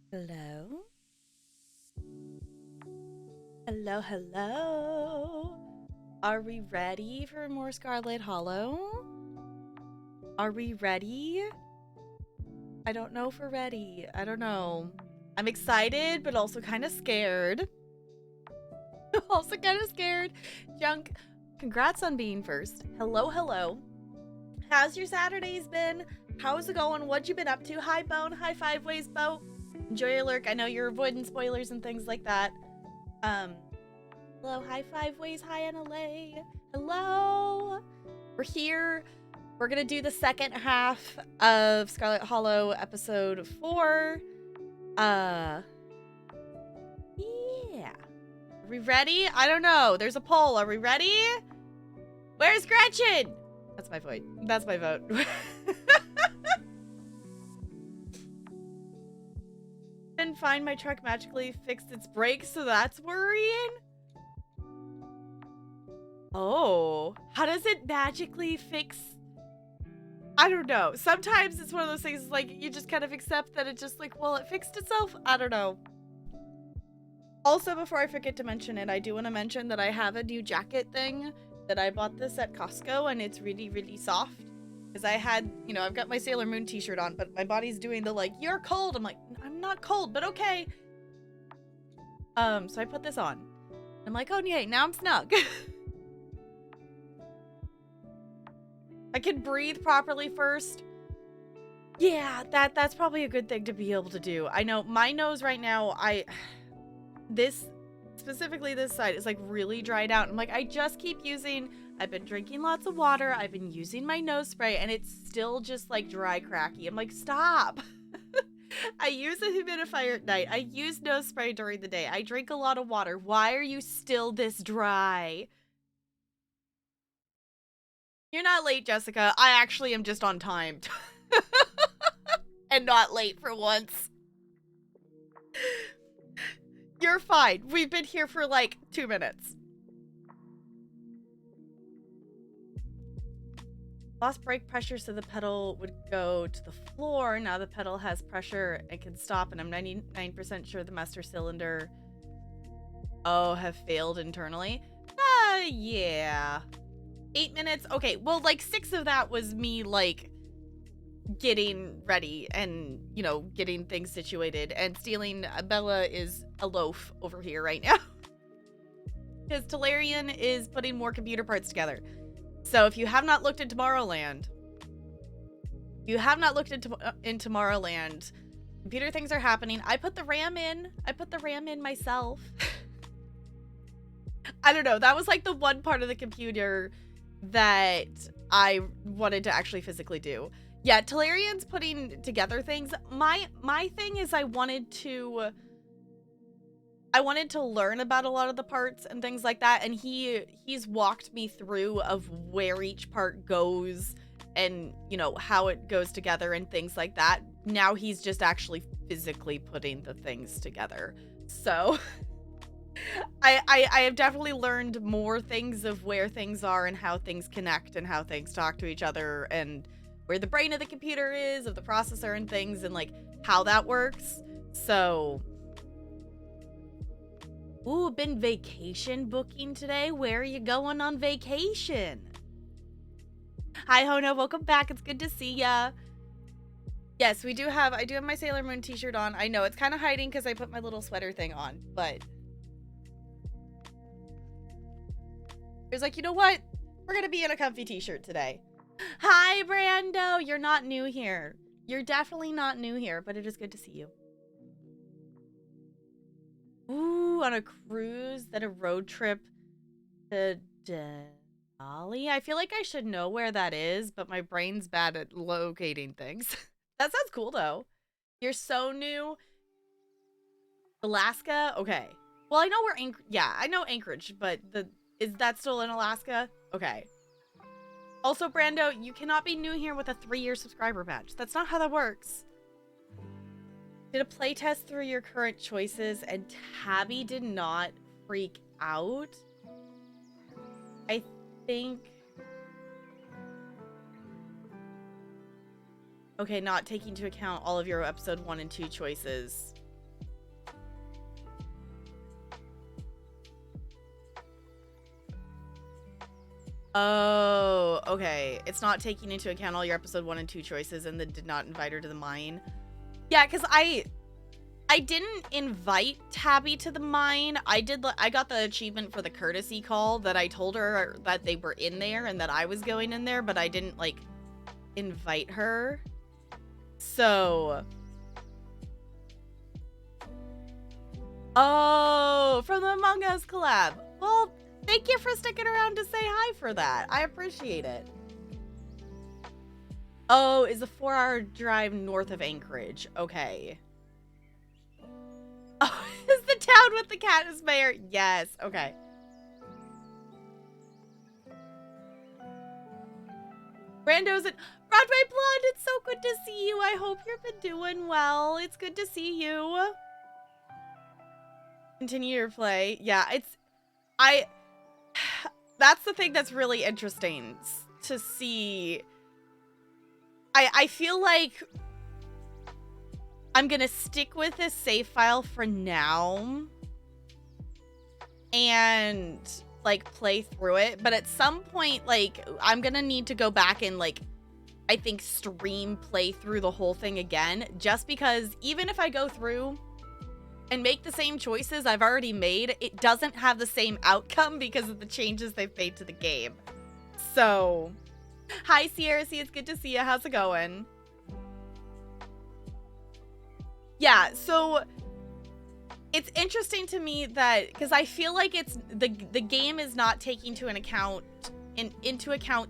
Hello? Hello, hello. Are we ready for more Scarlet Hollow? Are we ready? I don't know if we're ready. I don't know. I'm excited, but also kind of scared. Also kind of scared. Junk, congrats on being first. Hello, hello. How's your Saturdays been? How's it going? What you been up to? Hi, Bone. Hi, Five Ways, Bo. Enjoy your lurk. I know you're avoiding spoilers and things like that. Um, Hello, hi, Five Ways. Hi, NLA. Hello. We're here. We're gonna do the second half of Scarlet Hollow episode 4. Yeah. Are we ready? I don't know. There's a poll. Are we ready? Where's Gretchen? That's my vote. That's my vote. Didn't find my truck magically fixed its brakes, so that's worrying. Oh, how does it magically fix? I don't know. Sometimes it's one of those things like you just kind of accept that it just like, well, it fixed itself. I don't know. Also, before I forget to mention it, I do want to mention that I have a new jacket thing that I bought this at Costco, and it's really, really soft. Because I had, I've got my Sailor Moon t-shirt on, but my body's doing the like, you're cold. I'm like, I'm not cold, but okay. So I put this on. I'm like, oh yay, now I'm snug. I can breathe properly first. Yeah, that's probably a good thing to be able to do. I know my nose right now, specifically this side is like really dried out. I'm like, I've been drinking lots of water. I've been using my nose spray and it's still just like dry cracky. I'm like, stop. I use a humidifier at night. I use nose spray during the day. I drink a lot of water. Why are you still this dry? You're not late, Jessica. I actually am just on time. And not late for once. You're fine. We've been here for like 2 minutes. Lost brake pressure so the pedal would go to the floor. Now the pedal has pressure and can stop, and I'm 99% sure the master cylinder have failed internally. Yeah. 8 minutes. Okay, well, like 6 of that was me like getting ready and, getting things situated and stealing. Bella is a loaf over here right now. Because Talarian is putting more computer parts together. So if you have not looked at Tomorrowland, in Tomorrowland, computer things are happening. I put the RAM in myself. I don't know. That was like the one part of the computer that I wanted to actually physically do. Yeah, Talarian's putting together things. My thing is I wanted to learn about a lot of the parts and things like that, and he's walked me through of where each part goes and, how it goes together and things like that. Now he's just actually physically putting the things together. So I have definitely learned more things of where things are and how things connect and how things talk to each other and where the brain of the computer is, of the processor and things, and like how that works. So, ooh, been vacation booking today. Where are you going on vacation? Hi, Hono. Welcome back. It's good to see ya. Yes, I do have my Sailor Moon t-shirt on. I know it's kind of hiding because I put my little sweater thing on, but it was like, you know what? We're going to be in a comfy t-shirt today. Hi, Brando. You're not new here. You're definitely not new here, but it is good to see you. Ooh, on a cruise, then a road trip to Denali. I feel like I should know where that is, but my brain's bad at locating things. That sounds cool, though. You're so new. Alaska? Okay. Well, I know where I know Anchorage, but is that still in Alaska? Okay. Also, Brando, you cannot be new here with a 3-year subscriber badge. That's not how that works. Did a playtest through your current choices and Tabby did not freak out? I think... Okay, not taking into account all of your episode 1 and 2 choices. Oh, okay. It's not taking into account all your episode 1 and 2 choices and then did not invite her to the mine. Yeah, because I didn't invite Tabby to the mine. I got the achievement for the courtesy call that I told her that they were in there and that I was going in there, but I didn't, like, invite her. So... Oh, from the Among Us collab. Well, thank you for sticking around to say hi for that. I appreciate it. Oh, is a 4-hour drive north of Anchorage. Okay. Oh, is the town with the cat is mayor? Yes. Okay. Brando's at Broadway Blonde. It's so good to see you. I hope you've been doing well. It's good to see you. Continue your play. Yeah, that's the thing that's really interesting to see. I feel like I'm gonna stick with this save file for now and like play through it, but at some point, like, I'm gonna need to go back and, like, I think stream play through the whole thing again, just because even if I go through and make the same choices I've already made, it doesn't have the same outcome because of the changes they've made to the game. So, hi Sierra C, it's good to see you. How's it going? Yeah, so it's interesting to me that, because I feel like it's the game is not taking into account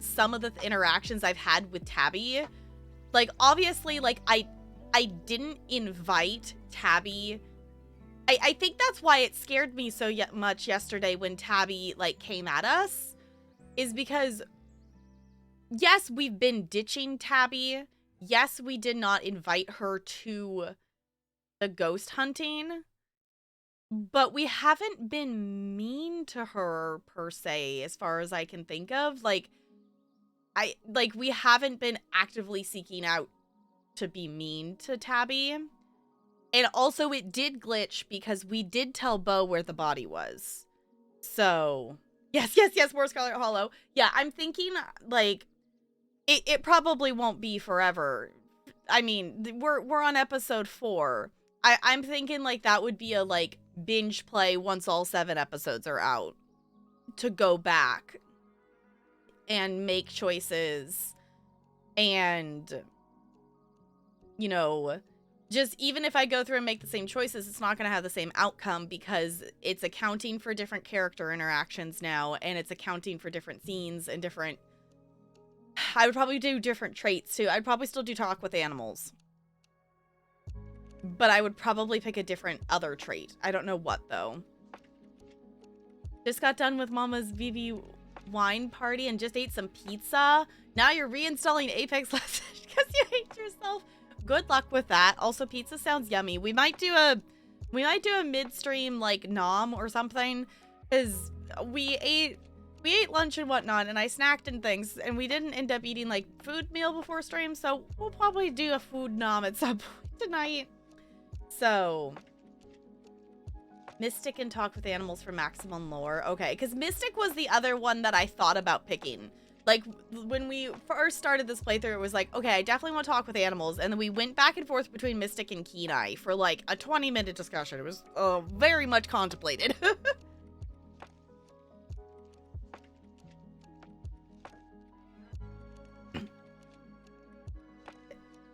some of the interactions I've had with Tabby. Like, obviously, like, I didn't invite Tabby. I think that's why it scared me so much yesterday when Tabby, like, came at us, is because, yes, we've been ditching Tabby. Yes, we did not invite her to the ghost hunting, but we haven't been mean to her, per se, as far as I can think of. Like, we haven't been actively seeking out to be mean to Tabby. And also, it did glitch because we did tell Bo where the body was. So, yes, more Scarlet Hollow. Yeah, I'm thinking, like, it probably won't be forever. I mean, we're on episode 4. I'm thinking, like, that would be a, like, binge play once all 7 episodes are out. To go back and make choices and, you know, just even if I go through and make the same choices, it's not going to have the same outcome because it's accounting for different character interactions now, and it's accounting for different scenes and different... I would probably do different traits, too. I'd probably still do talk with animals. But I would probably pick a different other trait. I don't know what, though. Just got done with Mama's VV wine party and just ate some pizza. Now you're reinstalling Apex Legends because you hate yourself. Good luck with that. Also, pizza sounds yummy. We might do a midstream, like, nom or something, because we ate lunch and whatnot, and I snacked and things, and we didn't end up eating, like, food meal before stream, so we'll probably do a food nom at some point tonight. So, Mystic and Talk with Animals for maximum lore. Okay, because Mystic was the other one that I thought about picking. Like, when we first started this playthrough, it was like, okay, I definitely want to talk with animals. And then we went back and forth between Mystic and Kenai for, like, a 20-minute discussion. It was very much contemplated.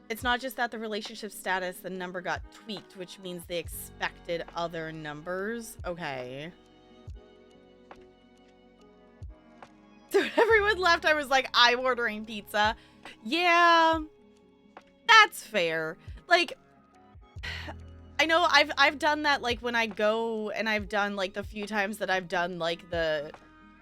It's not just that the relationship status, the number got tweaked, which means they expected other numbers. Okay. So when everyone left, I was like, I'm ordering pizza. Yeah, that's fair. Like, I know I've done that, like, when I go, and I've done, like, the few times that I've done, like, the,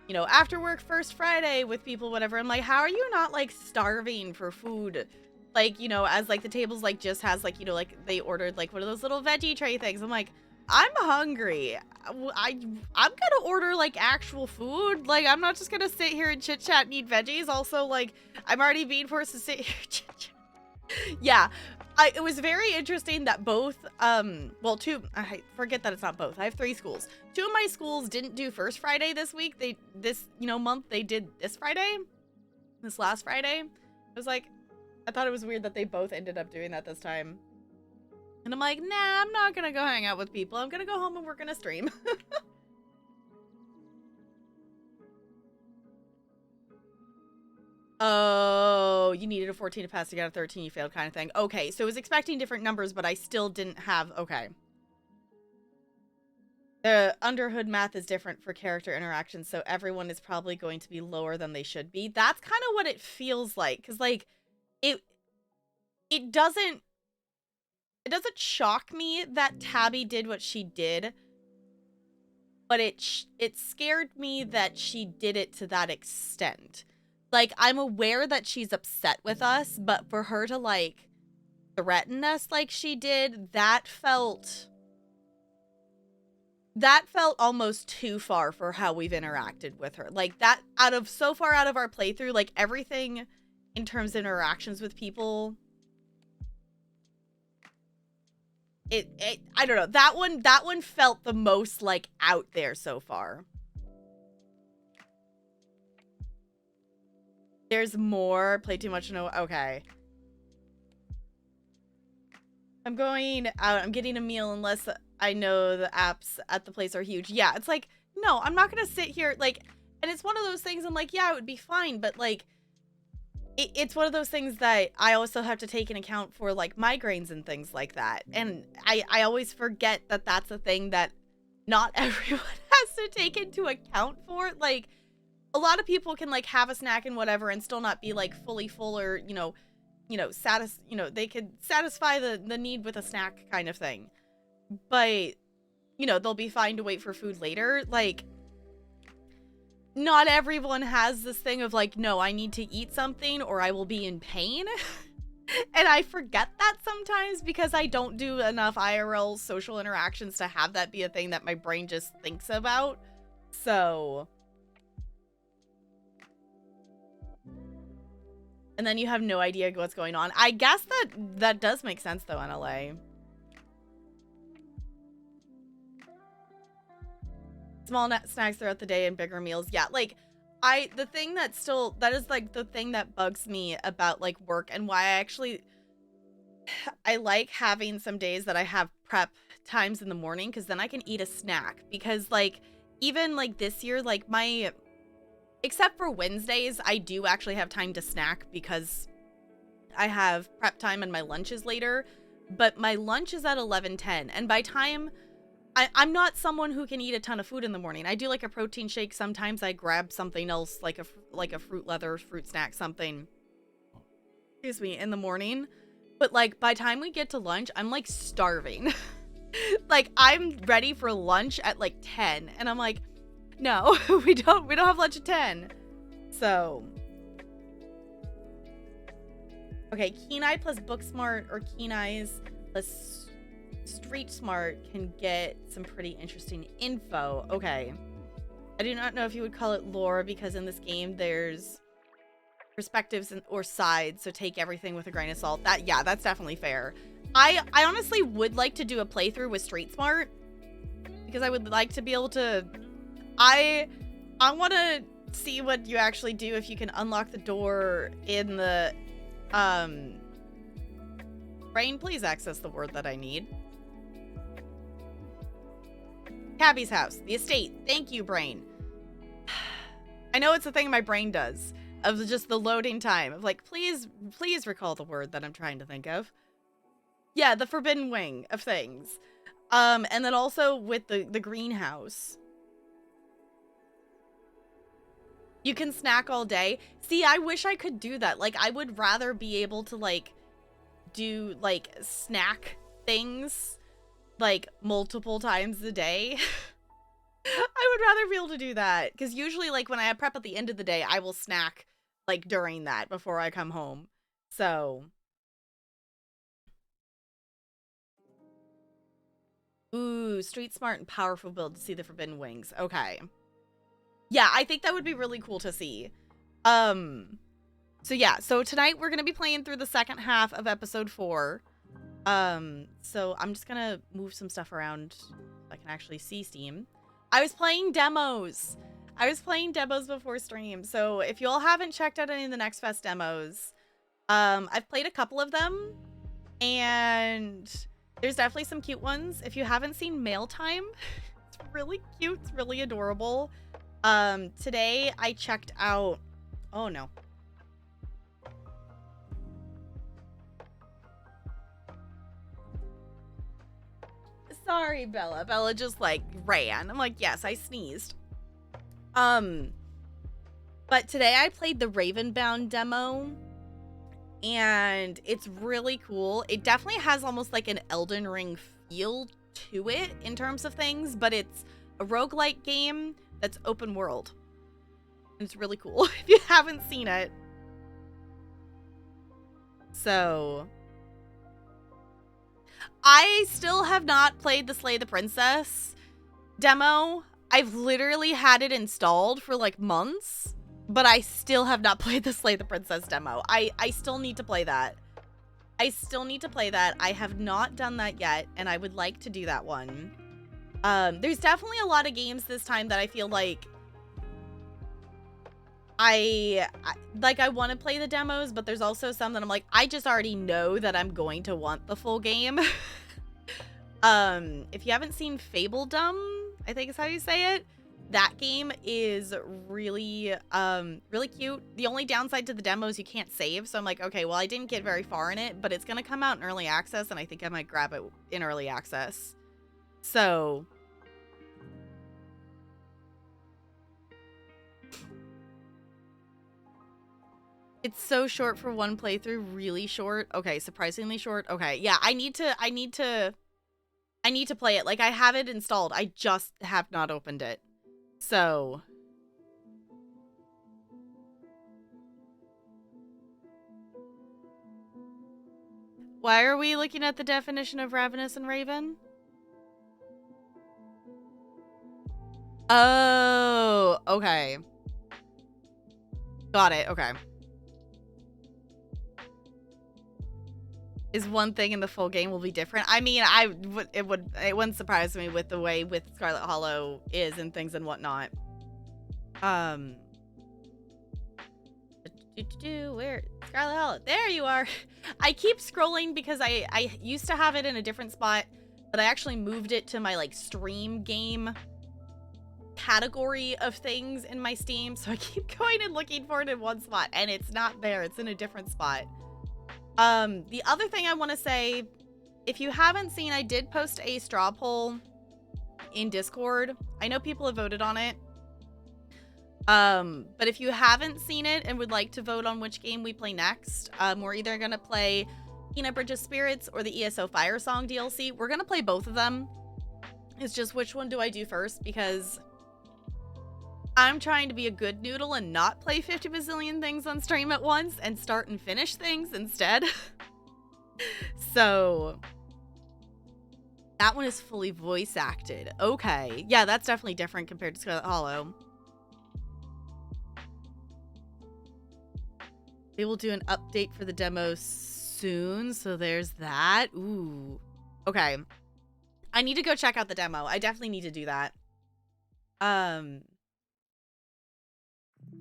you know, after work first Friday with people, whatever. I'm like, how are you not, like, starving for food? Like, you know, as, like, the tables, like, just has, like, you know, like, they ordered, like, one of those little veggie tray things. I'm like, I'm hungry. I'm gonna order, like, actual food. Like, I'm not just gonna sit here and chit-chat and eat veggies. Also, like, I'm already being forced to sit here and chit-chat. Yeah, it was very interesting that both, well, I forget that it's not both. I have 3 schools. 2 of my schools didn't do First Friday this week. This month, they did this last Friday. It was like, I thought it was weird that they both ended up doing that this time. And I'm like, nah, I'm not gonna go hang out with people. I'm gonna go home and work on a stream. Oh, you needed a 14 to pass, you got a 13, you failed kind of thing. Okay, so I was expecting different numbers, but I still didn't have, okay. The underhood math is different for character interactions, so everyone is probably going to be lower than they should be. That's kind of what it feels like, because, like, it doesn't shock me that Tabby did what she did, but it scared me that she did it to that extent. Like, I'm aware that she's upset with us, but for her to, like, threaten us like she did, that felt almost too far for how we've interacted with her. Like, that, so far out of our playthrough, like, everything in terms of interactions with people, I don't know, that one felt the most, like, out there so far. There's more. Play too much. No. Okay. I'm going out. I'm getting a meal unless I know the apps at the place are huge. Yeah, it's like, no, I'm not going to sit here. Like, and it's one of those things I'm like, yeah, it would be fine. But, like, it's one of those things that I also have to take into account for, like, migraines and things like that. And I always forget that that's a thing that not everyone has to take into account for. Like, a lot of people can, like, have a snack and whatever and still not be, like, fully full or, they could satisfy the need with a snack kind of thing. But, they'll be fine to wait for food later. Like, not everyone has this thing of, like, no, I need to eat something or I will be in pain. And I forget that sometimes because I don't do enough IRL social interactions to have that be a thing that my brain just thinks about. So... And then you have no idea what's going on. I guess that does make sense, though, NLA. Small snacks throughout the day and bigger meals. Yeah, like, the thing that is, like, the thing that bugs me about, like, work and why I like having some days that I have prep times in the morning, because then I can eat a snack. Because, like, even, like, this year, like, except for Wednesdays, I do actually have time to snack because I have prep time and my lunch is later. But my lunch is at 11:10. And by time... I'm not someone who can eat a ton of food in the morning. I do, like, a protein shake. Sometimes I grab something else, like a fruit snack, something. Excuse me, in the morning. But, like, by the time we get to lunch, I'm, like, starving. Like, I'm ready for lunch at, like, 10. And I'm like... No, we don't have lunch at 10. So. Okay, Keen Eye plus Book Smart or Keen Eyes plus Street Smart can get some pretty interesting info. Okay. I do not know if you would call it lore because in this game there's perspectives or sides, so take everything with a grain of salt. That's definitely fair. I honestly would like to do a playthrough with Street Smart because I would like to be able to... I want to see what you actually do if you can unlock the door in the, Brain, please access the word that I need. Cabby's house. The estate. Thank you, Brain. I know it's a thing my brain does, of just the loading time, of like, please recall the word that I'm trying to think of. Yeah, the forbidden wing of things. And then also with the greenhouse. You can snack all day. See, I wish I could do that. Like, I would rather be able to, like, do, like, snack things, like, multiple times a day. I would rather be able to do that. Because usually, like, when I have prep at the end of the day, I will snack, like, during that before I come home. So. Ooh, street smart and powerful build to see the forbidden wings. Okay. Yeah, I think that would be really cool to see. So yeah, so tonight we're going to be playing through the second half of episode 4. So I'm just gonna move some stuff around so I can actually see Steam. I was playing demos. I was playing demos before stream. So if you all haven't checked out any of the Next Fest demos, I've played a couple of them, and there's definitely some cute ones. If you haven't seen Mail Time, it's really cute. It's really adorable. Today I checked out, oh no. Sorry, Bella. Bella just like ran. I'm like, yes, I sneezed. But today I played the Ravenbound demo, and it's really cool. It definitely has almost like an Elden Ring feel to it in terms of things, but it's a roguelike game that's open world. And it's really cool if you haven't seen it. So I still have not played the Slay the Princess demo. I've literally had it installed for like months, but I still have not played the Slay the Princess demo. I still need to play that. I still need to play that. I have not done that yet, and I would like to do that one. There's definitely a lot of games this time that I feel like I want to play the demos, but there's also some that I'm like, I just already know that I'm going to want the full game. If you haven't seen Fabledom, I think is how you say it, that game is really, really cute. The only downside to the demo is you can't save, so I'm like, okay, well, I didn't get very far in it, but it's gonna come out in early access, and I think I might grab it in early access. So it's so short for one playthrough, really short. Okay, surprisingly short. Okay, yeah, I need to play it. Like, I have it installed. I just have not opened it. So why are we looking at the definition of ravenous and raven? Oh, okay. Got it. Okay. Is one thing and the full game will be different. I mean, it wouldn't surprise me with the way with Scarlet Hollow is and things and whatnot. Where Scarlet Hollow? There you are. I keep scrolling because I used to have it in a different spot, but I actually moved it to my like stream game category of things in my Steam. So I keep going and looking for it in one spot, and it's not there. It's in a different spot. The other thing I want to say, if you haven't seen, I did post a straw poll in Discord. I know people have voted on it. But if you haven't seen it and would like to vote on which game we play next, we're either going to play Kena Bridge of Spirits or the ESO Fire Song DLC. We're going to play both of them. It's just which one do I do first, because I'm trying to be a good noodle and not play 50 bazillion things on stream at once and start and finish things instead. So that one is fully voice acted. Okay. Yeah, that's definitely different compared to Scarlet Hollow. They will do an update for the demo soon, so there's that. Ooh. Okay. I need to go check out the demo. I definitely need to do that.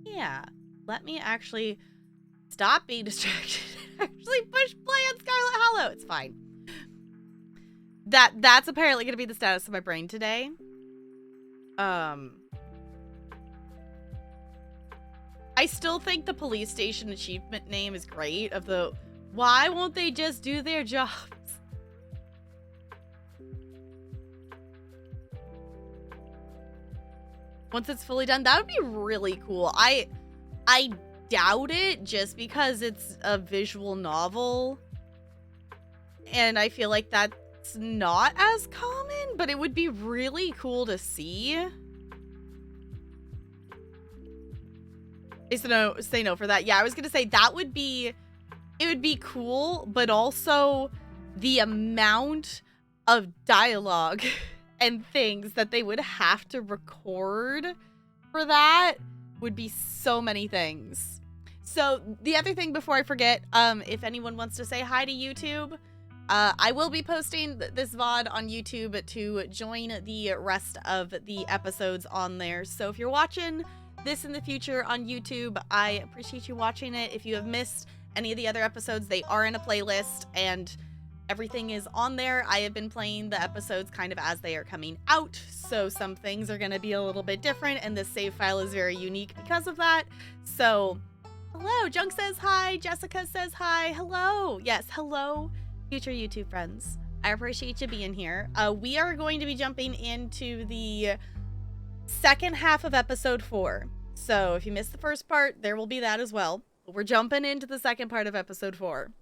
Yeah, let me actually stop being distracted and actually push play on Scarlet Hollow. It's fine. That's apparently going to be the status of my brain today. I still think the police station achievement name is great, of the, why won't they just do their jobs? Once it's fully done, that would be really cool. I doubt it, just because it's a visual novel, and I feel like that's not as common, but it would be really cool to see. Say no for that. Yeah, I was gonna say that would be, it would be cool, but also the amount of dialogue and things that they would have to record for that would be so many things. So the other thing before I forget, if anyone wants to say hi to YouTube, I will be posting this VOD on YouTube to join the rest of the episodes on there. So if you're watching this in the future on YouTube, I appreciate you watching it. If you have missed any of the other episodes, they are in a playlist and everything is on there. I have been playing the episodes kind of as they are coming out, so some things are going to be a little bit different, and this save file is very unique because of that. So, hello, Junk says hi, Jessica says hi, hello. Yes, hello, future YouTube friends. I appreciate you being here. We are going to be jumping into the second half of episode 4. So if you missed the first part, there will be that as well. But we're jumping into the second part of episode 4.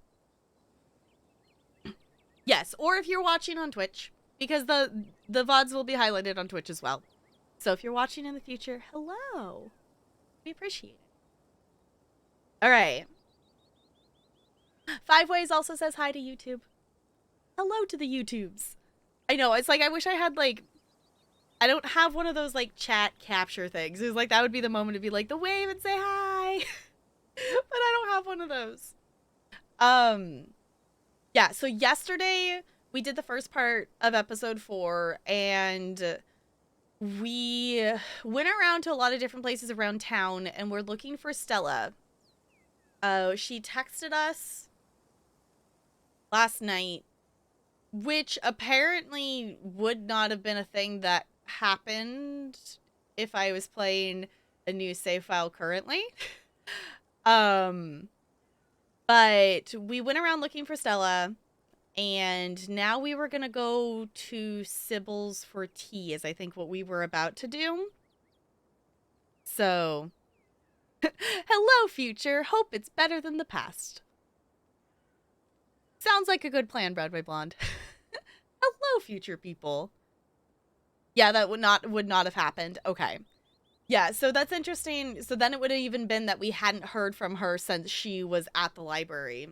Yes, or if you're watching on Twitch, because the VODs will be highlighted on Twitch as well. So if you're watching in the future, hello. We appreciate it. All right. Five Ways also says hi to YouTube. Hello to the YouTubes. I know, it's like I wish I had like, I don't have one of those like chat capture things. It's like that would be the moment to be like the wave and say hi. But I don't have one of those. Yeah, so yesterday we did the first part of episode 4 and we went around to a lot of different places around town and we're looking for Stella. She texted us last night, which apparently would not have been a thing that happened if I was playing a new save file currently. But we went around looking for Stella, and now we were going to go to Sybil's for tea, is I think what we were about to do. So, hello, future. Hope it's better than the past. Sounds like a good plan, Broadway Blonde. Hello, future people. Yeah, that would not have happened. Okay. Yeah, so that's interesting. So then it would have even been that we hadn't heard from her since she was at the library.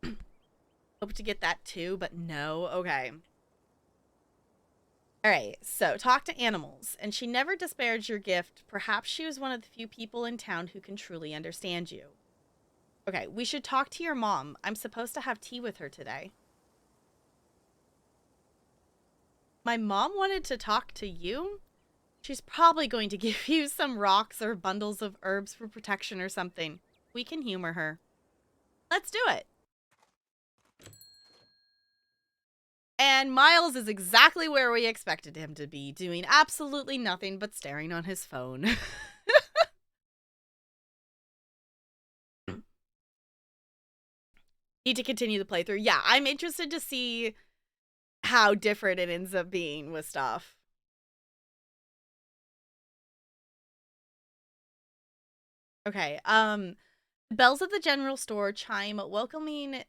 Hope to get that too, but no. Okay. All right, so talk to animals. And she never disparaged your gift. Perhaps she was one of the few people in town who can truly understand you. Okay, we should talk to your mom. I'm supposed to have tea with her today. My mom wanted to talk to you? She's probably going to give you some rocks or bundles of herbs for protection or something. We can humor her. Let's do it. And Miles is exactly where we expected him to be, doing absolutely nothing but staring on his phone. Need to continue the playthrough. Yeah, I'm interested to see how different it ends up being with stuff. Okay, bells at the general store chime welcomingly.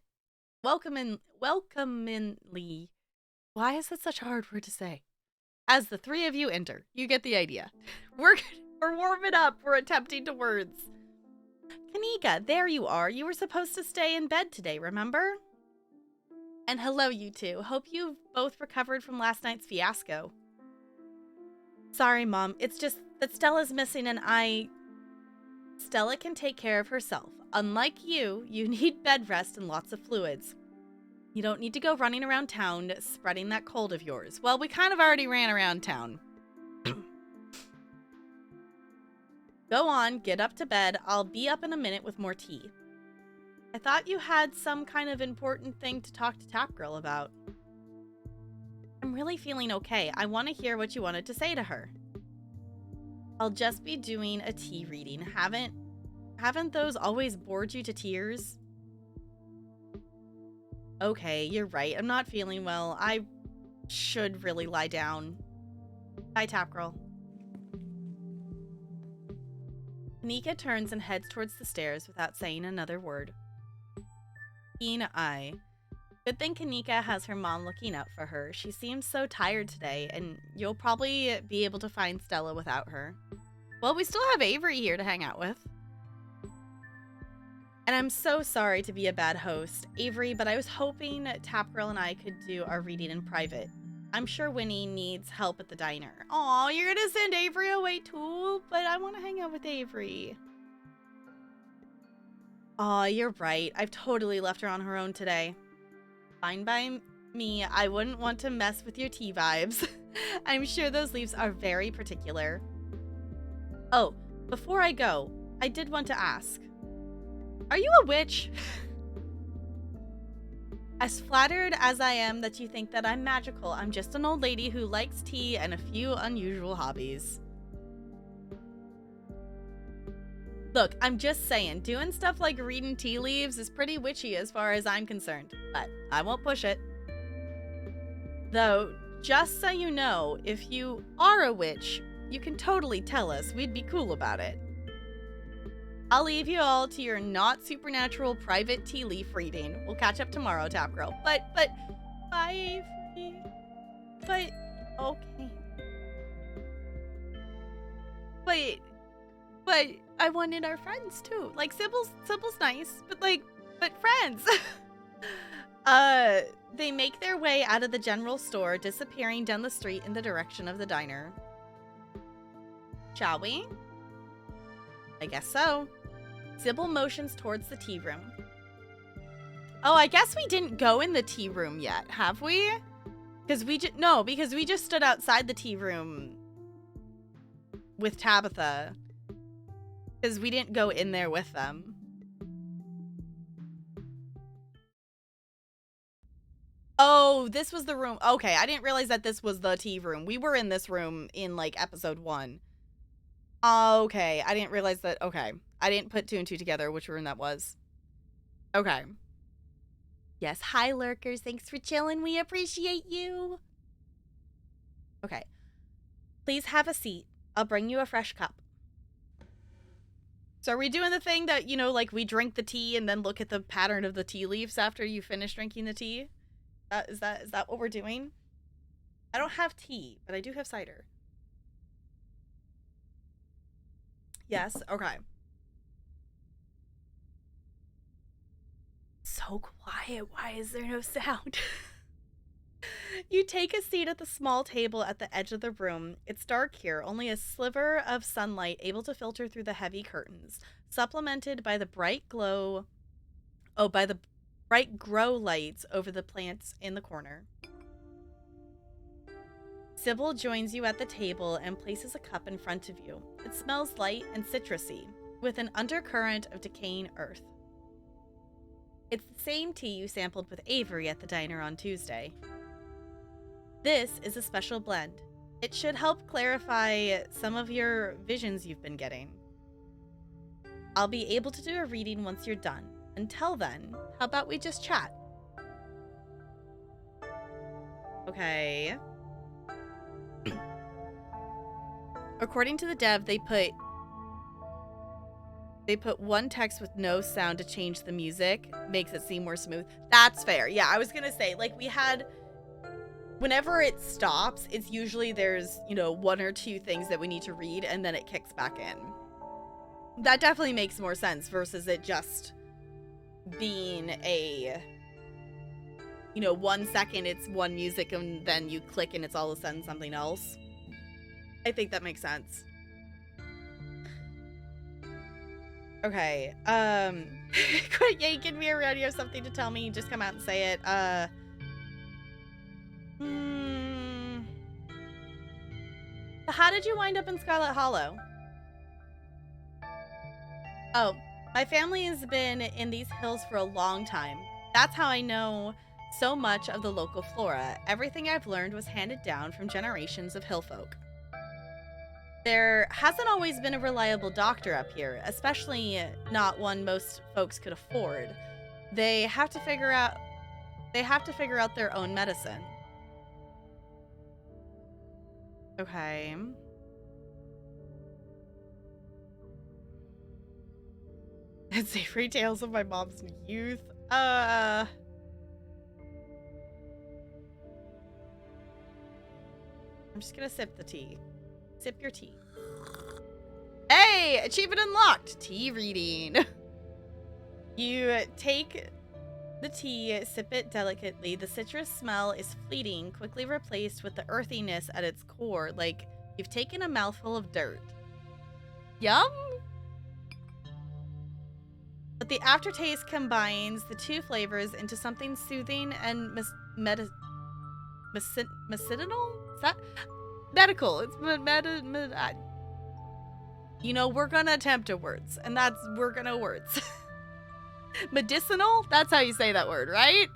Why is that such a hard word to say? As the three of you enter, you get the idea. We're warming up. We're attempting to words. Kanika, there you are. You were supposed to stay in bed today, remember? And hello, you two. Hope you've both recovered from last night's fiasco. Sorry, Mom. It's just that Stella's missing and Stella can take care of herself. Unlike you, you need bed rest and lots of fluids. You don't need to go running around town spreading that cold of yours. Well, we kind of already ran around town. Go on, get up to bed. I'll be up in a minute with more tea. I thought you had some kind of important thing to talk to Tap Girl about. I'm really feeling okay. I want to hear what you wanted to say to her. I'll just be doing a tea reading. Haven't those always bored you to tears? Okay, you're right. I'm not feeling well. I should really lie down. Bye, Tap Girl. Kanika turns and heads towards the stairs without saying another word. Keen eye. Good thing Kanika has her mom looking out for her. She seems so tired today, and you'll probably be able to find Stella without her. Well, we still have Avery here to hang out with. And I'm so sorry to be a bad host, Avery, but I was hoping Tap Girl and I could do our reading in private. I'm sure Winnie needs help at the diner. Aw, you're gonna send Avery away too? But I want to hang out with Avery. Aw, you're right. I've totally left her on her own today. Fine by me. I wouldn't want to mess with your tea vibes. I'm sure those leaves are very particular. Oh, before I go, I did want to ask. Are you a witch? As flattered as I am that you think that I'm magical, I'm just an old lady who likes tea and a few unusual hobbies. Look, I'm just saying, doing stuff like reading tea leaves is pretty witchy as far as I'm concerned, but I won't push it. Though, just so you know, if you are a witch, you can totally tell us. We'd be cool about it. I'll leave you all to your not supernatural private tea leaf reading. We'll catch up tomorrow, Tap Girl. But, bye, Avery. But, okay. But I wanted our friends too. Like, Sybil's nice, but friends. They make their way out of the general store, disappearing down the street in the direction of the diner. Shall we? I guess so. Sybil motions towards the tea room. Oh, I guess we didn't go in the tea room yet, have we? Because we just stood outside the tea room with Tabitha. Because we didn't go in there with them. Oh, this was the room. Okay, I didn't realize that this was the tea room. We were in this room in, like, episode 1. Okay, I didn't realize that. Okay, I didn't put 2 and 2 together, which room that was. Okay. Yes, hi, lurkers. Thanks for chilling. We appreciate you. Okay. Please have a seat. I'll bring you a fresh cup. So are we doing the thing that, you know, like we drink the tea and then look at the pattern of the tea leaves after you finish drinking the tea? Is that what we're doing? I don't have tea, but I do have cider. Yes, okay. So quiet. Why is there no sound? You take a seat at the small table at the edge of the room. It's dark here, only a sliver of sunlight able to filter through the heavy curtains, supplemented by the bright grow lights over the plants in the corner. Sybil joins you at the table and places a cup in front of you. It smells light and citrusy, with an undercurrent of decaying earth. It's the same tea you sampled with Avery at the diner on Tuesday. This is a special blend. It should help clarify some of your visions you've been getting. I'll be able to do a reading once you're done. Until then, how about we just chat? Okay. According to the dev, they put one text with no sound to change the music. Makes it seem more smooth. That's fair. Yeah, I was gonna say, like, we had... Whenever it stops, it's usually there's, you know, 1 or 2 things that we need to read, and then it kicks back in. That definitely makes more sense versus it just being a, you know, 1 second it's one music and then you click and it's all of a sudden something else. I think that makes sense. Okay, quit yanking me around. You have something to tell me, just come out and say it. How did you wind up in Scarlet Hollow? Oh, my family has been in these hills for a long time. That's how I know so much of the local flora. Everything I've learned was handed down from generations of hill folk. There hasn't always been a reliable doctor up here, especially not one most folks could afford. They have to figure out their own medicine. Okay. It's Savory Tales of My Mom's Youth. I'm just gonna sip the tea. Sip your tea. Hey! Achievement unlocked! Tea reading. You take the tea, sip it delicately. The citrus smell is fleeting, quickly replaced with the earthiness at its core, like you've taken a mouthful of dirt. Yum! But the aftertaste combines the two flavors into something soothing and medicinal? Is that medical? It's you know, we're gonna attempt a words, and we're gonna words. Medicinal? That's how you say that word, right?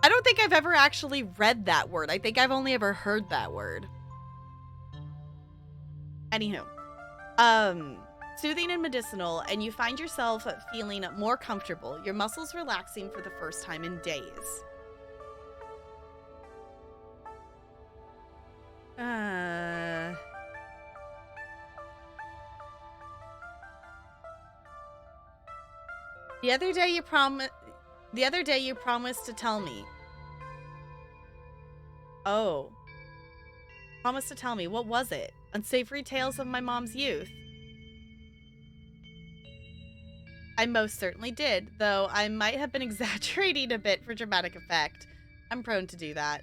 I don't think I've ever actually read that word. I think I've only ever heard that word. Anywho, soothing and medicinal, and you find yourself feeling more comfortable, your muscles relaxing for the first time in days. The other day you promised to tell me. Oh. Promised to tell me. What was it? Unsavory tales of my mom's youth. I most certainly did, though I might have been exaggerating a bit for dramatic effect. I'm prone to do that.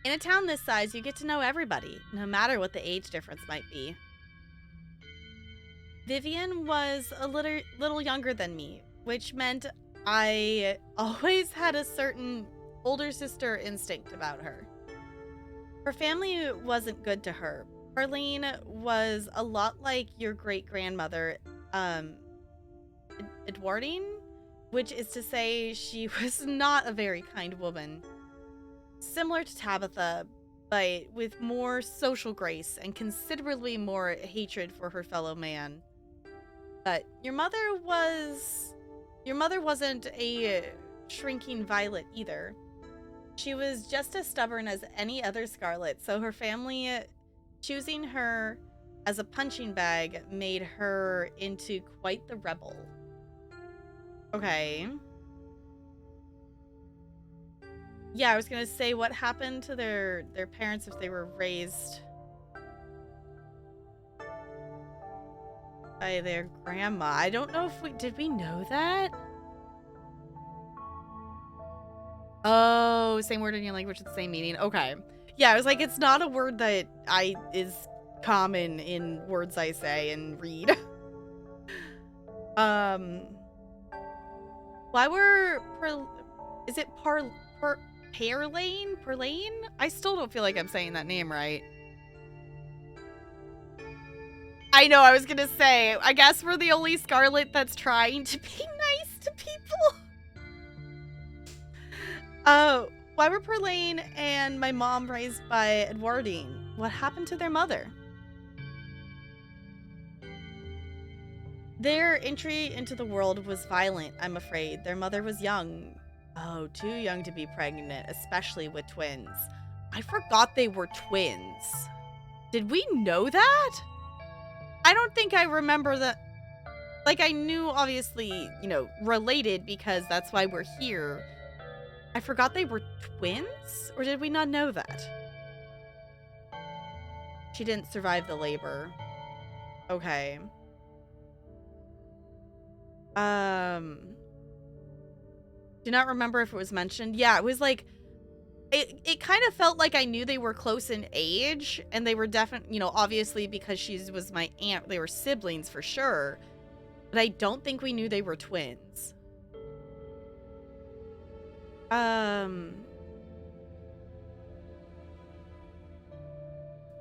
In a town this size, you get to know everybody, no matter what the age difference might be. Vivian was a little younger than me, which meant I always had a certain older sister instinct about her. Her family wasn't good to her. Arlene was a lot like your great-grandmother, Edwardine, which is to say she was not a very kind woman. Similar to Tabitha, but with more social grace and considerably more hatred for her fellow man. But your mother wasn't a shrinking violet either. She was just as stubborn as any other Scarlet, so her family choosing her as a punching bag made her into quite the rebel. Okay. Yeah, I was gonna say, what happened to their parents if they were raised by their grandma? I don't know if did we know that? Oh, same word in your language with the same meaning. Okay. Yeah, I was like, it's not a word that is common in words I say and read. Why were is it Perlane? I still don't feel like I'm saying that name right. I know, I was gonna say, I guess we're the only Scarlet that's trying to be nice to people. Why were Perlane and my mom raised by Edwardine? What happened to their mother? Their entry into the world was violent, I'm afraid. Their mother was young. Oh, too young to be pregnant, especially with twins. I forgot they were twins. Did we know that? I don't think I remember that. Like, I knew, obviously, you know, related because that's why we're here. I forgot they were twins? Or did we not know that? She didn't survive the labor. Okay. Do not remember if it was mentioned. Yeah, it was like, it kind of felt like I knew they were close in age, and they were definitely, you know, obviously because she was my aunt, they were siblings for sure, but I don't think we knew they were twins.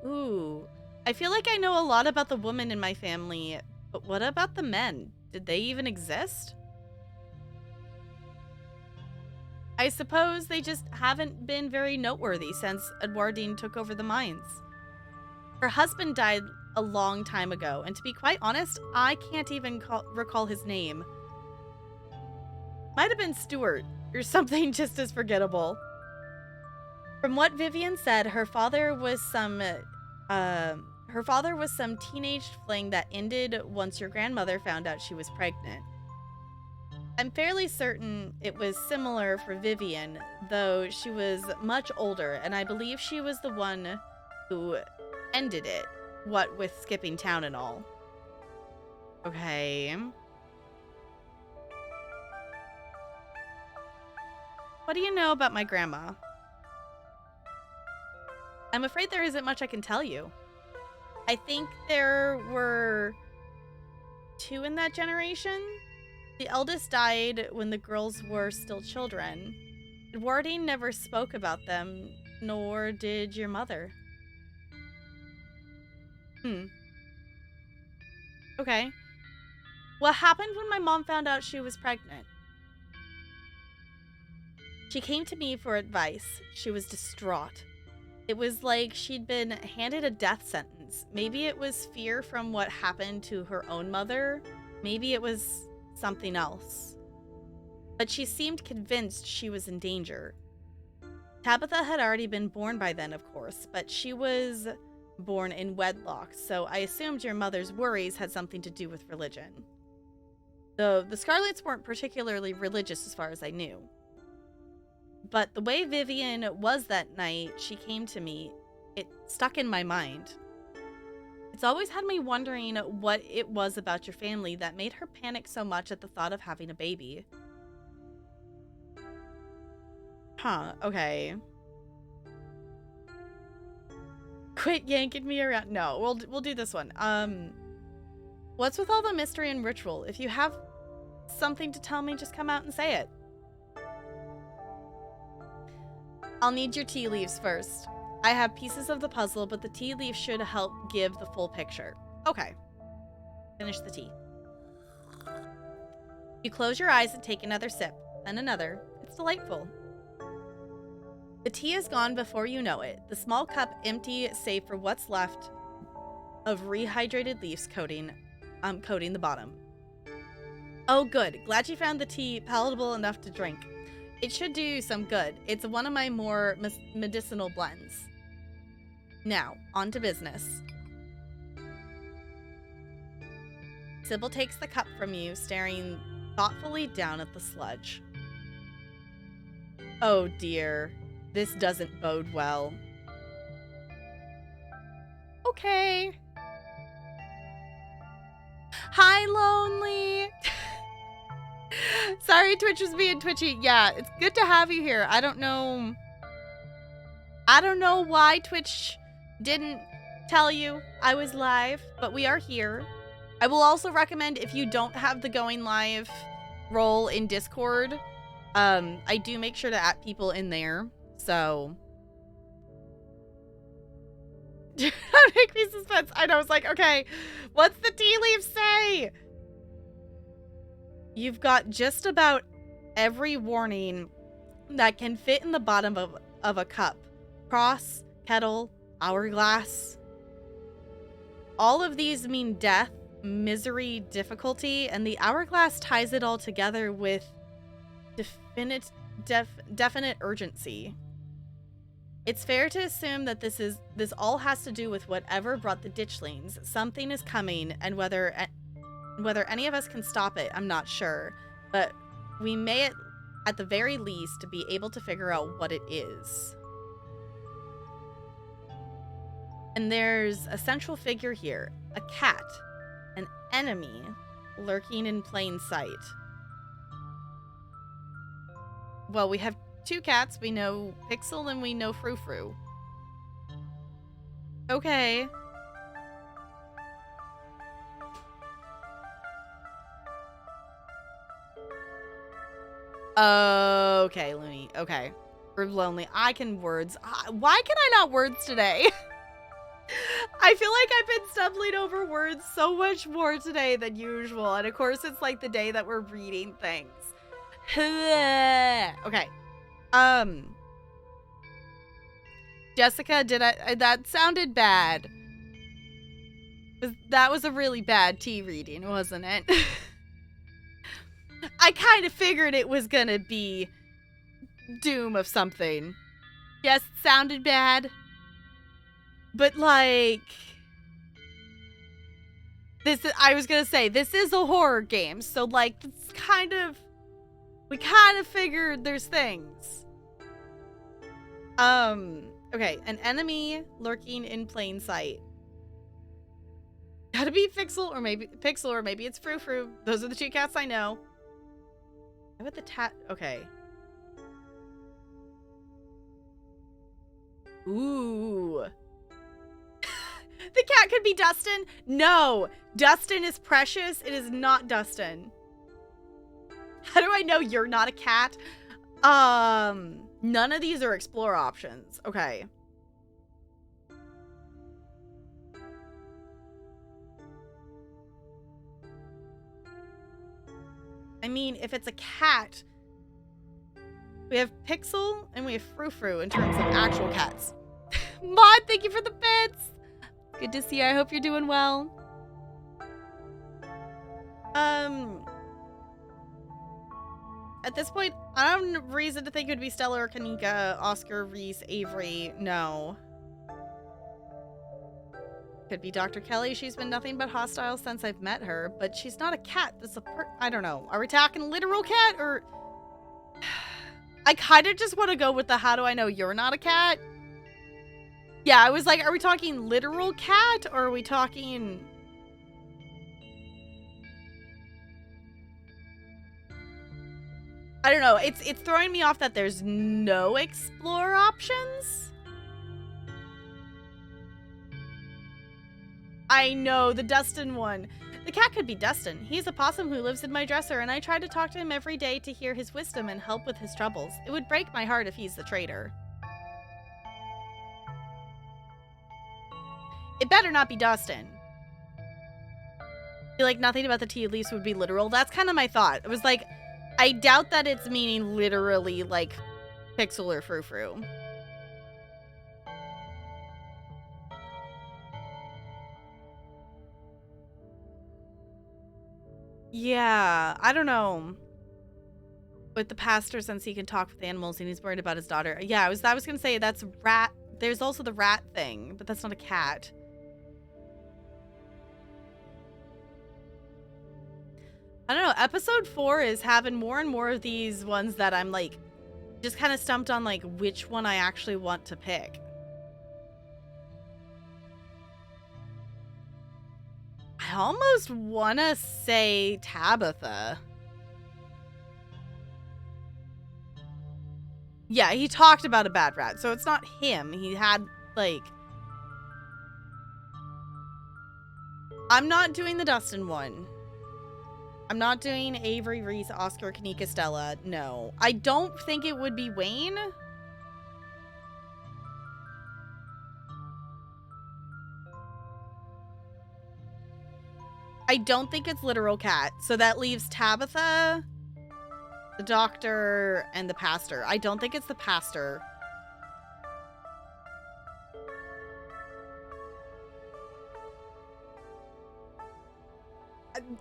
Ooh, I feel like I know a lot about the women in my family, but what about the men? Did they even exist? I suppose they just haven't been very noteworthy since Edwardine took over the mines. Her husband died a long time ago, and to be quite honest, I can't even recall his name. Might have been Stuart, or something just as forgettable. From what Vivian said, her father was some teenage fling that ended once your grandmother found out she was pregnant. I'm fairly certain it was similar for Vivian, though she was much older, and I believe she was the one who ended it, what with skipping town and all. Okay. What do you know about my grandma? I'm afraid there isn't much I can tell you. I think there were two in that generation. The eldest died when the girls were still children. Warding never spoke about them, nor did your mother. Okay. What happened when my mom found out she was pregnant? She came to me for advice. She was distraught. It was like she'd been handed a death sentence. Maybe it was fear from what happened to her own mother. Maybe it was something else. But she seemed convinced she was in danger. Tabitha had already been born by then, of course, but she was born in wedlock, so I assumed your mother's worries had something to do with religion. Though the Scarlets weren't particularly religious as far as I knew. But the way Vivian was that night she came to me, it stuck in my mind. It's always had me wondering what it was about your family that made her panic so much at the thought of having a baby. Huh, okay. Quit yanking me around. No, we'll do this one. What's with all the mystery and ritual? If you have something to tell me, just come out and say it. I'll need your tea leaves first. I have pieces of the puzzle, but the tea leaves should help give the full picture. Okay. Finish the tea. You close your eyes and take another sip, then another. It's delightful. The tea is gone before you know it. The small cup empty save for what's left of rehydrated leaves coating the bottom. Oh, good. Glad you found the tea palatable enough to drink. It should do you some good. It's one of my more medicinal blends. Now, on to business. Sybil takes the cup from you, staring thoughtfully down at the sludge. Oh dear, this doesn't bode well. Okay. Hi, Lonely. Sorry, Twitch was being twitchy. Yeah, it's good to have you here. I don't know why Twitch didn't tell you I was live, but we are here. I will also recommend, if you don't have the going live role in Discord, I do make sure to add people in there. So that make me suspense. I know, I was like, okay, what's the tea leaf say? You've got just about every warning that can fit in the bottom of a cup. Cross, kettle, hourglass. All of these mean death, misery, difficulty, and the hourglass ties it all together with definite urgency. It's fair to assume that this all has to do with whatever brought the ditchlings. Something is coming, and whether any of us can stop it, I'm not sure. But we may, at the very least, be able to figure out what it is. And there's a central figure here. A cat. An enemy lurking in plain sight. Well, we have two cats. We know Pixel and we know Frou Frou. Okay. Okay, Looney. Okay. We're lonely. I can words. Why can I not words today? I feel like I've been stumbling over words so much more today than usual. And of course, it's like the day that we're reading things. Okay. Jessica, that sounded bad. That was a really bad tea reading, wasn't it? I kind of figured it was gonna be doom of something. Yes, it sounded bad. But like, I was gonna say, this is a horror game, so like, it's we kind of figured there's things. Okay, an enemy lurking in plain sight. Gotta be Pixel or maybe it's Frou Frou. Those are the two cats I know. How about the okay. Ooh. The cat could be Dustin. No, Dustin is precious. It is not Dustin. How do I know you're not a cat? None of these are explore options. Okay. I mean, if it's a cat, we have Pixel and we have Frou-Frou in terms of actual cats. Maud, thank you for the bits. Good to see you. I hope you're doing well. At this point, I don't have reason to think it would be Stella or Kanika, Oscar, Reese, Avery. No. Could be Dr. Kelly. She's been nothing but hostile since I've met her, but she's not a cat. That's I don't know. Are we talking literal cat or... I kind of just want to go with the how do I know you're not a cat? Yeah, I was like, are we talking literal cat or are we talking... I don't know. It's throwing me off that there's no explore options. I know, the Dustin one. The cat could be Dustin. He's a possum who lives in my dresser, and I try to talk to him every day to hear his wisdom and help with his troubles. It would break my heart if he's the traitor. It better not be Dustin. I feel like nothing about the tea leaves would be literal. That's kind of my thought. It was like, I doubt that it's meaning literally like Pixel or Frou-Frou. Yeah, I don't know. With the pastor, since he can talk with animals and he's worried about his daughter. Yeah, I was gonna say that's rat. There's also the rat thing, but that's not a cat. I don't know. Episode 4 is having more and more of these ones that I'm like just kind of stumped on like which one I actually want to pick. I almost want to say Tabitha. Yeah, he talked about a bad rat, so it's not him. He had, like... I'm not doing the Dustin one. I'm not doing Avery, Reese, Oscar, Kanika, Stella. No. I don't think it would be Wayne. I don't think it's literal cat. So that leaves Tabitha, the doctor, and the pastor. I don't think it's the pastor.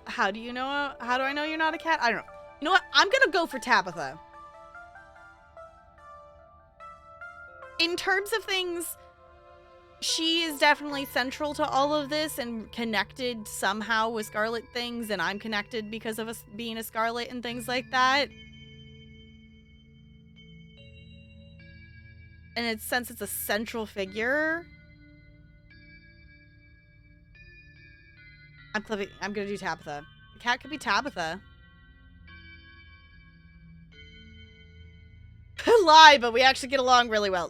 How do you know? How do I know you're not a cat? I don't know. You know what? I'm gonna go for Tabitha. In terms of things, she is definitely central to all of this and connected somehow with Scarlet things, and I'm connected because of us being a Scarlet and things like that. And since it's a central figure, I'm gonna do Tabitha. The cat could be Tabitha. Lie, but we actually get along really well.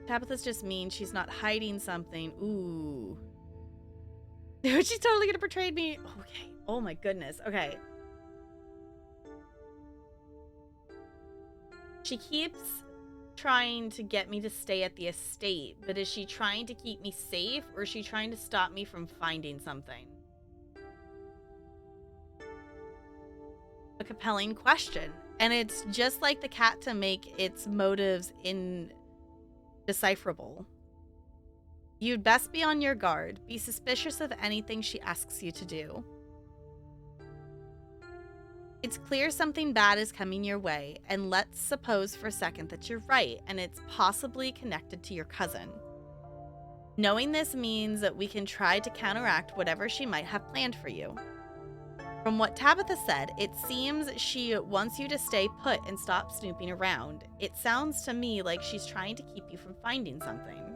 Tabitha's just mean. She's not hiding something. Ooh. She's totally gonna portray me. Okay. Oh my goodness. Okay. She keeps trying to get me to stay at the estate, but is she trying to keep me safe or is she trying to stop me from finding something? A compelling question. And it's just like the cat to make its motives indecipherable. You'd best be on your guard. Be suspicious of anything she asks you to do. It's clear something bad is coming your way, and let's suppose for a second that you're right, and it's possibly connected to your cousin. Knowing this means that we can try to counteract whatever she might have planned for you. From what Tabitha said, it seems she wants you to stay put and stop snooping around. It sounds to me like she's trying to keep you from finding something.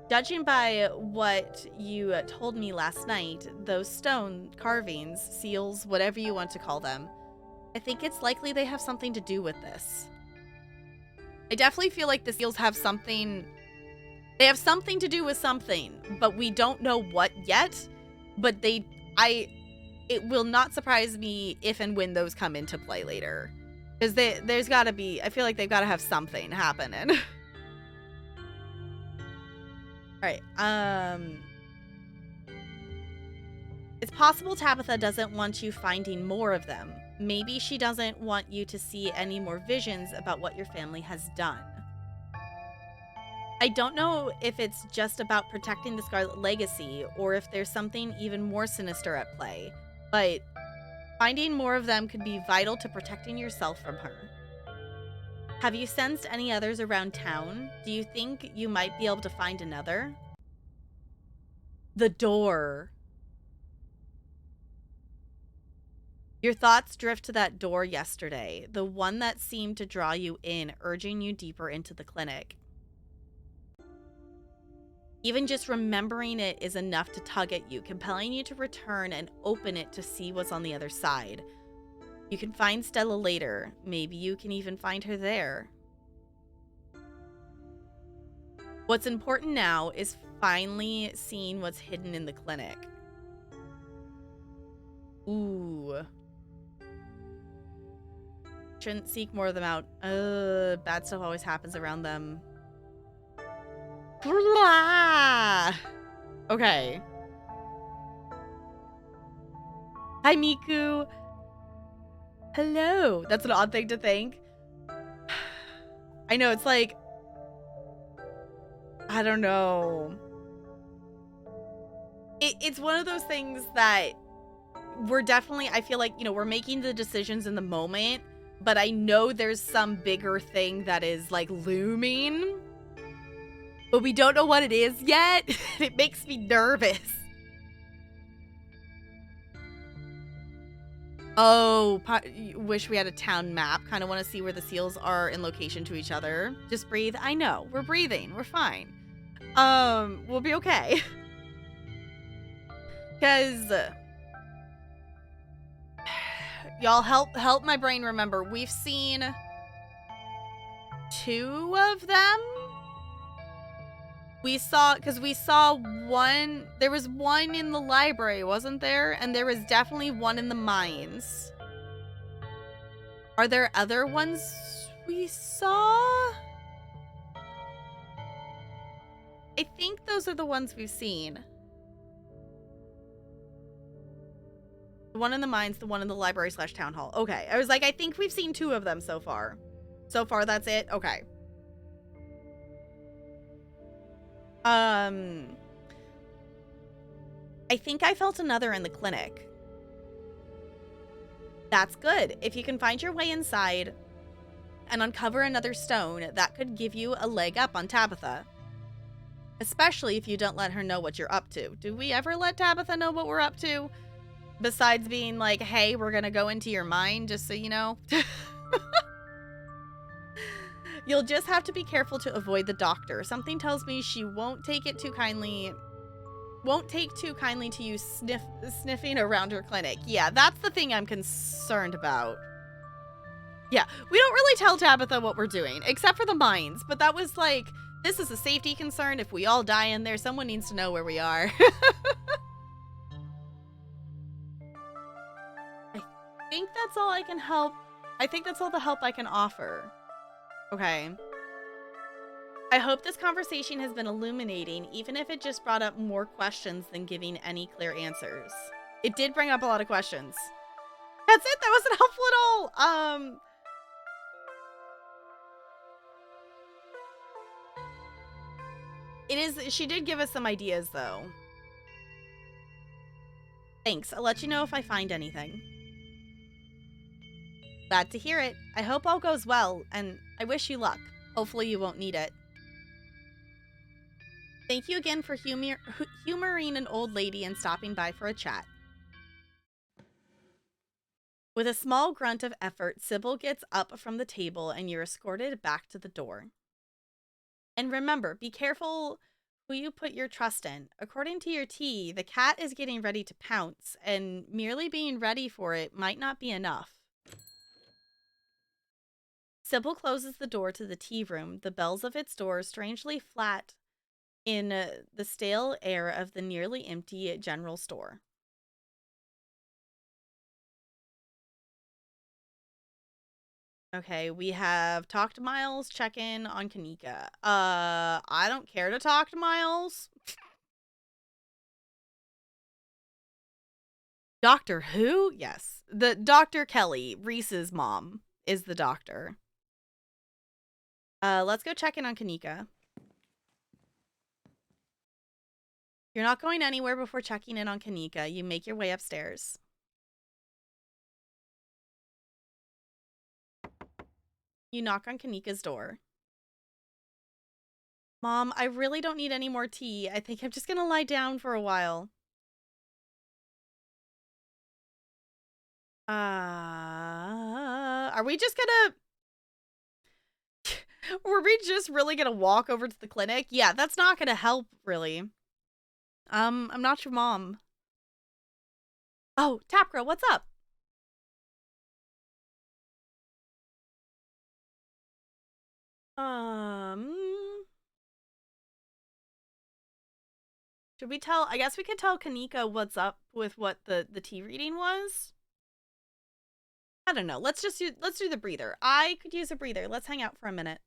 Judging by what you told me last night, those stone carvings, seals, whatever you want to call them, I think it's likely they have something to do with this. I definitely feel like the seals have something. They have something to do with something, but we don't know what yet. But it will not surprise me if and when those come into play later. Because there's got to be, I feel like they've got to have something happening. Alright, it's possible Tabitha doesn't want you finding more of them. Maybe she doesn't want you to see any more visions about what your family has done. I don't know if it's just about protecting the Scarlet legacy, or if there's something even more sinister at play, but finding more of them could be vital to protecting yourself from her. Have you sensed any others around town? Do you think you might be able to find another? The door. Your thoughts drift to that door yesterday, the one that seemed to draw you in, urging you deeper into the clinic. Even just remembering it is enough to tug at you, compelling you to return and open it to see what's on the other side. You can find Stella later. Maybe you can even find her there. What's important now is finally seeing what's hidden in the clinic. Ooh. Shouldn't seek more of them out. Bad stuff always happens around them. Okay. Hi, Miku. Hello. That's an odd thing to think. I know, it's like, I don't know. It's one of those things that we're definitely, I feel like, you know, we're making the decisions in the moment, but I know there's some bigger thing that is like looming, but we don't know what it is yet. It makes me nervous. Oh, wish we had a town map. Kind of want to see where the seals are in location to each other. Just breathe. I know. We're breathing. We're fine. We'll be okay. Because y'all help my brain remember. We've seen 2 of them. We saw one, there was one in the library, wasn't there? And there was definitely one in the mines. Are there other ones we saw? I think those are the ones we've seen. The one in the mines, the one in the library / town hall. Okay, I was like, I think we've seen 2 of them so far. So far, that's it? Okay. I think I felt another in the clinic. That's good. If you can find your way inside and uncover another stone, that could give you a leg up on Tabitha. Especially if you don't let her know what you're up to. Do we ever let Tabitha know what we're up to? Besides being like, hey, we're gonna go into your mind, just so you know. You'll just have to be careful to avoid the doctor. Something tells me she won't take too kindly to you sniffing around her clinic. Yeah, that's the thing I'm concerned about. Yeah, we don't really tell Tabitha what we're doing, except for the mines. But that was like, this is a safety concern. If we all die in there, someone needs to know where we are. I think that's all I can help. I think that's all the help I can offer. Okay. I hope this conversation has been illuminating, even if it just brought up more questions than giving any clear answers. It did bring up a lot of questions. That's it. That wasn't helpful at all. She did give us some ideas, though. Thanks. I'll let you know if I find anything. Glad to hear it. I hope all goes well, and I wish you luck. Hopefully you won't need it. Thank you again for humoring an old lady and stopping by for a chat. With a small grunt of effort, Sybil gets up from the table and you're escorted back to the door. And remember, be careful who you put your trust in. According to your tea, the cat is getting ready to pounce, and merely being ready for it might not be enough. Sybil closes the door to the tea room, the bells of its door strangely flat in the stale air of the nearly empty general store. Okay, we have talk to Miles, check in on Kanika. I don't care to talk to Miles. Doctor who? Yes. The Dr. Kelly, Reese's mom, is the doctor. Let's go check in on Kanika. You're not going anywhere before checking in on Kanika. You make your way upstairs. You knock on Kanika's door. Mom, I really don't need any more tea. I think I'm just gonna lie down for a while. Are we just gonna... Were we just really gonna walk over to the clinic? Yeah, that's not gonna help, really. I'm not your mom. Oh, Tap Girl, what's up? Should we tell... I guess we could tell Kanika what's up with what the tea reading was. I don't know. Let's do the breather. I could use a breather. Let's hang out for a minute.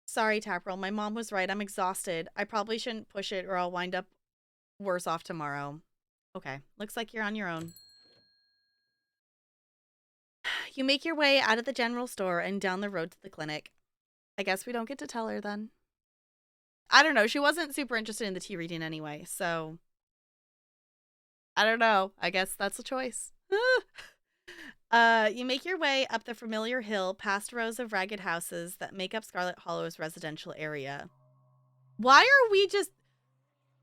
Sorry, Tapril. My mom was right. I'm exhausted. I probably shouldn't push it or I'll wind up worse off tomorrow. Okay. Looks like you're on your own. You make your way out of the general store and down the road to the clinic. I guess we don't get to tell her then. I don't know. She wasn't super interested in the tea reading anyway, so... I don't know. I guess that's a choice. You make your way up the familiar hill past rows of ragged houses that make up Scarlet Hollow's residential area. Why are we just...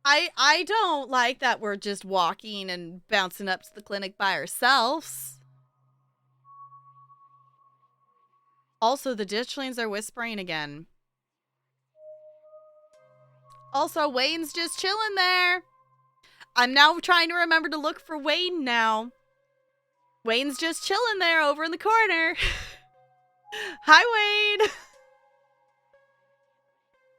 I don't like that we're just walking and bouncing up to the clinic by ourselves. Also, the ditchlings are whispering again. Also, Wayne's just chilling there. I'm now trying to remember to look for Wayne now. Wayne's just chilling there over in the corner. Hi, Wayne.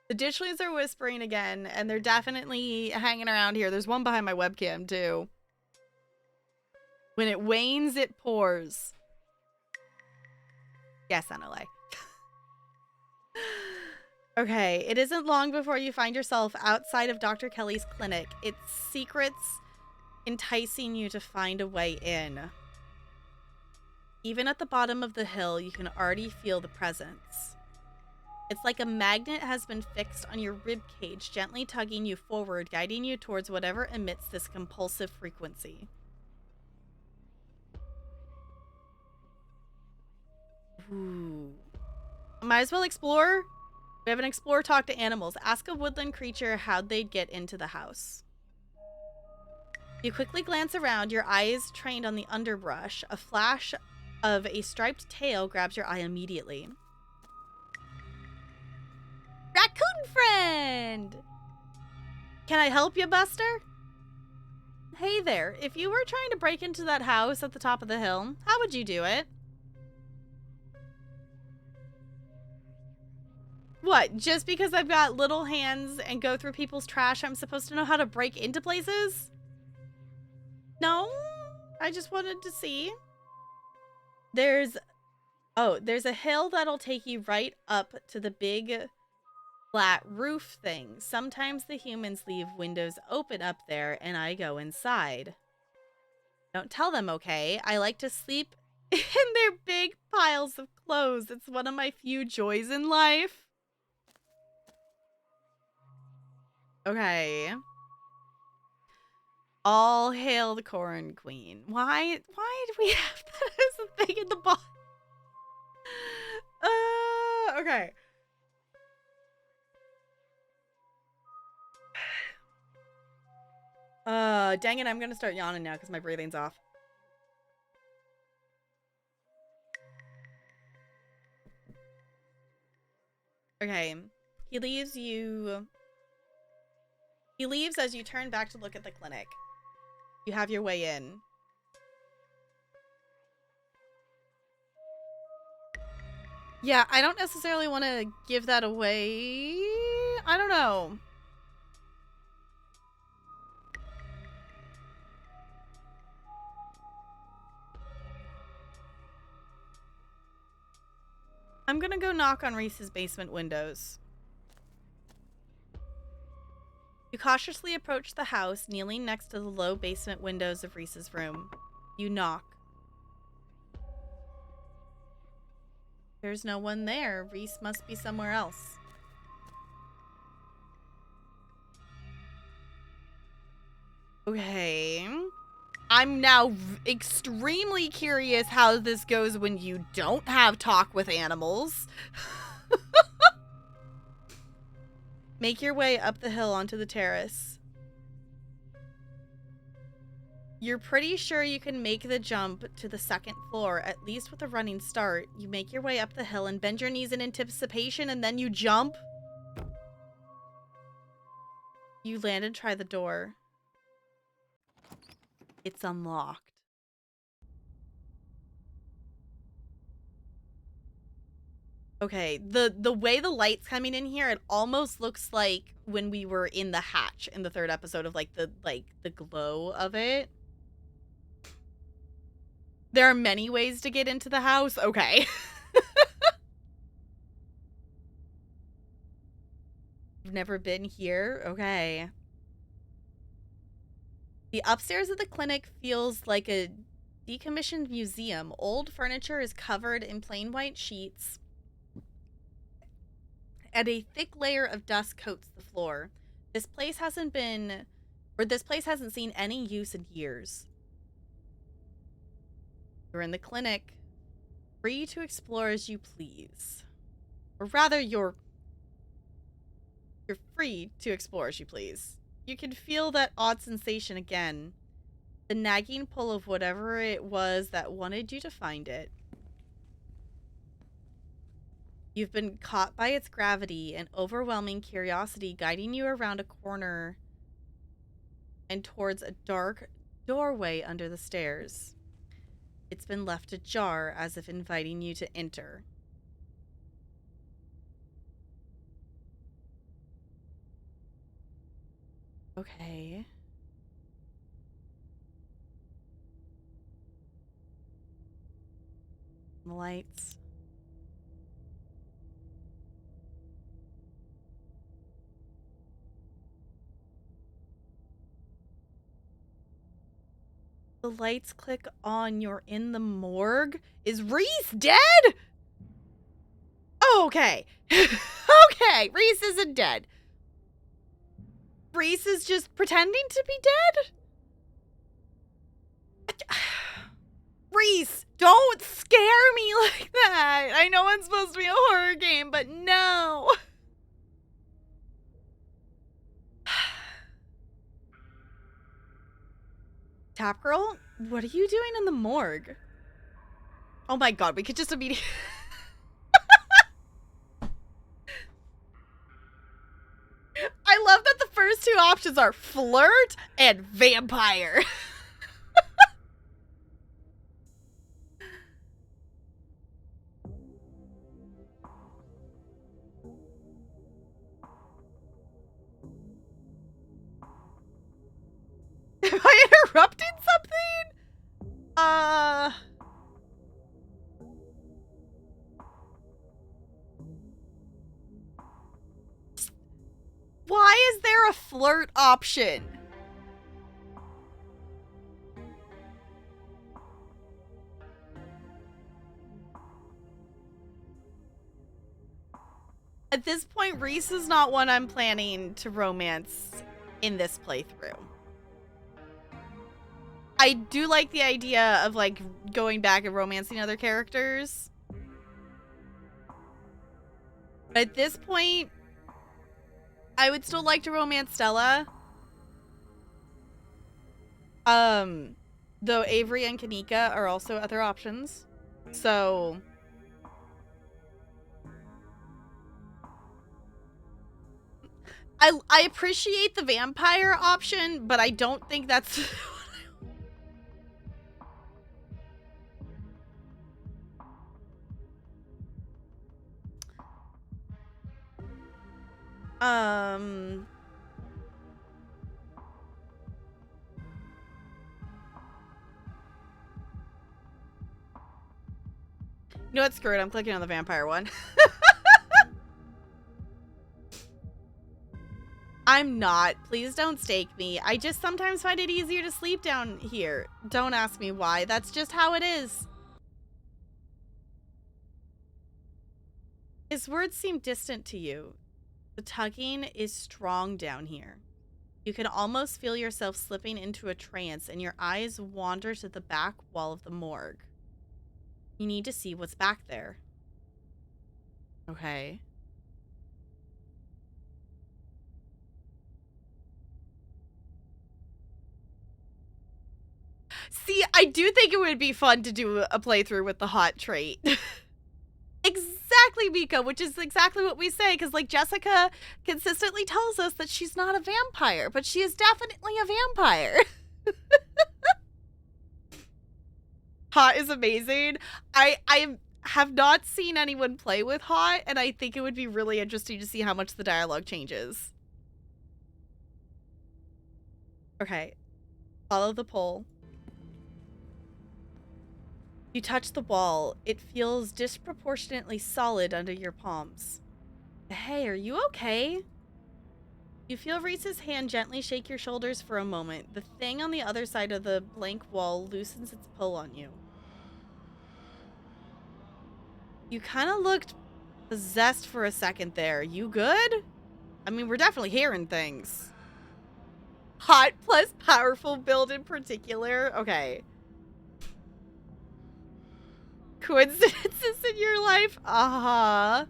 The ditchlings are whispering again, and they're definitely hanging around here. There's one behind my webcam, too. When it wanes, it pours. Yes, Anole. Okay, it isn't long before you find yourself outside of Dr. Kelly's clinic. Its secrets enticing you to find a way in. Even at the bottom of the hill, you can already feel the presence. It's like a magnet has been fixed on your rib cage, gently tugging you forward, guiding you towards whatever emits this compulsive frequency. Ooh. Might as well explore. We have an explore talk to animals. Ask a woodland creature how'd they get into the house. You quickly glance around, your eyes trained on the underbrush. A flash of a striped tail grabs your eye immediately. Raccoon friend! Can I help you, Buster? Hey there, if you were trying to break into that house at the top of the hill, how would you do it? What, just because I've got little hands and go through people's trash, I'm supposed to know how to break into places? No, I just wanted to see. There's a hill that'll take you right up to the big flat roof thing. Sometimes the humans leave windows open up there and I go inside. Don't tell them, okay? I like to sleep in their big piles of clothes. It's one of my few joys in life. Okay. All hail the Corn Queen. Why do we have that as a thing in the box? Okay. Dang it, I'm gonna start yawning now because my breathing's off. Okay. He leaves as you turn back to look at the clinic. You have your way in. Yeah, I don't necessarily want to give that away. I don't know. I'm gonna go knock on Reese's basement windows. You cautiously approach the house, kneeling next to the low basement windows of Reese's room. You knock. There's no one there. Reese must be somewhere else. Okay. I'm now extremely curious how this goes when you don't have talk with animals. Make your way up the hill onto the terrace. You're pretty sure you can make the jump to the second floor, at least with a running start. You make your way up the hill and bend your knees in anticipation, and then you jump. You land and try the door. It's unlocked. Okay, the way the light's coming in here, it almost looks like when we were in the hatch in the third episode of like the glow of it. There are many ways to get into the house. Okay. I've never been here. Okay. The upstairs of the clinic feels like a decommissioned museum. Old furniture is covered in plain white sheets, and a thick layer of dust coats the floor. This place hasn't seen any use in years. You're in the clinic, free to explore as you please. Or rather, you're free to explore as you please. You can feel that odd sensation again. The nagging pull of whatever it was that wanted you to find it. You've been caught by its gravity and overwhelming curiosity guiding you around a corner and towards a dark doorway under the stairs. It's been left ajar as if inviting you to enter. Okay. The lights. The lights click on. You're in the morgue. Is Reese dead? Oh, okay. Okay, Reese isn't dead. Reese is just pretending to be dead? Reese, don't scare me like that. I know it's supposed to be a horror game, but no. Tap Girl, what are you doing in the morgue? Oh my god, we could just immediately... I love that the first two options are flirt and vampire. Am I interrupting something? Why is there a flirt option? At this point, Reese is not one I'm planning to romance in this playthrough. I do like the idea of, like, going back and romancing other characters. But at this point, I would still like to romance Stella. Though Avery and Kanika are also other options. So... I appreciate the vampire option, but I don't think that's... You know what? Screw it. I'm clicking on the vampire one. I'm not. Please don't stake me. I just sometimes find it easier to sleep down here. Don't ask me why. That's just how it is. His words seem distant to you. The tugging is strong down here. You can almost feel yourself slipping into a trance, and your eyes wander to the back wall of the morgue. You need to see what's back there. Okay. See, I do think it would be fun to do a playthrough with the hot trait. Exactly, Miko, which is exactly what we say, because, like, Jessica consistently tells us that she's not a vampire, but she is definitely a vampire. Hot is amazing. I have not seen anyone play with Hot, and I think it would be really interesting to see how much the dialogue changes. Okay. Follow the pole. You touch the wall. It feels disproportionately solid under your palms. Hey, are you okay? You feel Reese's hand gently shake your shoulders for a moment. The thing on the other side of the blank wall loosens its pull on you. You kind of looked possessed for a second there. You good? I mean, we're definitely hearing things. Hot plus powerful build in particular. Okay. Coincidences in your life? Uh-huh.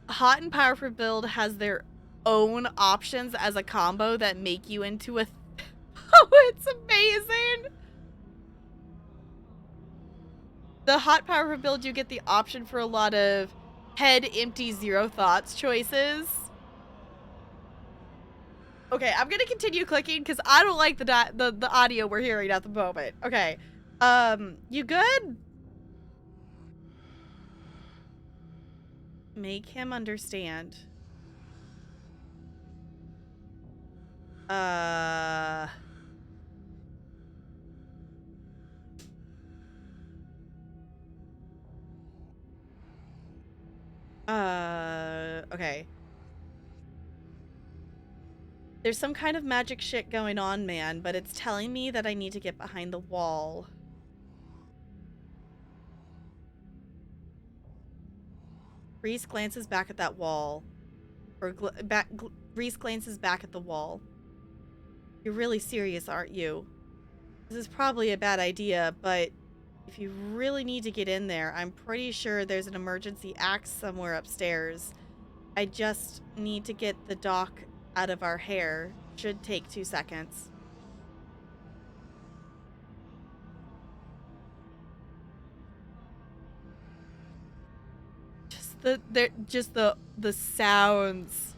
Hot and powerful build has their own options as a combo that make you into a... Oh, it's amazing! The hot powerful build, you get the option for a lot of head empty zero thoughts choices. Okay, I'm gonna continue clicking because I don't like the audio we're hearing at the moment. Okay. You good? Make him understand. Okay. There's some kind of magic shit going on, man, but it's telling me that I need to get behind the wall. Reese glances back at that wall. Reese glances back at the wall. You're really serious, aren't you? This is probably a bad idea, but if you really need to get in there, I'm pretty sure there's an emergency axe somewhere upstairs. I just need to get the dock out of our hair. Should take 2 seconds. Just the sounds.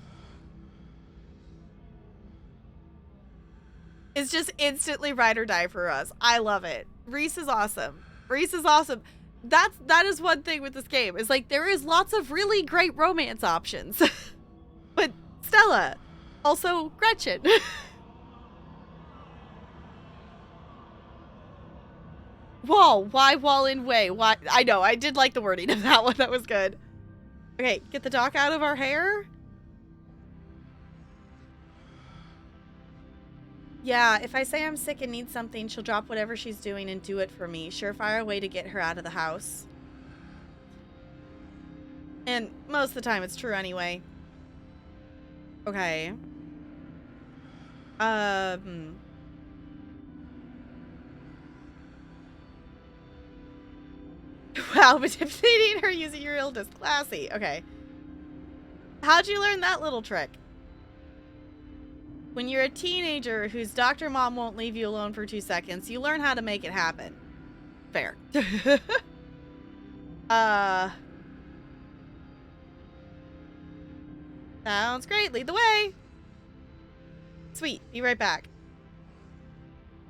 It's just instantly ride or die for us. I love it. Reese is awesome. Reese is awesome. That is one thing with this game. Is like there is lots of really great romance options. But Stella, also Gretchen. Wall. Why wall in way? Why? I know. I did like the wording of that one. That was good. Okay, get the dock out of our hair. Yeah, if I say I'm sick and need something, she'll drop whatever she's doing and do it for me. Surefire way to get her out of the house. And most of the time it's true anyway. Okay. Wow, manipulating her using your illness. Classy. Okay. How'd you learn that little trick? When you're a teenager whose doctor mom won't leave you alone for 2 seconds, you learn how to make it happen. Fair. Sounds great. Lead the way. Sweet. Be right back.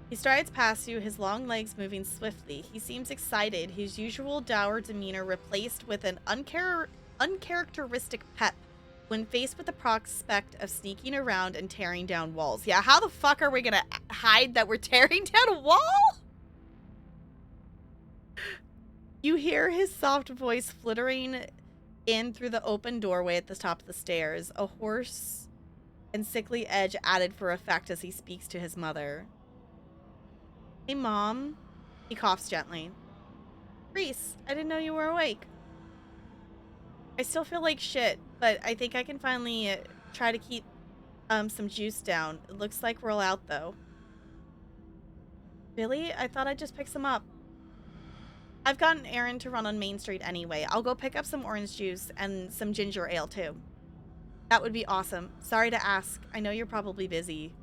He strides past you, his long legs moving swiftly. He seems excited, his usual dour demeanor replaced with an uncharacteristic pep when faced with the prospect of sneaking around and tearing down walls. Yeah, how the fuck are we gonna hide that we're tearing down a wall? You hear his soft voice flittering in through the open doorway at the top of the stairs, a hoarse and sickly edge added for effect as he speaks to his mother. Hey, Mom. He coughs gently. Reese, I didn't know you were awake. I still feel like shit, but I think I can finally try to keep some juice down. It looks like we're all out, though. Really? I thought I'd just pick some up. I've got an errand to run on Main Street anyway. I'll go pick up some orange juice and some ginger ale, too. That would be awesome. Sorry to ask. I know you're probably busy.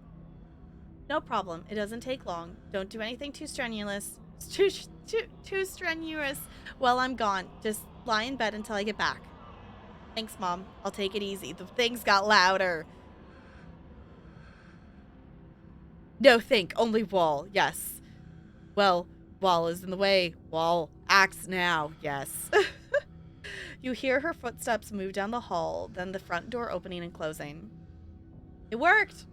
No problem. It doesn't take long. Don't do anything too strenuous. Too strenuous while I'm gone. Just lie in bed until I get back. Thanks, Mom. I'll take it easy. The things got louder. No, think. Only Wall. Yes. Well, Wall is in the way. Wall acts now. Yes. You hear her footsteps move down the hall, then the front door opening and closing. It worked.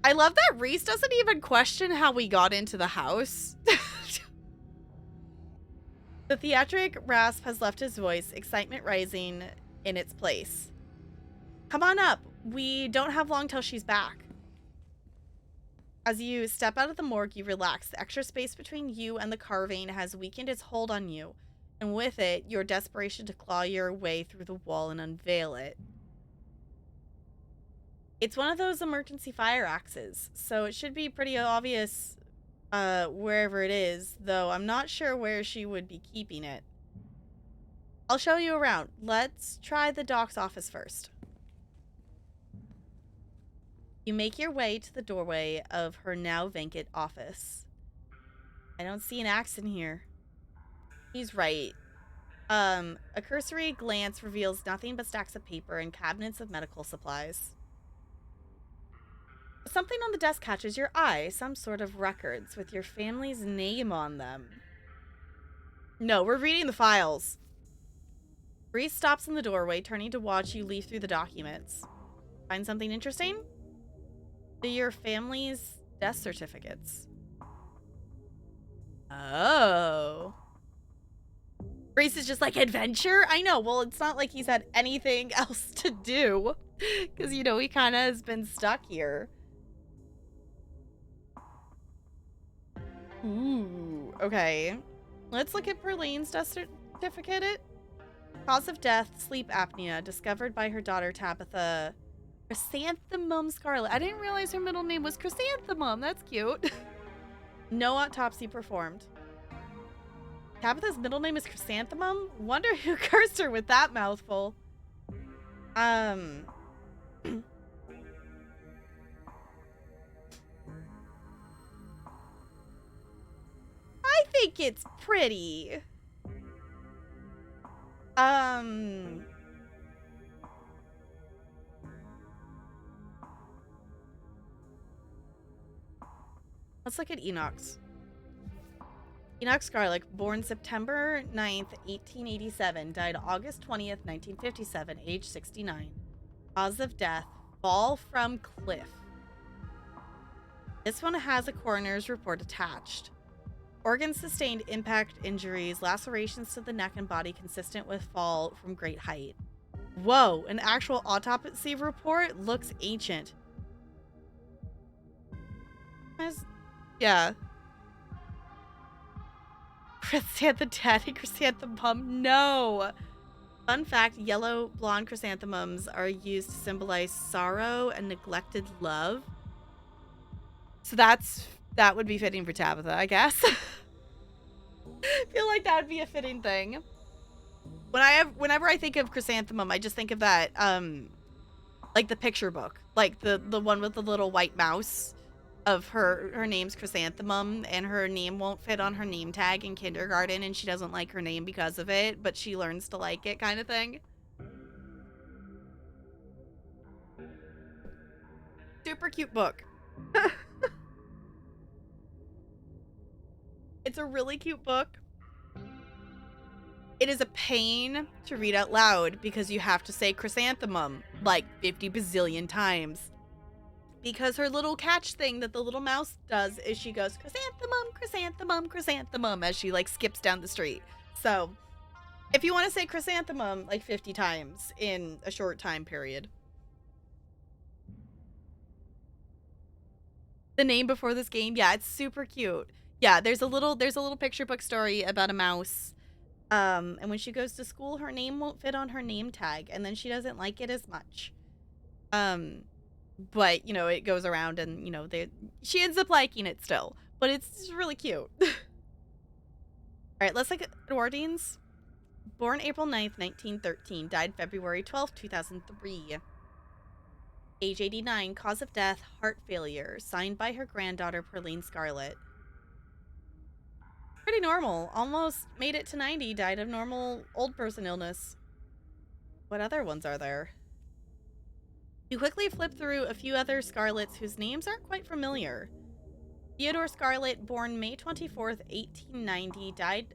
I love that Reese doesn't even question how we got into the house. The theatric rasp has left his voice, excitement rising in its place. Come on up. We don't have long till she's back. As you step out of the morgue, you relax. The extra space between you and the carving has weakened its hold on you, and with it, your desperation to claw your way through the wall and unveil it. It's one of those emergency fire axes, so it should be pretty obvious wherever it is, though I'm not sure where she would be keeping it. I'll show you around. Let's try the doc's office first. You make your way to the doorway of her now vacant office. I don't see an axe in here. He's right. A cursory glance reveals nothing but stacks of paper and cabinets of medical supplies. Something on the desk catches your eye. Some sort of records with your family's name on them. No, we're reading the files. Reese stops in the doorway, turning to watch you leaf through the documents. Find something interesting? They're your family's death certificates. Oh. Reese is just like, adventure? I know. Well, it's not like he's had anything else to do. Because, you know, he kind of has been stuck here. Ooh, okay. Let's look at Perline's death certificate. Cause of death, sleep apnea, discovered by her daughter Tabitha Chrysanthemum Scarlet. I didn't realize her middle name was Chrysanthemum. That's cute. No autopsy performed. Tabitha's middle name is Chrysanthemum? Wonder who cursed her with that mouthful. I think it's pretty. Let's look at Enoch's. Enoch Scarlet, born September 9th, 1887, died August 20th, 1957, age 69. Cause of death, fall from cliff. This one has a coroner's report attached. Organs sustained impact injuries, lacerations to the neck and body consistent with fall from great height. Whoa, an actual autopsy report looks ancient. Yeah. Chrysanthemum daddy, chrysanthemum. No. Fun fact, yellow blonde chrysanthemums are used to symbolize sorrow and neglected love. So that would be fitting for Tabitha, I guess. I feel like that would be a fitting thing. Whenever I think of chrysanthemum, I just think of that like the picture book, like the one with the little white mouse of her name's Chrysanthemum, and her name won't fit on her name tag in kindergarten, and she doesn't like her name because of it, but she learns to like it, kind of thing. Super cute book. It's a really cute book. It is a pain to read out loud because you have to say chrysanthemum like 50 bazillion times. Because her little catch thing that the little mouse does is she goes chrysanthemum, chrysanthemum, chrysanthemum as she like skips down the street. So if you want to say chrysanthemum like 50 times in a short time period. The name before this game, yeah, it's super cute. Yeah, there's a little picture book story about a mouse. And when she goes to school, her name won't fit on her name tag, and then she doesn't like it as much. But, you know, it goes around and, you know, she ends up liking it still. But it's really cute. Alright, let's look at Edwardines. Born April 9th, 1913. Died February 12th, 2003. Age 89. Cause of death, heart failure. Signed by her granddaughter, Perline Scarlet. Pretty normal. Almost made it to 90. Died of normal old person illness. What other ones are there? You quickly flip through a few other Scarlets whose names aren't quite familiar. Theodore Scarlet, born May 24th, 1890, died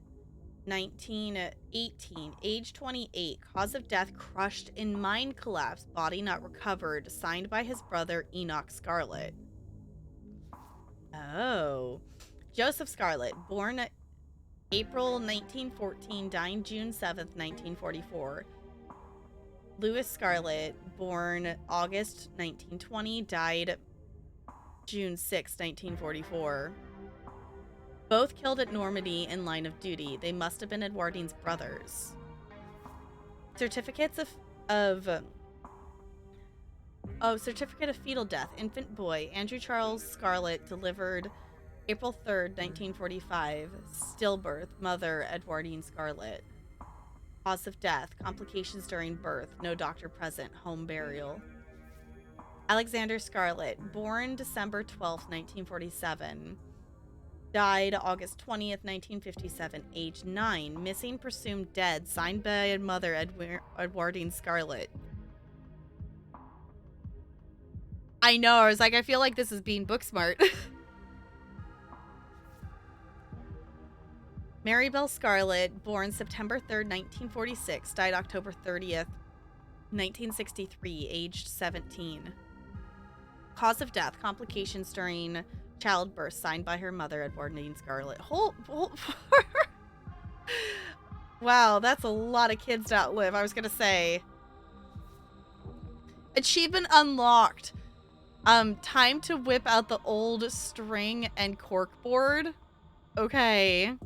1918, age 28, cause of death crushed in mine collapse, body not recovered, signed by his brother Enoch Scarlet. Oh. Joseph Scarlet, born April 1914, died June 7th, 1944. Louis Scarlet, born August 1920, died June 6, 1944. Both killed at Normandy in line of duty. They must have been Edwardine's brothers. Certificates certificate of fetal death. Infant boy, Andrew Charles Scarlet, delivered April 3rd, 1945. Stillbirth, mother, Edwardine Scarlet. Cause of death, complications during birth, no doctor present, home burial. Alexander Scarlet, born December 12th, 1947. Died August 20th, 1957, age 9. Missing, presumed dead, signed by mother Edwardine Scarlet. I know, I was like, I feel like this is being book smart. Mary Bell Scarlet, born September 3rd, 1946, died October 30th, 1963, aged 17. Cause of death, complications during childbirth, signed by her mother, Edwardine Scarlet. Wow, that's a lot of kids to outlive, I was gonna say. Achievement unlocked. Time to whip out the old string and corkboard. Okay.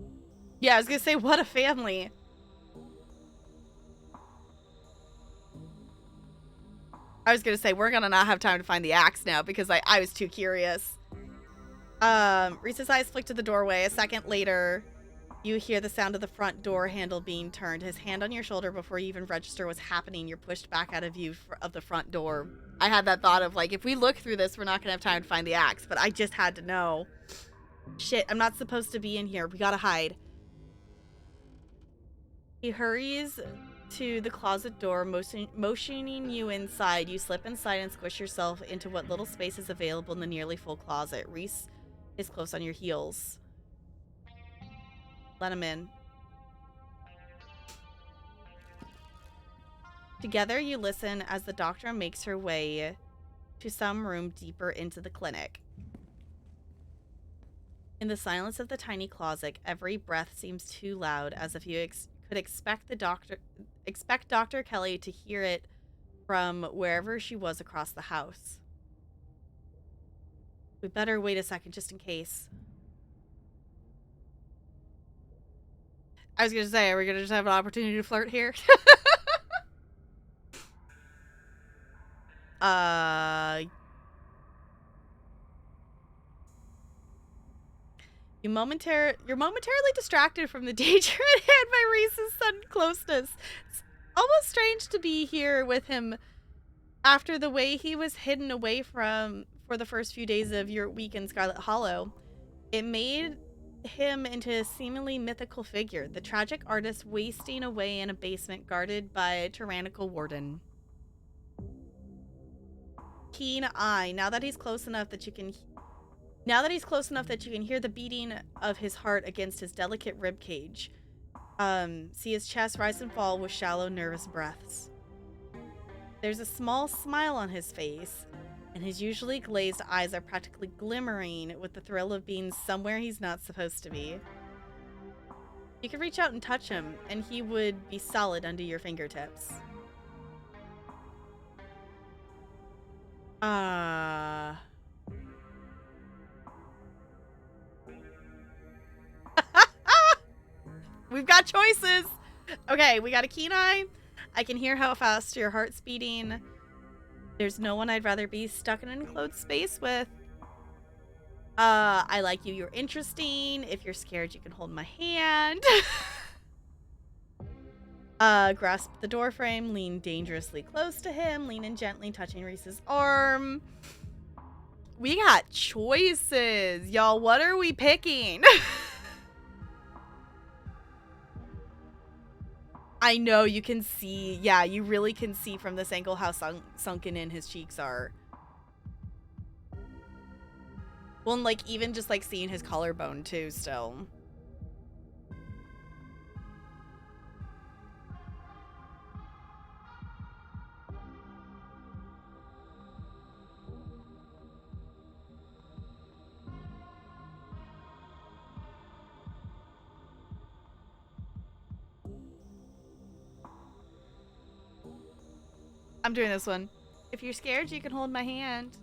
Yeah, I was gonna say, what a family. I was gonna say, we're gonna not have time to find the axe now because I was too curious. Reese's eyes flick to the doorway. A second later, you hear the sound of the front door handle being turned. His hand on your shoulder before you even register what's happening. You're pushed back out of view of the front door. I had that thought of, like, if we look through this, we're not gonna have time to find the axe, but I just had to know. Shit, I'm not supposed to be in here. We gotta hide. He hurries to the closet door, motioning you inside. You slip inside and squish yourself into what little space is available in the nearly full closet. Reese is close on your heels. Let him in. Together, you listen as the doctor makes her way to some room deeper into the clinic. In the silence of the tiny closet, every breath seems too loud, as if you could expect Dr. Kelly to hear it from wherever she was across the house. We better wait a second just in case. I was gonna say, are we gonna just have an opportunity to flirt here? You're momentarily distracted from the danger at hand by Reese's sudden closeness. It's almost strange to be here with him after the way he was hidden away for the first few days of your week in Scarlet Hollow. It made him into a seemingly mythical figure, the tragic artist wasting away in a basement guarded by a tyrannical warden. Keen eye. Now that he's close enough that you can hear the beating of his heart against his delicate rib cage. See his chest rise and fall with shallow, nervous breaths. There's a small smile on his face, and his usually glazed eyes are practically glimmering with the thrill of being somewhere he's not supposed to be. You could reach out and touch him, and he would be solid under your fingertips. We've got choices. Okay, we got a keen eye. I can hear how fast your heart's beating. There's no one I'd rather be stuck in an enclosed space with. I like you. You're interesting. If you're scared, you can hold my hand. Grasp the doorframe. Lean dangerously close to him. Lean in gently, touching Reese's arm. We got choices. Y'all, what are we picking? I know you can see. Yeah, you really can see from this angle how sunken in his cheeks are. Well, and like even just like seeing his collarbone too still. I'm doing this one. If you're scared, you can hold my hand.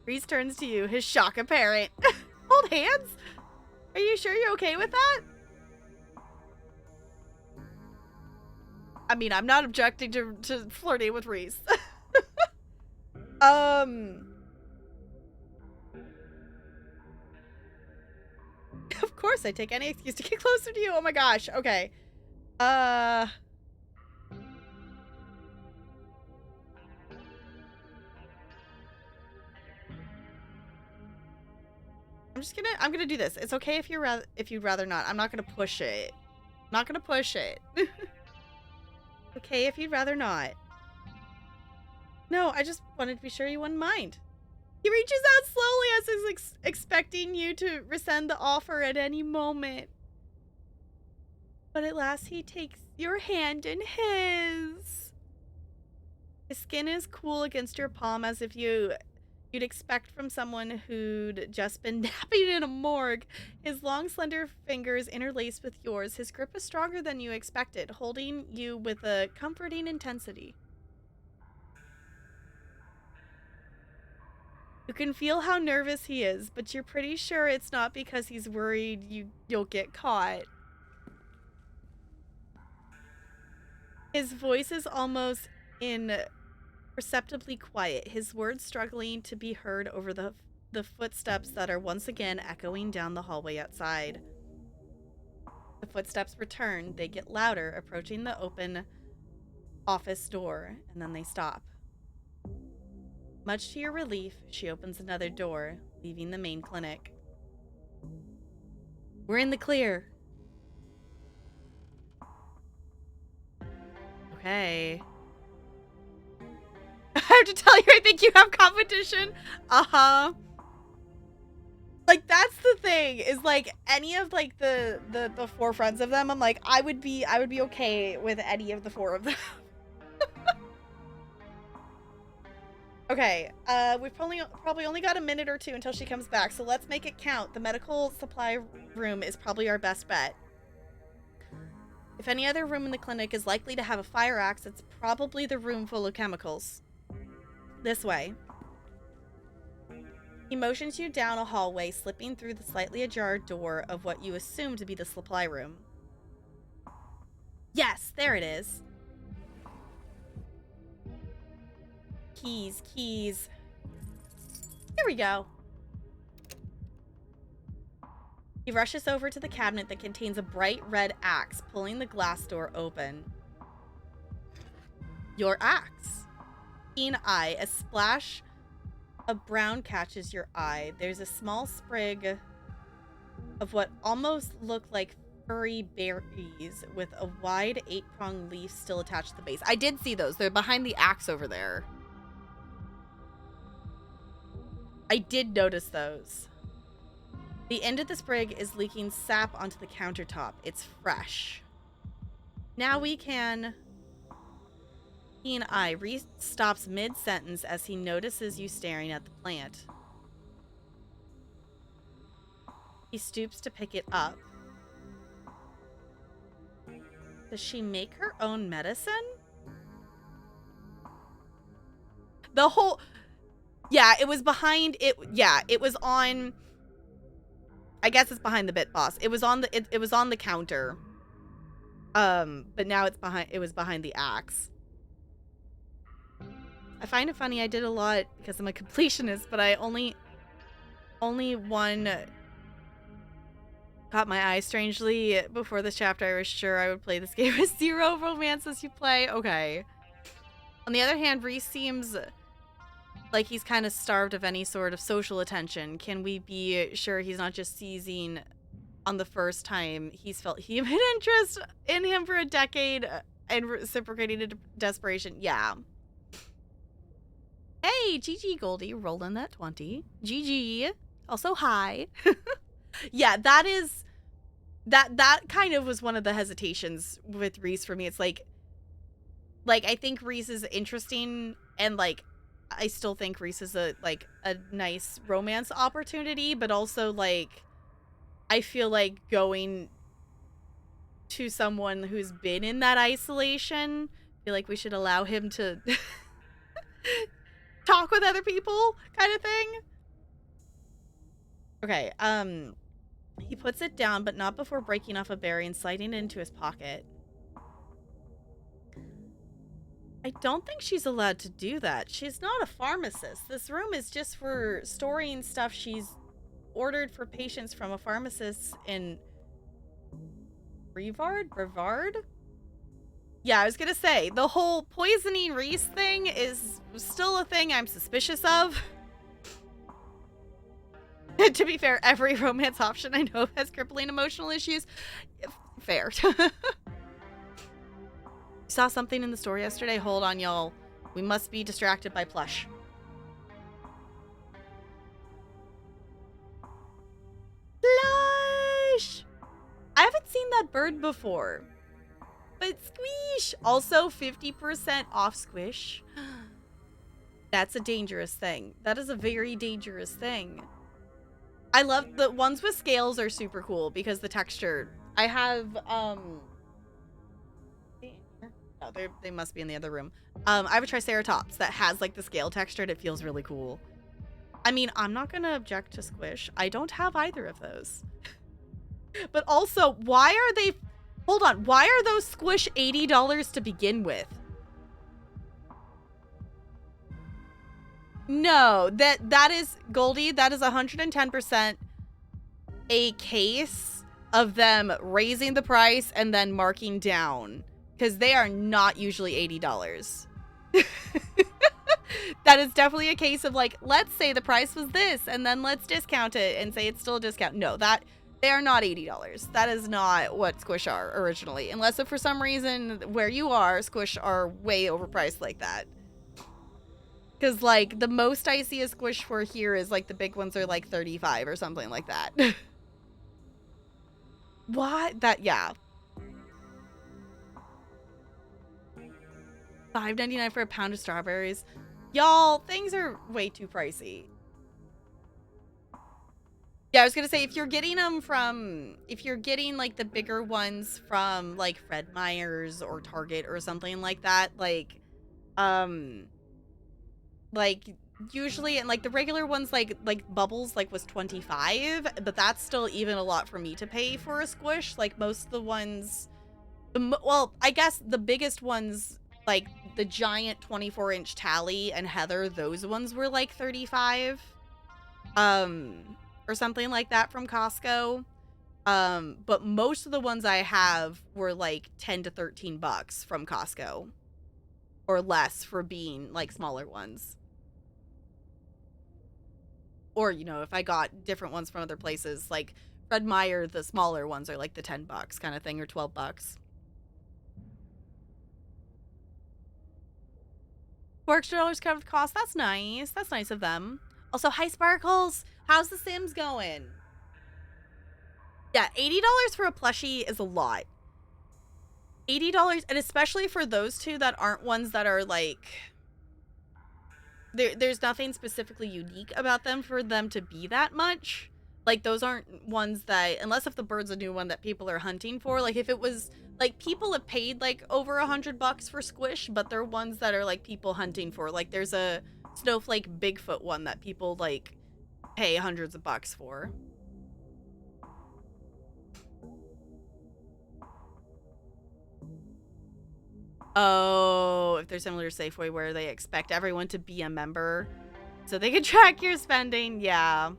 Reese turns to you, his shock apparent. Hold hands? Are you sure you're okay with that? I mean, I'm not objecting to flirting with Reese. Of course, I take any excuse to get closer to you. Oh my gosh. Okay. I'm gonna do this. It's okay if you'd rather not. I'm not gonna push it. I'm not gonna push it. Okay if you'd rather not. No, I just wanted to be sure you wouldn't mind. He reaches out slowly as he's expecting you to rescind the offer at any moment. But at last he takes your hand in his. His skin is cool against your palm as if you'd expect from someone who'd just been napping in a morgue. His long, slender fingers interlaced with yours. His grip is stronger than you expected, holding you with a comforting intensity. You can feel how nervous he is, but you're pretty sure it's not because he's worried you'll get caught. His voice is almost imperceptibly quiet, his words struggling to be heard over the footsteps that are once again echoing down the hallway outside. The footsteps return. They get louder, approaching the open office door, and then they stop. Much to your relief, she opens another door, leaving the main clinic. We're in the clear. Okay. I have to tell you, I think you have competition. Uh-huh. Like, that's the thing, is like any of like the four friends of them, I'm like, I would be okay with any of the four of them. Okay, we've probably only got a minute or two until she comes back, so let's make it count. The medical supply room is probably our best bet. If any other room in the clinic is likely to have a fire axe, it's probably the room full of chemicals. This way. He motions you down a hallway, slipping through the slightly ajar door of what you assume to be the supply room. Yes, there it is. Keys. Here we go. He rushes over to the cabinet that contains a bright red axe, pulling the glass door open. Your axe. Keen eye. A splash of brown catches your eye. There's a small sprig of what almost look like furry berries with a wide 8-pronged leaf still attached to the base. I did see those. They're behind the axe over there. I did notice those. The end of the sprig is leaking sap onto the countertop. It's fresh. Now we can... Keen eye. Reese stops mid-sentence as he notices you staring at the plant. He stoops to pick it up. Does she make her own medicine? The whole... Yeah, it was behind it. Yeah, it was on... I guess it's behind the bit boss. It was on the it was on the counter. But now it's behind. It was behind the axe. I find it funny. I did a lot because I'm a completionist, but I only one caught my eye strangely before this chapter. I was sure I would play this game with 0 romance as you play. Okay. On the other hand, Reese seems like he's kind of starved of any sort of social attention. Can we be sure he's not just seizing on the first time he's felt human interest in him for a decade and reciprocating to desperation? Yeah. Hey, GG Goldie, rolling that 20. GG. Also, hi. Yeah, that is... That kind of was one of the hesitations with Reese for me. It's like, I think Reese is interesting, and, like, I still think Reese is a nice romance opportunity, but also, like, I feel like going to someone who's been in that isolation, I feel like we should allow him to talk with other people, kind of thing. Okay, he puts it down, but not before breaking off a berry and sliding it into his pocket. I don't think she's allowed to do that. She's not a pharmacist. This room is just for storing stuff she's ordered for patients from a pharmacist in Brevard? Yeah, I was gonna say, the whole poisoning Reese thing is still a thing I'm suspicious of. To be fair, every romance option I know has crippling emotional issues. Fair. Saw something in the store yesterday. Hold on, y'all. We must be distracted by plush. Plush! I haven't seen that bird before. But squish! Also 50% off squish. That's a dangerous thing. That is a very dangerous thing. I love the ones with scales are super cool because the texture. I have, oh, they must be in the other room. I have a Triceratops that has like the scale texture and it feels really cool. I mean, I'm not gonna object to squish. I don't have either of those. But also, why are they... Hold on. Why are those squish $80 to begin with? No, that is... Goldie, that is 110% a case of them raising the price and then marking down. Because they are not usually $80. That is definitely a case of like, let's say the price was this and then let's discount it and say it's still a discount. No, they are not $80. That is not what squish are originally. Unless if for some reason where you are, squish are way overpriced like that. Because like the most I see a squish for here is like the big ones are like 35 or something like that. What? That, yeah. $5.99 for a pound of strawberries. Y'all, things are way too pricey. Yeah, I was gonna say, if you're getting them from, if you're getting like the bigger ones from like Fred Meyer's or Target or something like that, like usually, and like the regular ones like Bubbles like was 25, but that's still even a lot for me to pay for a squish. Like most of the ones, well, I guess the biggest ones, like the giant 24-inch Tally and Heather, those ones were like 35. Or something like that from Costco. But most of the ones I have were like 10 to 13 bucks from Costco. Or less for being like smaller ones. Or, you know, if I got different ones from other places, like Fred Meyer, the smaller ones are like the 10 bucks kind of thing, or 12 bucks. $4 extra covered the cost. That's nice. That's nice of them. Also, hi Sparkles. How's the Sims going? Yeah, $80 for a plushie is a lot. $80, and especially for those two that aren't ones that are like... There's nothing specifically unique about them for them to be that much. Like, those aren't ones that, unless if the bird's a new one that people are hunting for. Like, if it was, like, people have paid, like, over $100 for Squish, but they're ones that are, like, people hunting for. Like, there's a Snowflake Bigfoot one that people, like, pay hundreds of bucks for. Oh, if they're similar to Safeway where they expect everyone to be a member so they can track your spending, yeah.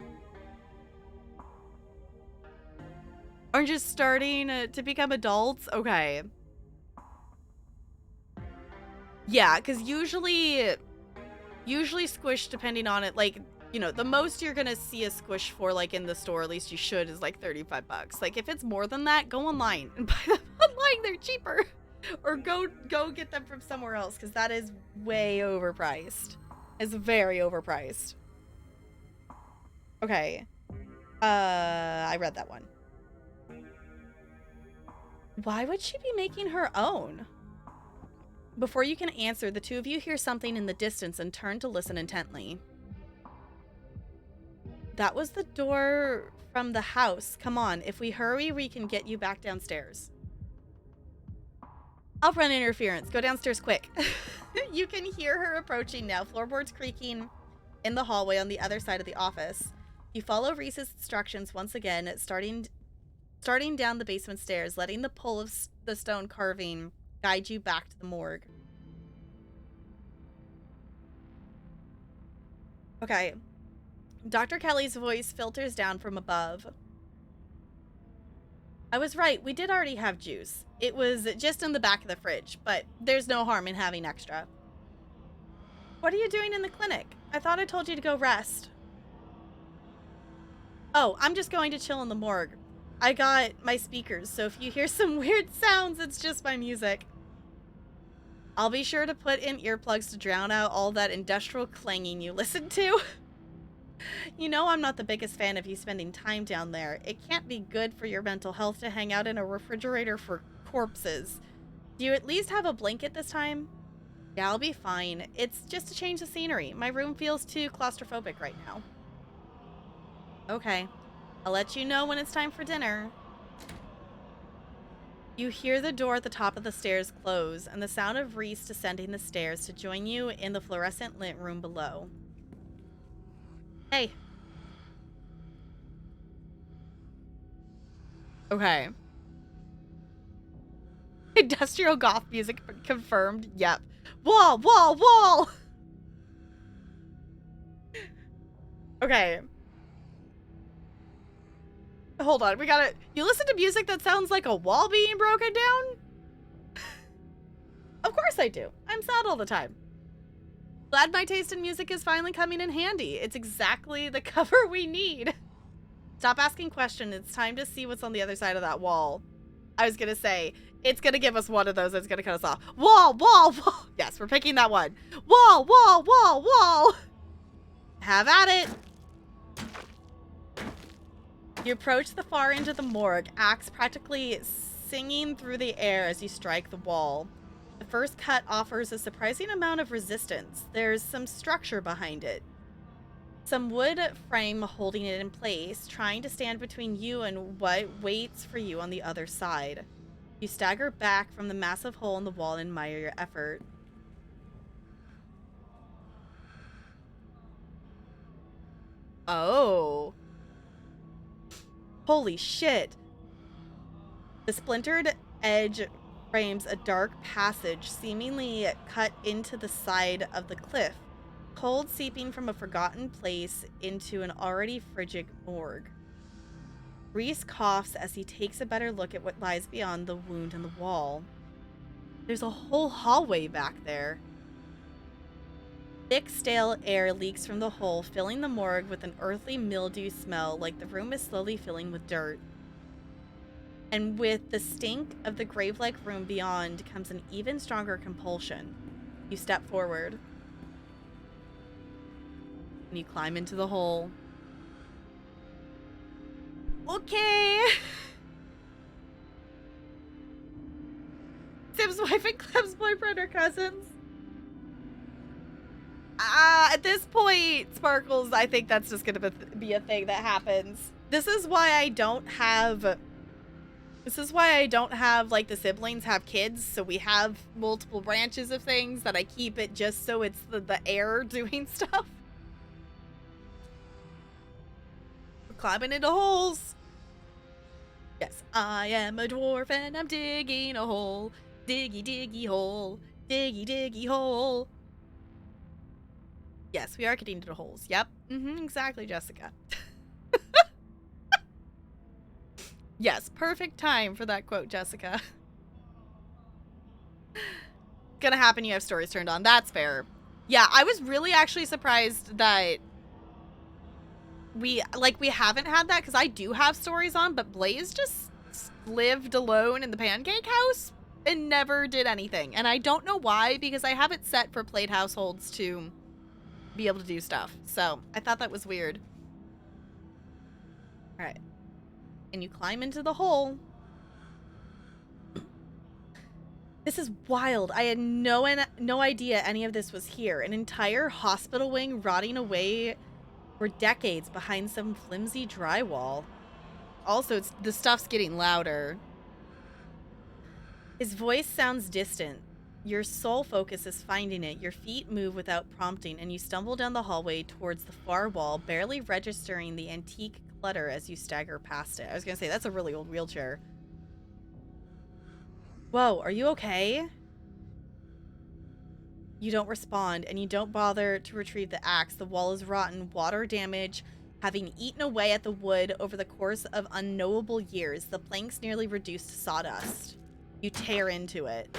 Or just starting to become adults, okay. Yeah, because usually Squish, depending on it, like, you know, the most you're gonna see a Squish for, like, in the store, at least you should, is like 35 bucks. Like, if it's more than that, go online and buy them online, they're cheaper. Or go get them from somewhere else, because that is way overpriced. It's very overpriced. Okay. I read that one. Why would she be making her own? Before you can answer, the two of you hear something in the distance and turn to listen intently. That was the door from the house. Come on, if we hurry, we can get you back downstairs. I'll run interference. Go downstairs quick. You can hear her approaching now, floorboards creaking in the hallway on the other side of the office. You follow Reese's instructions once again, starting down the basement stairs, letting the pull of the stone carving guide you back to the morgue. Okay. Dr. Kelly's voice filters down from above. I was right, we did already have juice. It was just in the back of the fridge, but there's no harm in having extra. What are you doing in the clinic? I thought I told you to go rest. Oh, I'm just going to chill in the morgue. I got my speakers, so if you hear some weird sounds, it's just my music. I'll be sure to put in earplugs to drown out all that industrial clanging you listen to. You know I'm not the biggest fan of you spending time down there. It can't be good for your mental health to hang out in a refrigerator for corpses. Do you at least have a blanket this time? Yeah, I'll be fine. It's just to change the scenery. My room feels too claustrophobic right now. Okay. I'll let you know when it's time for dinner. You hear the door at the top of the stairs close, and the sound of Reese descending the stairs to join you in the fluorescent lit room below. Hey. Okay. Industrial goth music confirmed. Yep. Wall, wall, wall! Okay. Hold on, we gotta... You listen to music that sounds like a wall being broken down? Of course I do. I'm sad all the time. Glad my taste in music is finally coming in handy. It's exactly the cover we need. Stop asking questions. It's time to see what's on the other side of that wall. I was gonna say, it's gonna give us one of those that's gonna cut us off. Wall, wall, wall. Yes, we're picking that one. Wall, wall, wall, wall. Have at it. You approach the far end of the morgue, axe practically singing through the air as you strike the wall. The first cut offers a surprising amount of resistance. There's some structure behind it. Some wood frame holding it in place, trying to stand between you and what waits for you on the other side. You stagger back from the massive hole in the wall and admire your effort. Oh. Holy shit. The splintered edge frames a dark passage seemingly cut into the side of the cliff, cold seeping from a forgotten place into an already frigid morgue. Reese coughs as he takes a better look at what lies beyond the wound in the wall. There's a whole hallway back there. Thick, stale air leaks from the hole, filling the morgue with an earthly mildew smell, like the room is slowly filling with dirt. And with the stink of the grave-like room beyond comes an even stronger compulsion. You step forward. And you climb into the hole. Okay. Tim's wife and Clem's boyfriend are cousins. At this point, Sparkles, I think that's just gonna be a thing that happens. This is why I don't have like the siblings have kids, so we have multiple branches of things that I keep it just so it's the heir doing stuff. We're climbing into holes. Yes, I am a dwarf and I'm digging a hole. Diggy, diggy hole. Diggy, diggy hole. Yes, we are getting into holes. Yep. Exactly, Jessica. Yes, perfect time for that quote, Jessica. Gonna happen, you have stories turned on. That's fair. Yeah, I was really actually surprised that we haven't had that, because I do have stories on, but Blaze just lived alone in the pancake house and never did anything. And I don't know why, because I have it set for played households to be able to do stuff. So I thought that was weird. All right. And you climb into the hole. This is wild. I had no idea any of this was here. An entire hospital wing rotting away for decades behind some flimsy drywall. Also, the stuff's getting louder. His voice sounds distant. Your sole focus is finding it. Your feet move without prompting, and you stumble down the hallway towards the far wall, barely registering the antique clutter as you stagger past it. I was gonna say, that's a really old wheelchair. Whoa, are you okay? You don't respond, and you don't bother to retrieve the axe. The wall is rotten, water damage having eaten away at the wood over the course of unknowable years. The planks nearly reduced to sawdust. You tear into it.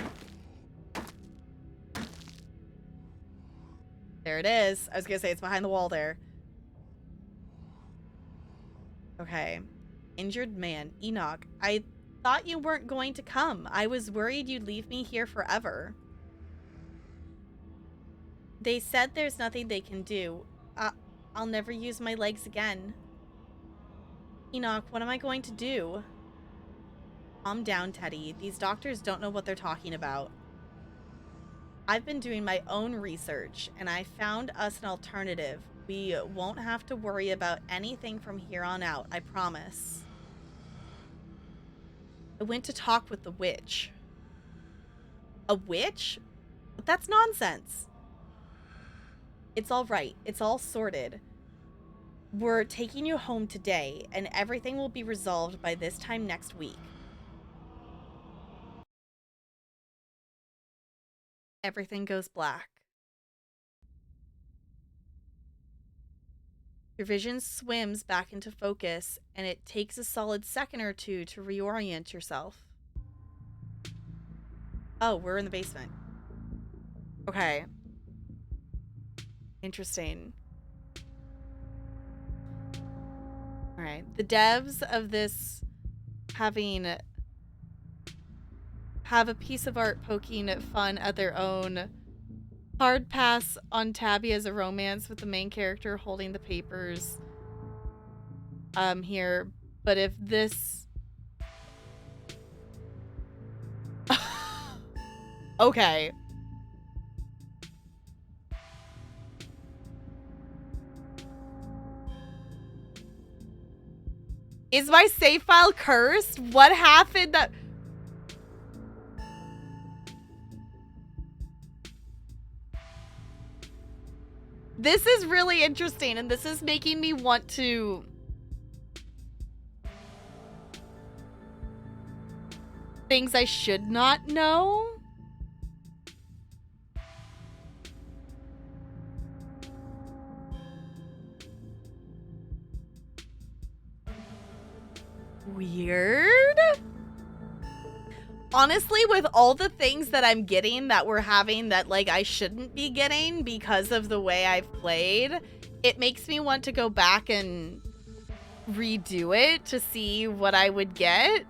There it is. I was gonna say, it's behind the wall there. Okay. Injured man. Enoch, I thought you weren't going to come. I was worried you'd leave me here forever. They said there's nothing they can do. I'll never use my legs again. Enoch, what am I going to do? Calm down, Teddy. These doctors don't know what they're talking about. I've been doing my own research, and I found us an alternative. We won't have to worry about anything from here on out, I promise. I went to talk with the witch. A witch? But that's nonsense. It's all right. It's all sorted. We're taking you home today, and everything will be resolved by this time next week. Everything goes black. Your vision swims back into focus, and it takes a solid second or two to reorient yourself. Oh, we're in the basement. Okay. Interesting. All right. The devs of this have a piece of art poking fun at their own. Hard pass on Tabby as a romance with the main character holding the papers here. But if this... Okay. Is my save file cursed? What happened that... This is really interesting, and this is making me want to... Things I should not know? Weird? Honestly, with all the things that I'm getting that we're having that, like, I shouldn't be getting because of the way I've played, it makes me want to go back and redo it to see what I would get.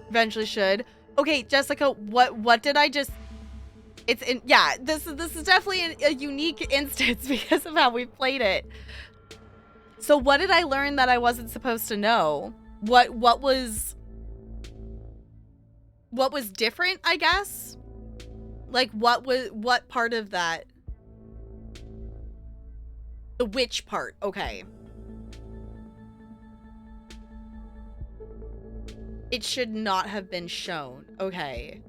Eventually should. Okay, Jessica, what did I just... Yeah, this is definitely a unique instance because of how we played it. So what did I learn that I wasn't supposed to know? What was different, I guess? Like what part of that? The witch part. Okay. It should not have been shown. Okay.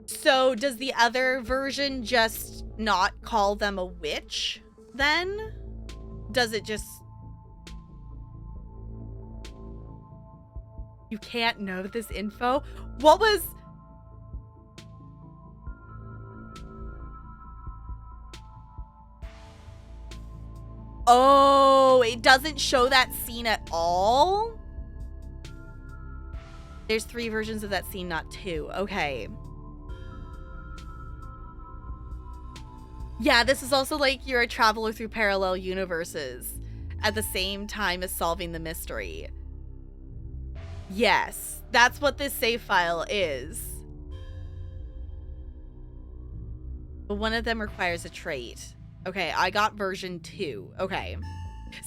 So does the other version just not call them a witch then? Does it just... You can't know this info? What was... Oh, it doesn't show that scene at all? There's 3 versions of that scene, not 2. Okay. Yeah, this is also like you're a traveler through parallel universes at the same time as solving the mystery. Yes, that's what this save file is. But one of them requires a trait. Okay, I got version 2. Okay.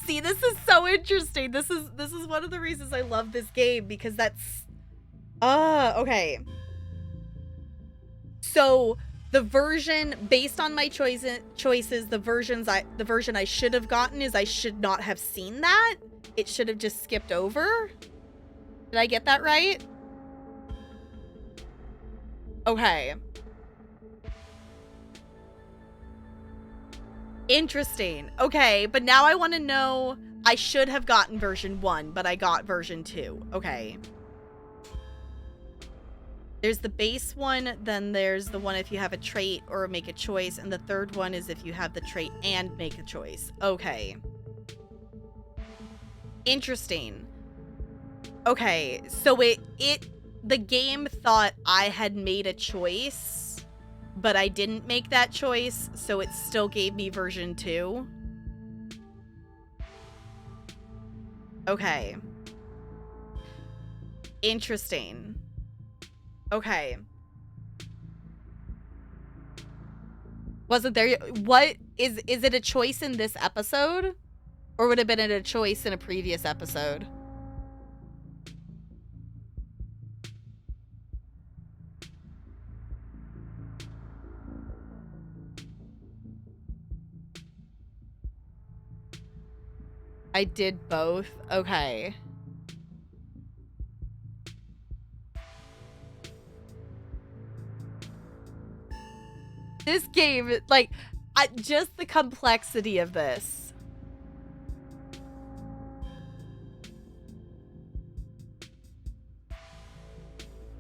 See, this is so interesting. This is one of the reasons I love this game, because that's... okay. So, the version, based on my choices, the version I should have gotten is I should not have seen that. It should have just skipped over. Did I get that right? Okay. Interesting. Okay, but now I want to know... I should have gotten version 1, but I got version 2. Okay. There's the base one, then there's the one if you have a trait or make a choice, and the third one is if you have the trait and make a choice. Okay. Interesting. Okay, so the game thought I had made a choice, but I didn't make that choice, so it still gave me version 2. Okay. Interesting. Okay. Wasn't there... What is it a choice in this episode? Or would it have been a choice in a previous episode? I did both. Okay. This game, like, just the complexity of this.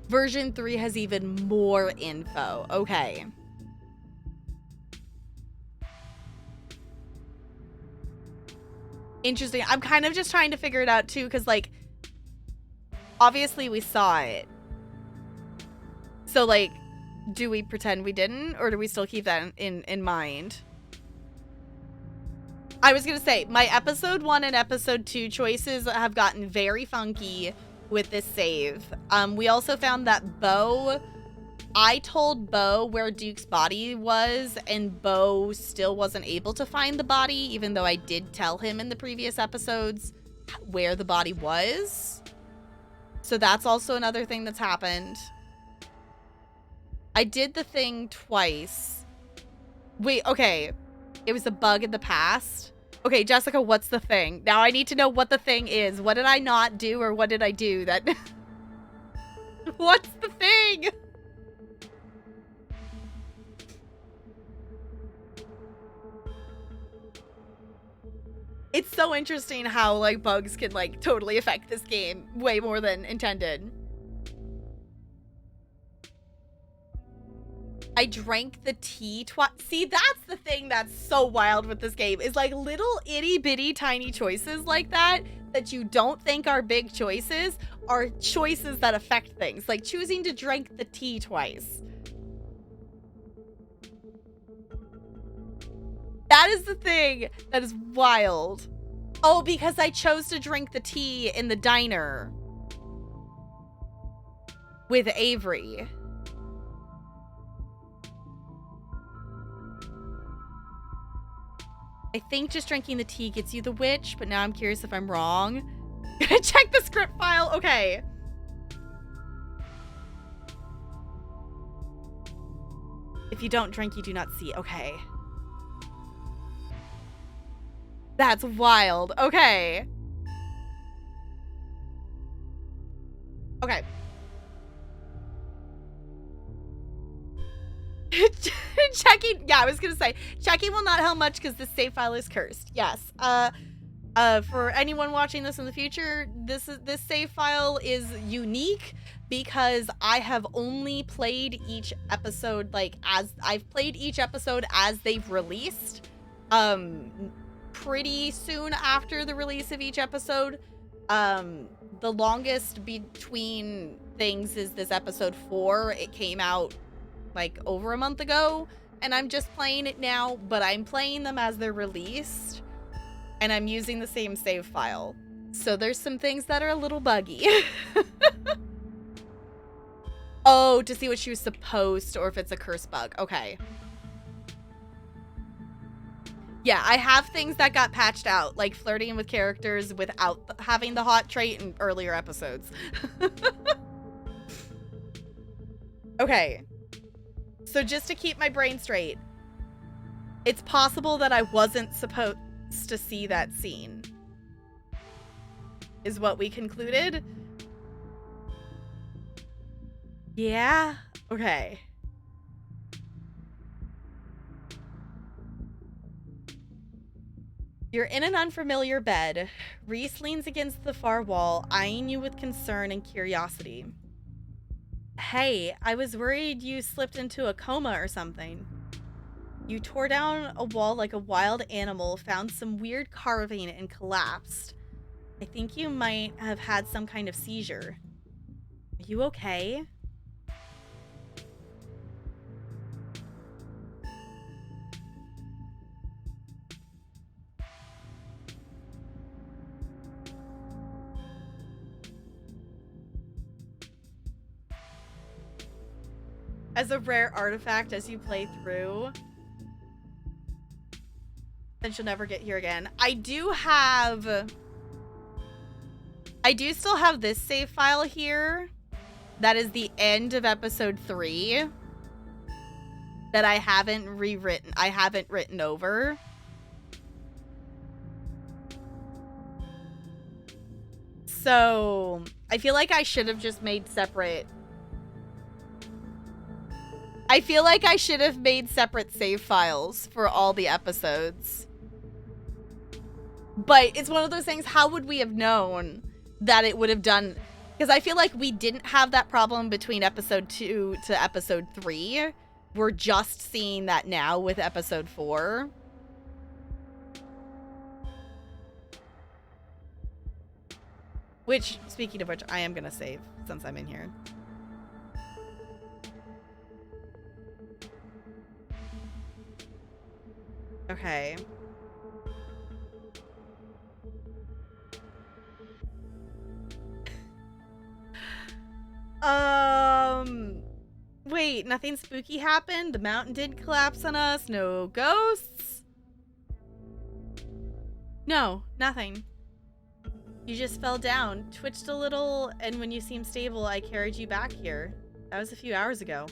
Version 3 has even more info. Okay. Interesting. I'm kind of just trying to figure it out too, because, like, obviously we saw it. So, like, do we pretend we didn't, or do we still keep that in mind? I was gonna say, my episode 1 and episode 2 choices have gotten very funky with this save. We also found that I told Bo where Duke's body was, and Bo still wasn't able to find the body, even though I did tell him in the previous episodes where the body was. So that's also another thing that's happened. I did the thing twice. Wait, okay. It was a bug in the past. Okay, Jessica, what's the thing? Now I need to know what the thing is. What did I not do, or what did I do that... What's the thing? It's so interesting how, like, bugs can, like, totally affect this game way more than intended. I drank the tea twice. See, that's the thing that's so wild with this game, is like little itty bitty tiny choices like that you don't think are big choices are choices that affect things. Like choosing to drink the tea twice. That is the thing that is wild. Oh, because I chose to drink the tea in the diner with Avery. I think just drinking the tea gets you the witch, but now I'm curious if I'm wrong. Check the script file. Okay. If you don't drink, you do not see. Okay. That's wild. Okay. Okay. Checking. Yeah, I was gonna say checking will not help much because this save file is cursed. Yes. For anyone watching this in the future, this save file is unique because I have only played each episode I've played each episode as they've released. Pretty soon after the release of each episode. The longest between things is this episode 4. It came out like over a month ago, and I'm just playing it now, but I'm playing them as they're released, and I'm using the same save file. So there's some things that are a little buggy. Oh, to see what she was supposed to, or if it's a curse bug. Okay. Yeah, I have things that got patched out, like flirting with characters without having the hot trait in earlier episodes. Okay. So just to keep my brain straight, it's possible that I wasn't supposed to see that scene, is what we concluded. Yeah? Okay. You're in an unfamiliar bed. Reese leans against the far wall, eyeing you with concern and curiosity. Hey, I was worried you slipped into a coma or something. You tore down a wall like a wild animal, found some weird carving, and collapsed. I think you might have had some kind of seizure. Are you okay? As a rare artifact as you play through, then she'll never get here again. I do still have this save file here. That is the end of episode 3 that I haven't rewritten. I haven't written over. So I feel like I should have just made separate. I feel like I should have made separate save files for all the episodes. But it's one of those things, how would we have known that it would have done? Because I feel like we didn't have that problem between episode 2 to episode 3. We're just seeing that now with episode 4. Which, speaking of which, I am going to save since I'm in here. Okay. Wait, nothing spooky happened? The mountain didn't collapse on us? No ghosts? No, nothing. You just fell down, twitched a little, and when you seemed stable, I carried you back here. That was a few hours ago.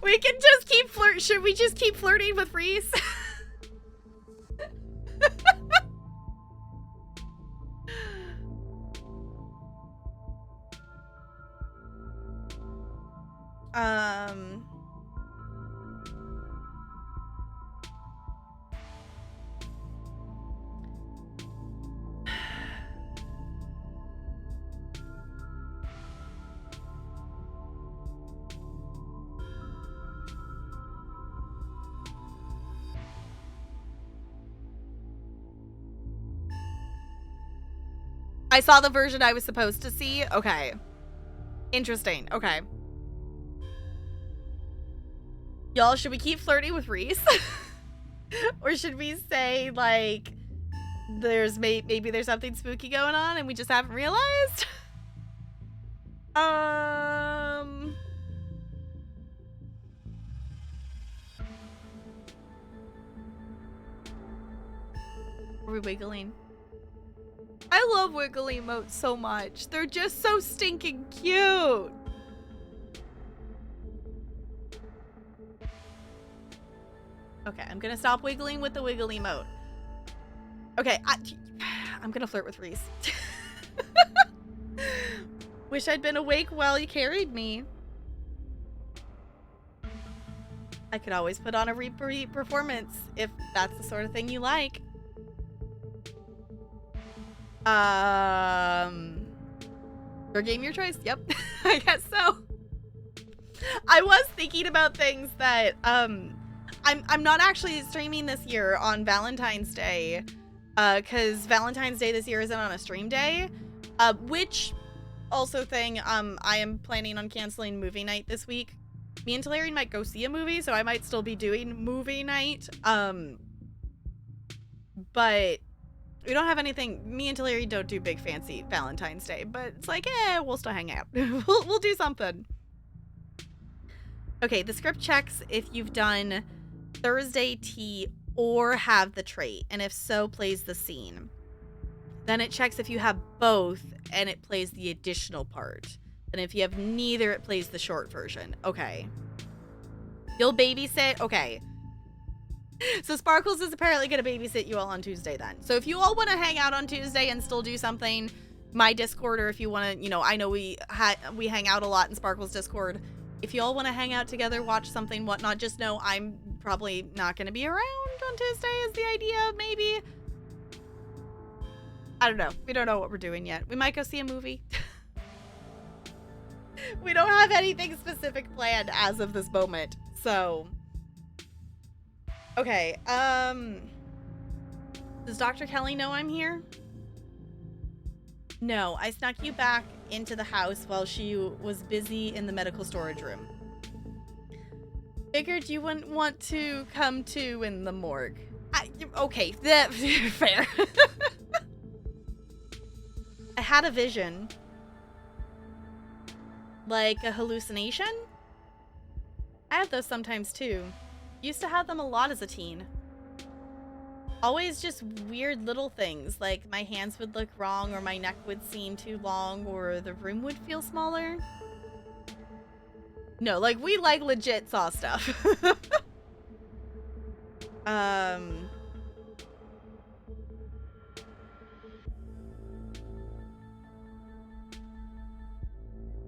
We can just keep should we just keep flirting with Reese? I saw the version I was supposed to see. Okay. Interesting. Okay. Y'all, should we keep flirting with Reese? Or should we say, like, maybe there's something spooky going on and we just haven't realized? Are we wiggling? I love wiggly emotes so much. They're just so stinking cute. Okay, I'm gonna stop wiggling with the wiggly emote. Okay, I'm gonna flirt with Reese. Wish I'd been awake while you carried me. I could always put on a repeat performance if that's the sort of thing you like. Your game, your choice. Yep, I guess so. I was thinking about things that I'm not actually streaming this year on Valentine's Day, because Valentine's Day this year isn't on a stream day, which also thing I am planning on canceling movie night this week. Me and Talarian might go see a movie, so I might still be doing movie night. But we don't have anything. Me and Talarian don't do big fancy Valentine's Day, but it's like, we'll still hang out. we'll do something. Okay, the script checks if you've done Thursday tea or have the trait, and if so, plays the scene. Then it checks if you have both, and it plays the additional part. And if you have neither, it plays the short version. Okay. You'll babysit? Okay. So Sparkles is apparently going to babysit you all on Tuesday then. So if you all want to hang out on Tuesday and still do something, my Discord, or if you want to, you know, I know we hang out a lot in Sparkles Discord. If you all want to hang out together, watch something, whatnot, just know I'm probably not going to be around on Tuesday is the idea, maybe. I don't know. We don't know what we're doing yet. We might go see a movie. We don't have anything specific planned as of this moment. So, okay. Does Dr. Kelly know I'm here? No, I snuck you back into the house while she was busy in the medical storage room. Figured you wouldn't want to come to in the morgue. Okay, fair. I had a vision. Like a hallucination? I have those sometimes too. Used to have them a lot as a teen. Always just weird little things, like my hands would look wrong, or my neck would seem too long, or the room would feel smaller. No, like we like legit saw stuff.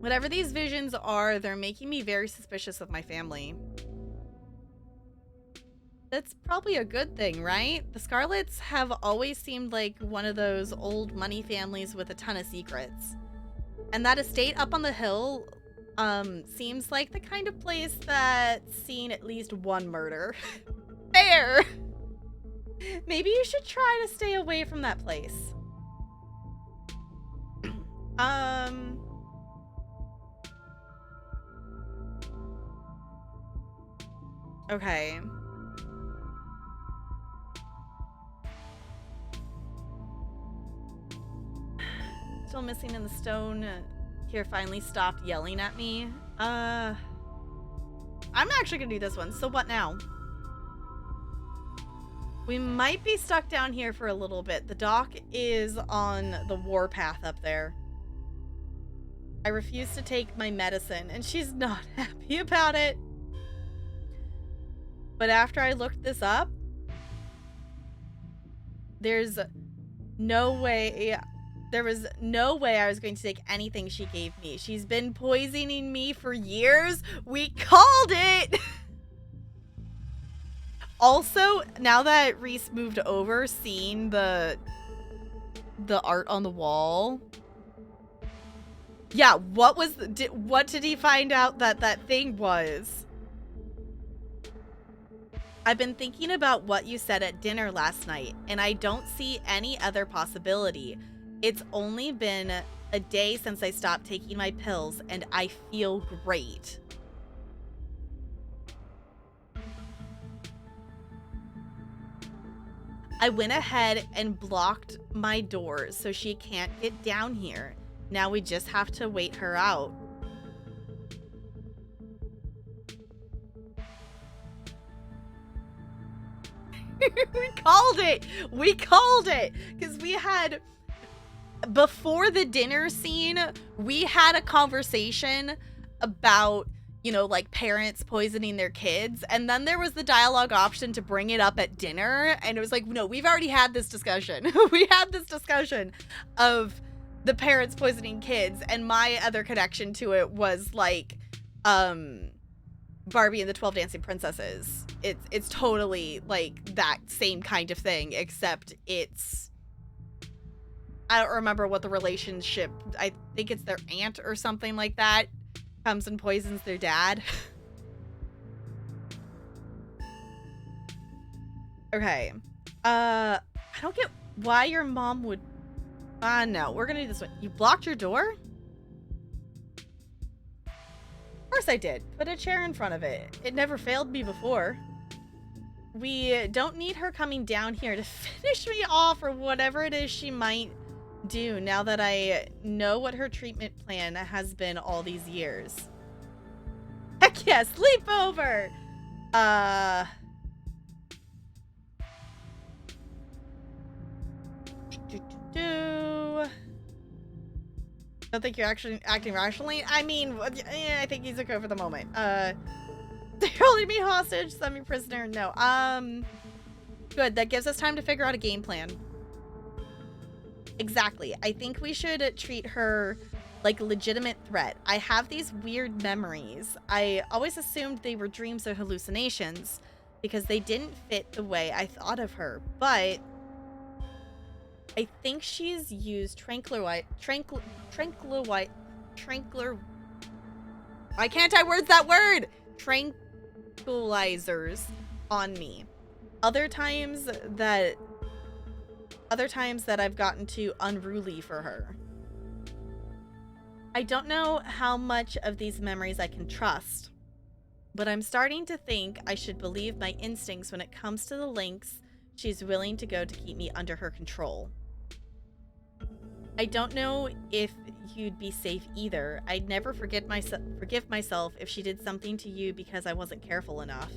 Whatever these visions are, they're making me very suspicious of my family. That's probably a good thing, right? The Scarlets have always seemed like one of those old money families with a ton of secrets. And that estate up on the hill seems like the kind of place that's seen at least one murder. Fair! Maybe you should try to stay away from that place. Okay. Still missing in the stone. Here finally stopped yelling at me. I'm actually gonna do this one. So what now? We might be stuck down here for a little bit. The dock is on the warpath up there. I refuse to take my medicine, and she's not happy about it. But after I looked this up, there was no way I was going to take anything she gave me. She's been poisoning me for years. We called it! Also, now that Reese moved over, seeing the art on the wall. Yeah, what did he find out that thing was? I've been thinking about what you said at dinner last night, and I don't see any other possibility. It's only been a day since I stopped taking my pills, and I feel great. I went ahead and blocked my door so she can't get down here. Now we just have to wait her out. We called it. We called it. Because we had, before the dinner scene, we had a conversation about, you know, like parents poisoning their kids. And then there was the dialogue option to bring it up at dinner. And it was like, no, we've already had this discussion. We had this discussion of the parents poisoning kids. And my other connection to it was like, Barbie and the 12 Dancing Princesses. It's totally like that same kind of thing, except it's, I don't remember what the relationship, I think it's their aunt or something like that comes and poisons their dad. Okay. I don't get why your mom would, no, we're gonna do this one. You blocked your door? Of course I did. Put a chair in front of it. It never failed me before. We don't need her coming down here to finish me off or whatever it is she might do now that I know what her treatment plan has been all these years. Heck yeah, sleepover! Don't think you're actually acting rationally? I mean, I think he's okay for the moment. They're holding me hostage, semi-prisoner. No. Good. That gives us time to figure out a game plan. Exactly. I think we should treat her like a legitimate threat. I have these weird memories. I always assumed they were dreams or hallucinations because they didn't fit the way I thought of her, but I think she's used why can't I words that word? Tranquilizers on me. Other times that I've gotten too unruly for her. I don't know how much of these memories I can trust, but I'm starting to think I should believe my instincts when it comes to the lengths she's willing to go to keep me under her control. I don't know if you'd be safe either. I'd never forgive myself if she did something to you because I wasn't careful enough.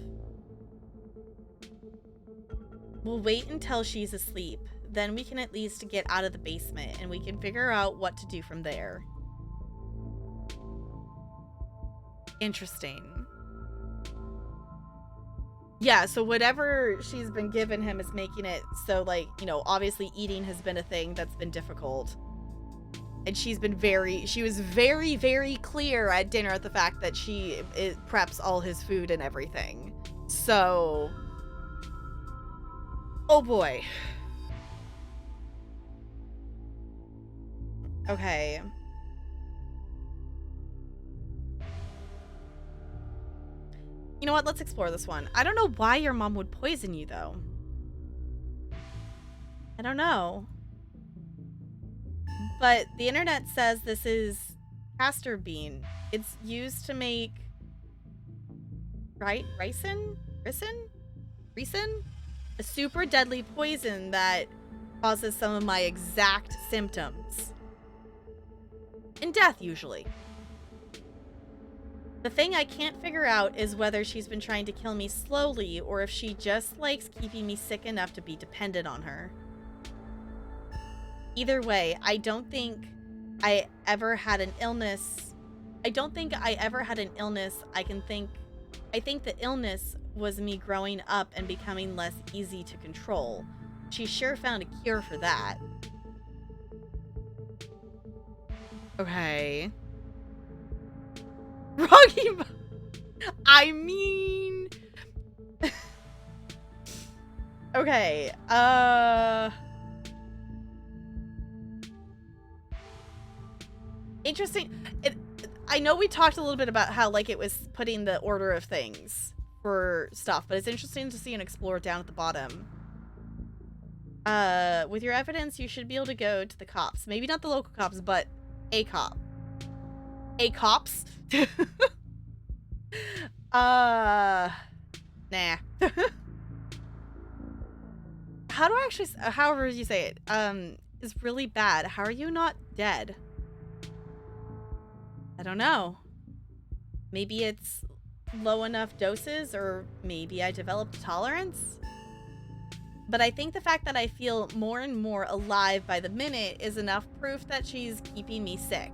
We'll wait until she's asleep. Then we can at least get out of the basement and we can figure out what to do from there. Interesting. Yeah, so whatever she's been given him is making it so, like, you know, obviously eating has been a thing that's been difficult. And she was very, very clear at dinner at the fact that she preps all his food and everything. So, oh boy. Okay. You know what? Let's explore this one. I don't know why your mom would poison you, though. I don't know. But the internet says this is castor bean. It's used to make... right? Ricin? A super deadly poison that causes some of my exact symptoms. And death, usually. The thing I can't figure out is whether she's been trying to kill me slowly or if she just likes keeping me sick enough to be dependent on her. Either way, I think I ever had an illness. I think the illness was me growing up and becoming less easy to control. She sure found a cure for that. Okay. Rocky. I mean. Okay. Interesting. I know we talked a little bit about how, like, it was putting the order of things for stuff, but it's interesting to see and explore down at the bottom. With your evidence, you should be able to go to the cops. Maybe not the local cops, but a cop. A cops? Nah. How do I actually, however you say it, is really bad. How are you not dead? I don't know. Maybe it's low enough doses, or maybe I developed tolerance? But I think the fact that I feel more and more alive by the minute is enough proof that she's keeping me sick.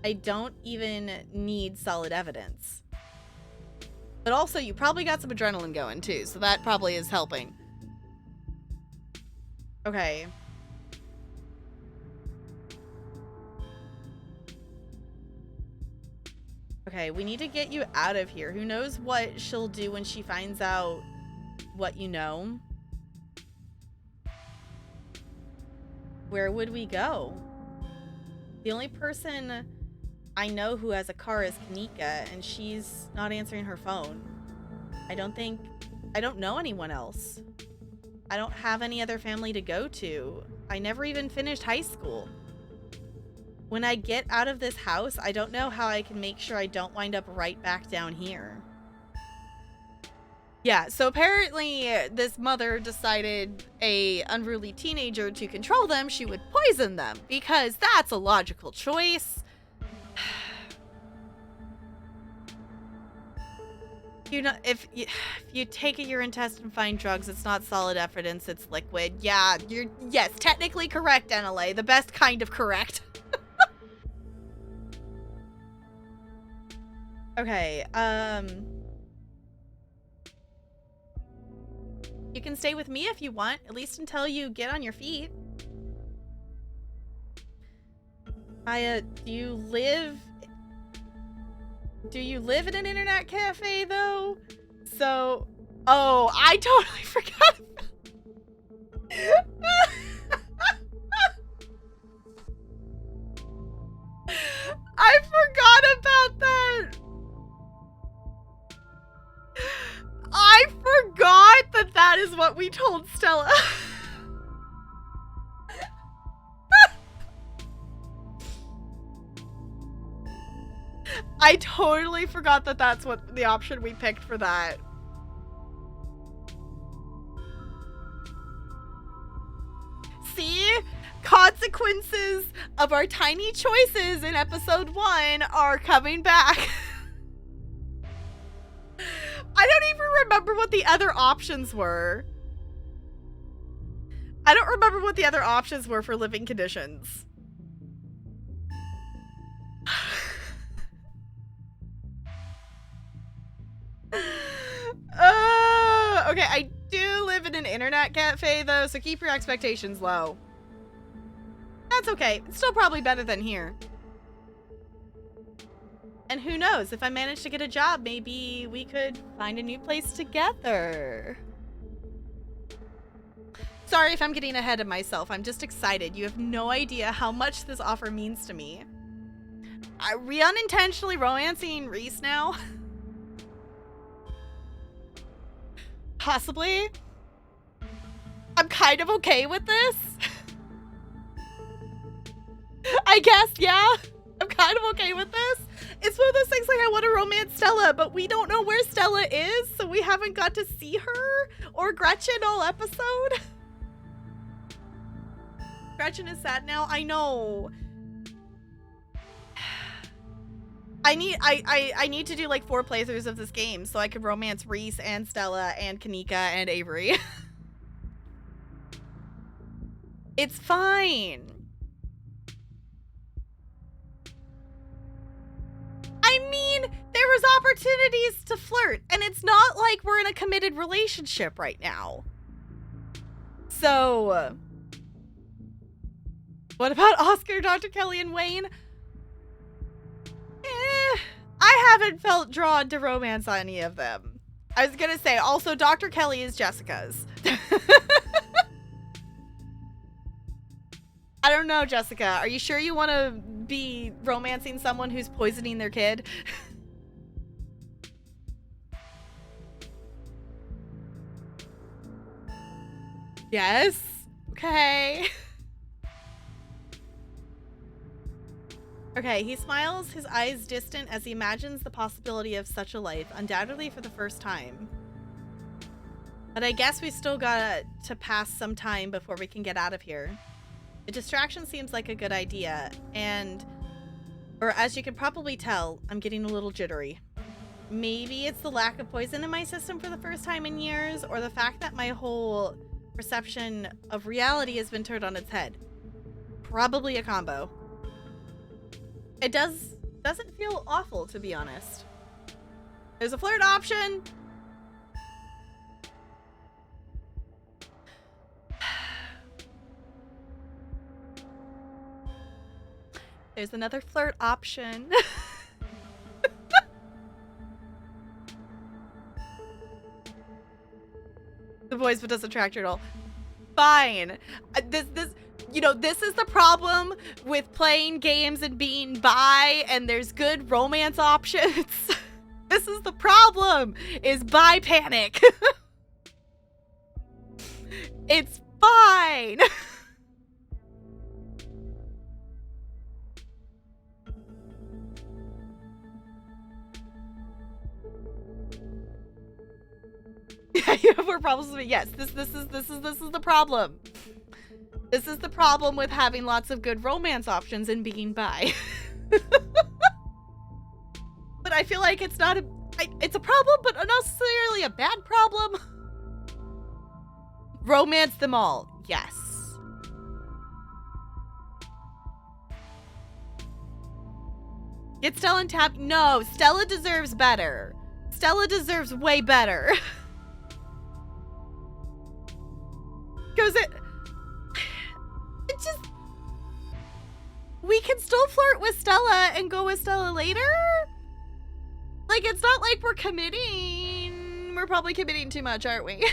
I don't even need solid evidence. But also, you probably got some adrenaline going too, so that probably is helping. Okay. Okay, we need to get you out of here. Who knows what she'll do when she finds out what you know? Where would we go? The only person I know who has a car is Kanika, and she's not answering her phone. I don't know anyone else. I don't have any other family to go to. I never even finished high school. When I get out of this house, I don't know how I can make sure I don't wind up right back down here. Yeah, so apparently this mother decided a unruly teenager to control them, she would poison them, because that's a logical choice. You know, if you take a urine test and find drugs, it's not solid evidence, it's liquid. Yeah, yes, technically correct, NLA. The best kind of correct. Okay, you can stay with me if you want, at least until you get on your feet. Do you live in an internet cafe, though? So, oh, I totally forgot. I forgot about that. I forgot that is what we told Stella. I totally forgot that that's what the option we picked for that. See? Consequences of our tiny choices in episode 1 are coming back. I don't even remember what the other options were. I don't remember what the other options were for living conditions. Okay, I do live in an internet cafe, though, so keep your expectations low. That's okay. It's still probably better than here. And who knows, if I manage to get a job, maybe we could find a new place together. Sorry if I'm getting ahead of myself. I'm just excited. You have no idea how much this offer means to me. Are we unintentionally romancing Reese now? Possibly. I'm kind of okay with this. I guess, yeah. I'm kind of okay with this. It's one of those things like I want to romance Stella, but we don't know where Stella is, so we haven't got to see her or Gretchen all episode. Gretchen is sad now. I know. I need to do like 4 playthroughs of this game so I can romance Reese and Stella and Kanika and Avery. It's fine. I mean, there was opportunities to flirt, and it's not like we're in a committed relationship right now. So, what about Oscar, Dr. Kelly, and Wayne? I haven't felt drawn to romance on any of them. I was gonna say, also, Dr. Kelly is Jessica's. I don't know, Jessica. Are you sure you want to be romancing someone who's poisoning their kid? Yes. Okay. Okay, he smiles, his eyes distant as he imagines the possibility of such a life, undoubtedly for the first time. But I guess we still got to pass some time before we can get out of here. The distraction seems like a good idea, or as you can probably tell, I'm getting a little jittery. Maybe it's the lack of poison in my system for the first time in years, or the fact that my whole perception of reality has been turned on its head. Probably a combo. It doesn't feel awful, to be honest. There's a flirt option. There's another flirt option. The voice but doesn't attract you at all. Fine. This is the problem with playing games and being bi, and there's good romance options. This is the problem, is bi panic. It's fine. Yeah, you have more problems with me. Yes, this is the problem. This is the problem with having lots of good romance options and being bi. But I feel like it's not it's a problem, but not necessarily a bad problem. Romance them all. Yes. Get Stella and Tab. No, Stella deserves better. Stella deserves way better. Because it just, we can still flirt with Stella and go with Stella later. Like, it's not like we're committing. We're probably committing too much, aren't we?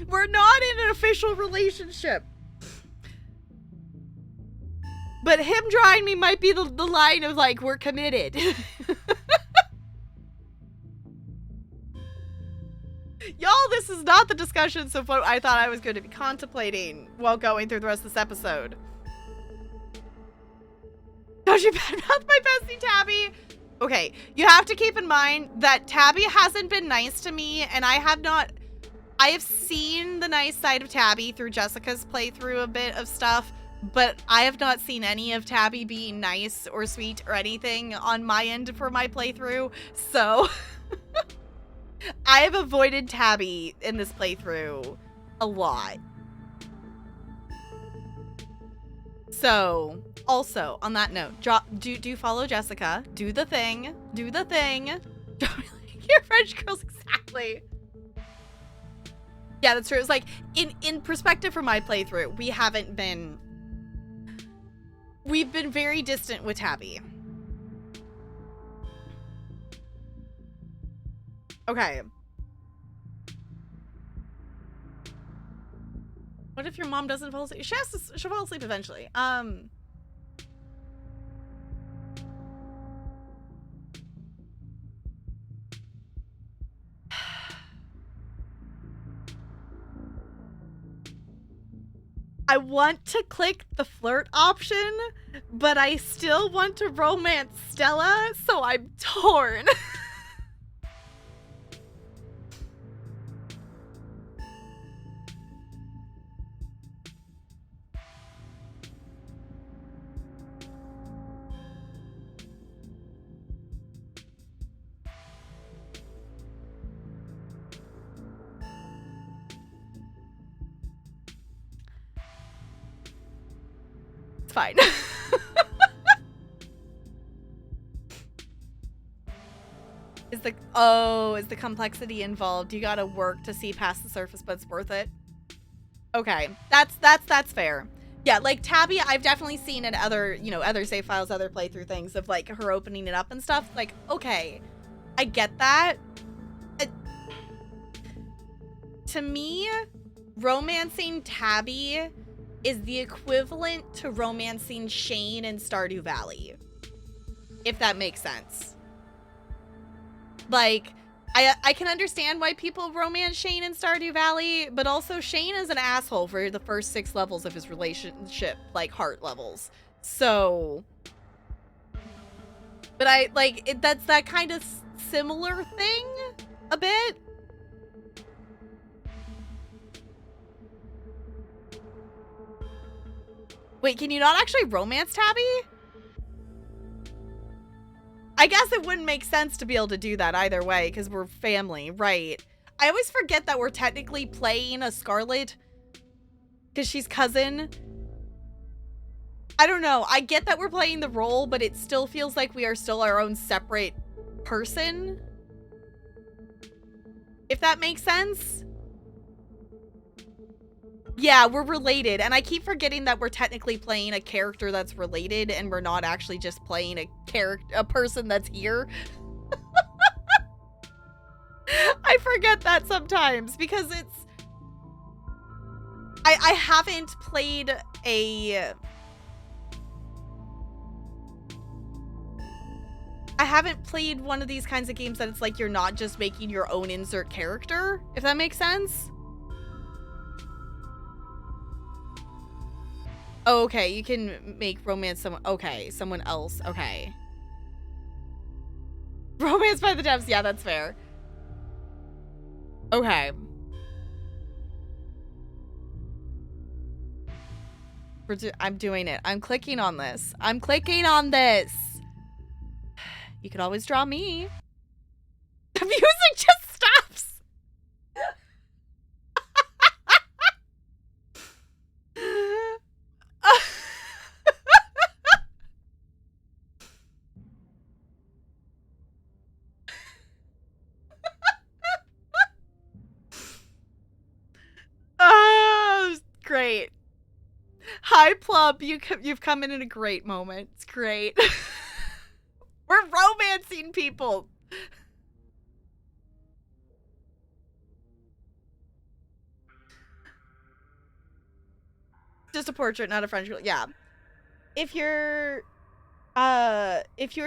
We're not in an official relationship. But him drawing me might be the line of, like, we're committed. Y'all, this is not the discussions of what I thought I was going to be contemplating while going through the rest of this episode. Don't you badmouth my bestie, Tabby? Okay, you have to keep in mind that Tabby hasn't been nice to me, and I have seen the nice side of Tabby through Jessica's playthrough a bit of stuff, but I have not seen any of Tabby being nice or sweet or anything on my end for my playthrough, so... I have avoided Tabby in this playthrough a lot. So, also, on that note, do follow Jessica. Do the thing. Do the thing. Don't really your French girls, exactly. Yeah, that's true. It's like, in perspective from my playthrough, we've been very distant with Tabby. Okay. What if your mom doesn't fall asleep? She'll fall asleep eventually. I want to click the flirt option, but I still want to romance Stella, so I'm torn. Fine. Is the complexity involved? You gotta work to see past the surface, but it's worth it. Okay, that's fair. Yeah, like Tabby, I've definitely seen in other save files, other playthrough things of like her opening it up and stuff. Like, okay, I get that. To me, romancing Tabby is the equivalent to romancing Shane in Stardew Valley. If that makes sense. Like, I can understand why people romance Shane in Stardew Valley, but also Shane is an asshole for the first 6 levels of his relationship, like heart levels. So, but that's that kind of similar thing a bit. Wait, can you not actually romance Tabby? I guess it wouldn't make sense to be able to do that either way, because we're family, right? I always forget that we're technically playing a Scarlet because she's cousin. I don't know. I get that we're playing the role, but it still feels like we are still our own separate person. If that makes sense. Yeah, we're related. And I keep forgetting that we're technically playing a character that's related and we're not actually just playing a person that's here. I forget that sometimes because it's... I haven't played a... I haven't played one of these kinds of games that it's like you're not just making your own insert character, if that makes sense. Oh, okay, you can make romance someone... Okay, someone else. Okay. Romance by the devs. Yeah, that's fair. Okay. I'm doing it. I'm clicking on this. I'm clicking on this. You could always draw me. The music just stops. Oh, great. Hi, Plub. You've come in a great moment. It's great. We're romancing people. Just a portrait, not a French girl. Yeah. If you're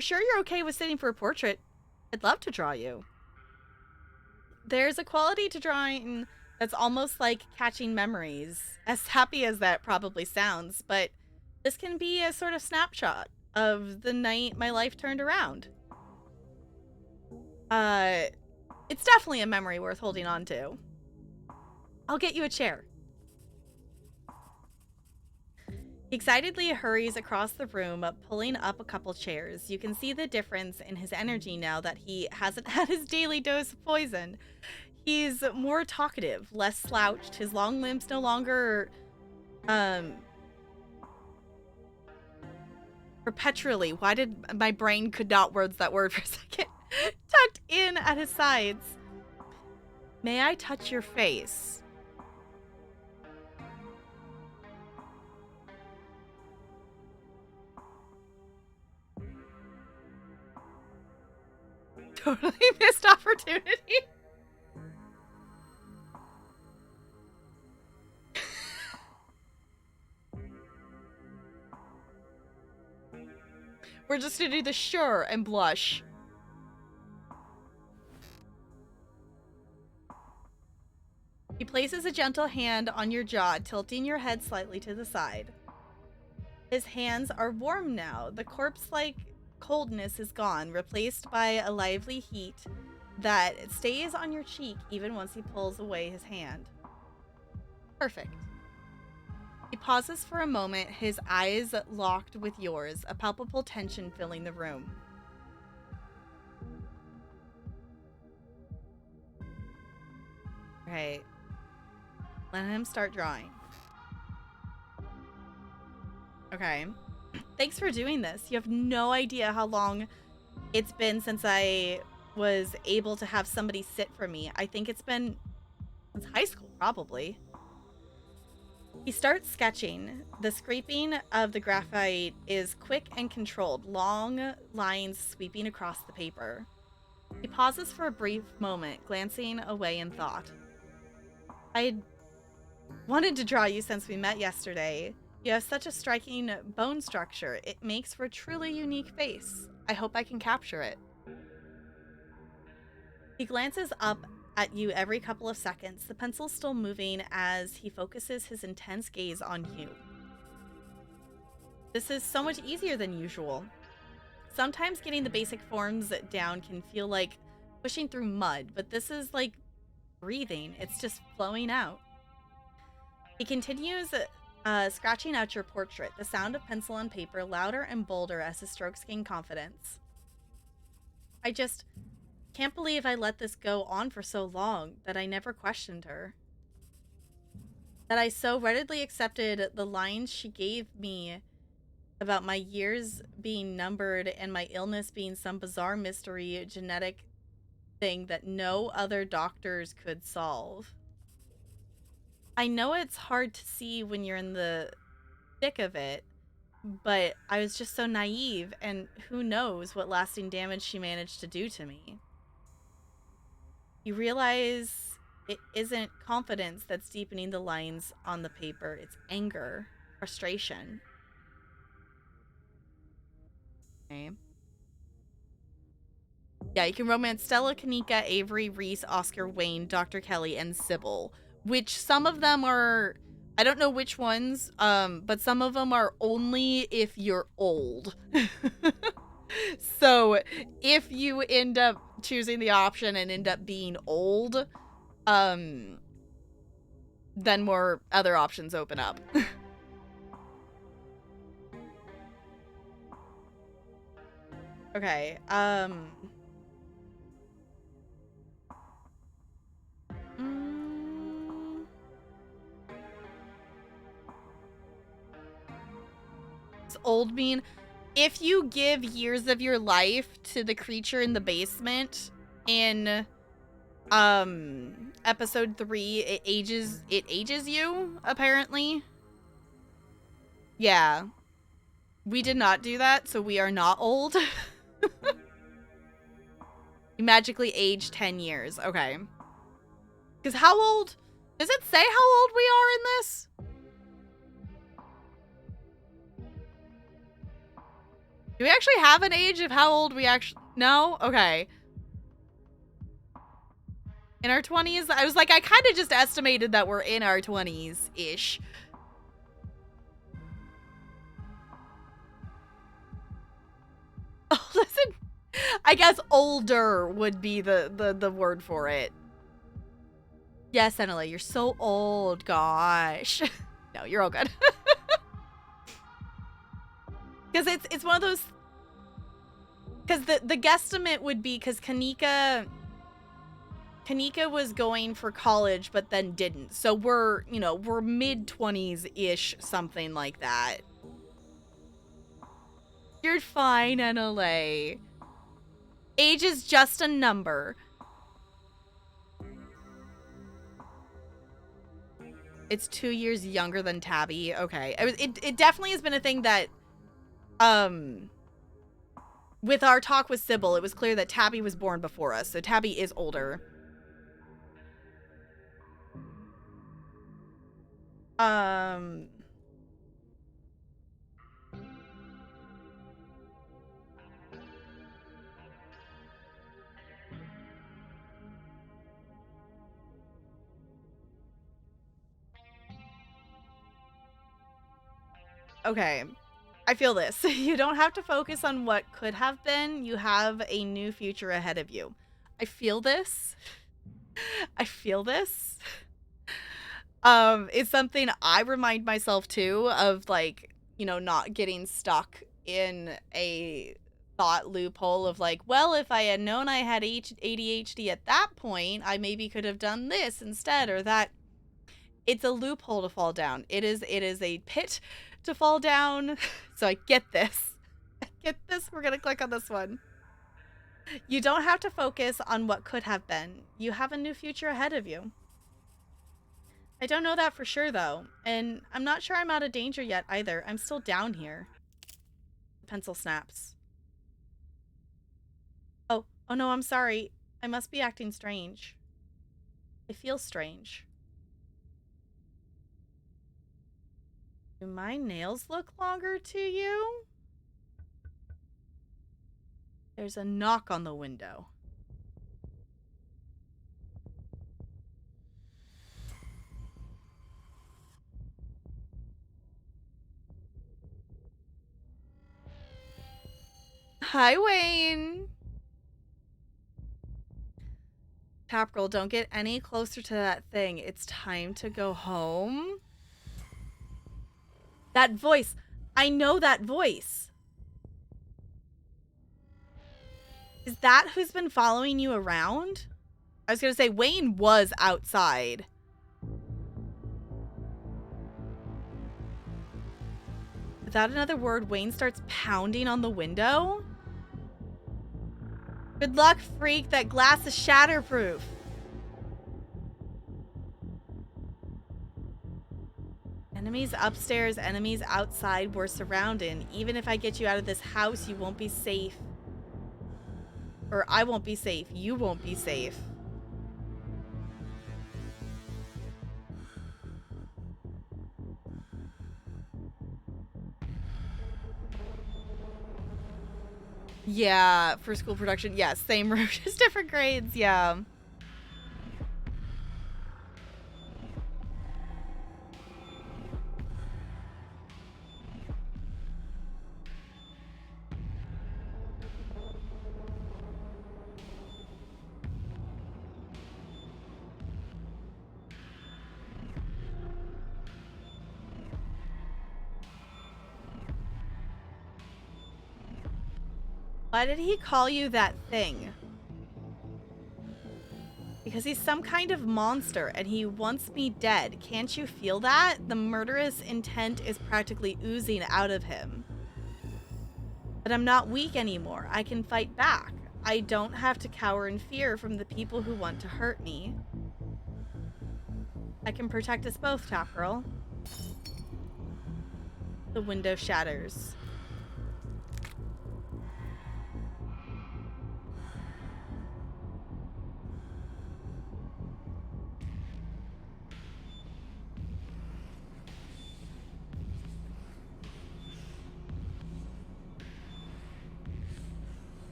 sure you're okay with sitting for a portrait, I'd love to draw you. There's a quality to drawing that's almost like catching memories. As happy as that probably sounds, but this can be a sort of snapshot of the night my life turned around. It's definitely a memory worth holding on to. I'll get you a chair. He excitedly hurries across the room, pulling up a couple chairs. You can see the difference in his energy now that he hasn't had his daily dose of poison. He's more talkative, less slouched. His long limbs no longer, perpetually. Why did my brain could not words that word for a second? Tucked in at his sides. May I touch your face? Totally missed opportunity. We're just gonna do the sure and blush. He places a gentle hand on your jaw, tilting your head slightly to the side. His hands are warm now. The corpse-like coldness is gone, replaced by a lively heat that stays on your cheek even once he pulls away his hand. Perfect. He pauses for a moment, his eyes locked with yours, a palpable tension filling the room. Right. Let him start drawing. Okay. Thanks for doing this. You have no idea how long it's been since I was able to have somebody sit for me. I think it's been since high school, probably. He starts sketching. The scraping of the graphite is quick and controlled, long lines sweeping across the paper. He pauses for a brief moment, glancing away in thought. I'd wanted to draw you since we met yesterday. You have such a striking bone structure. It makes for a truly unique face. I hope I can capture it. He glances up at you every couple of seconds, the pencil still moving as he focuses his intense gaze on you. This is so much easier than usual. Sometimes getting the basic forms down can feel like pushing through mud, but this is like breathing. It's just flowing out. He continues scratching out your portrait, the sound of pencil on paper louder and bolder as his strokes gain confidence. I just can't believe I let this go on for so long, that I never questioned her. That I so readily accepted the lines she gave me about my years being numbered and my illness being some bizarre mystery genetic thing that no other doctors could solve. I know it's hard to see when you're in the thick of it, but I was just so naive, and who knows what lasting damage she managed to do to me. You realize it isn't confidence that's deepening the lines on the paper, it's anger, frustration. Okay. Yeah, you can romance Stella, Kanika, Avery, Reese, Oscar, Wayne, Dr. Kelly, and Sybil. Which some of them are, I don't know which ones, but some of them are only if you're old. So if you end up choosing the option and end up being old, then more other options open up. Okay, Does old mean if you give years of your life to the creature in the basement in episode 3, it ages you, apparently. Yeah. We did not do that, so we are not old. You magically age 10 years. Okay. Because how old? Does it say how old we are in this? Do we actually have an age of how old we actually... No? Okay. In our 20s? I was like, I kind of just estimated that we're in our 20s-ish. Oh, listen. I guess older would be the word for it. Yes, Enela, you're so old. Gosh. No, you're all good. Because it's one of those... Because the guesstimate would be... Because Kanika was going for college, but then didn't. So we're, you know, we're mid-20s-ish, something like that. You're fine, Enela. Age is just a number. It's 2 years younger than Tabby. Okay. It definitely has been a thing that, with our talk with Sybil, it was clear that Tabby was born before us, so Tabby is older. Okay. I feel this. You don't have to focus on what could have been. You have a new future ahead of you. I feel this. I feel this. It's something I remind myself too of, like, you know, not getting stuck in a thought loophole of like, well, if I had known I had ADHD at that point, I maybe could have done this instead or that. It's a loophole to fall down. It is a pit to fall down. So I get this. I get this. We're gonna click on this one. You don't have to focus on what could have been. You have a new future ahead of you. I don't know that for sure, though. And I'm not sure I'm out of danger yet, either. I'm still down here. The pencil snaps. Oh no, I'm sorry. I must be acting strange. I feel strange. Do my nails look longer to you? There's a knock on the window. Hi, Wayne. Tap girl, don't get any closer to that thing. It's time to go home. That voice. I know that voice. Is that who's been following you around? I was going to say Wayne was outside. Without another word, Wayne starts pounding on the window. Good luck, freak. That glass is shatterproof. Enemies upstairs, enemies outside. We're surrounded. Even if I get you out of this house, you won't be safe. Or I won't be safe. You won't be safe. Yeah, for school production. Yeah, same room, just different grades. Yeah. Why did he call you that thing? Because he's some kind of monster and he wants me dead. Can't you feel that? The murderous intent is practically oozing out of him. But I'm not weak anymore. I can fight back. I don't have to cower in fear from the people who want to hurt me. I can protect us both, Top Girl. The window shatters.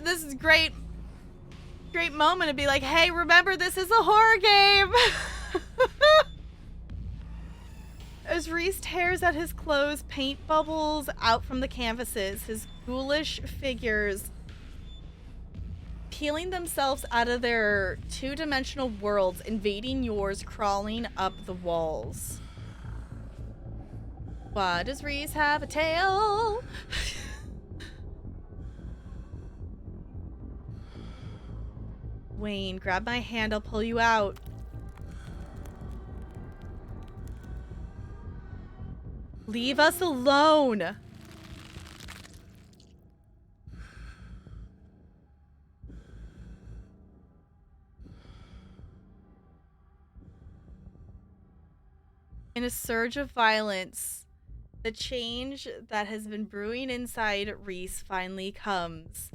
This is great moment to be like, hey, remember this is a horror game. As Reese tears at his clothes, paint bubbles out from the canvases, his ghoulish figures peeling themselves out of their two-dimensional worlds, invading yours, crawling up the walls. Why does Reese have a tail? Wayne, grab my hand, I'll pull you out. Leave us alone. In a surge of violence, the change that has been brewing inside Reese finally comes.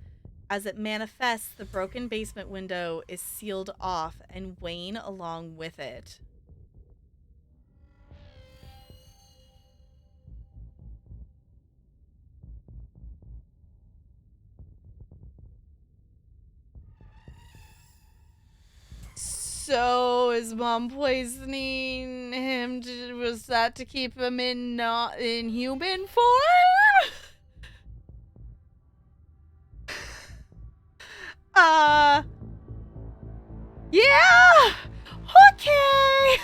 As it manifests, the broken basement window is sealed off, and Wayne along with it. So is mom poisoning him? Was that to keep him in not in human form? Yeah! Okay!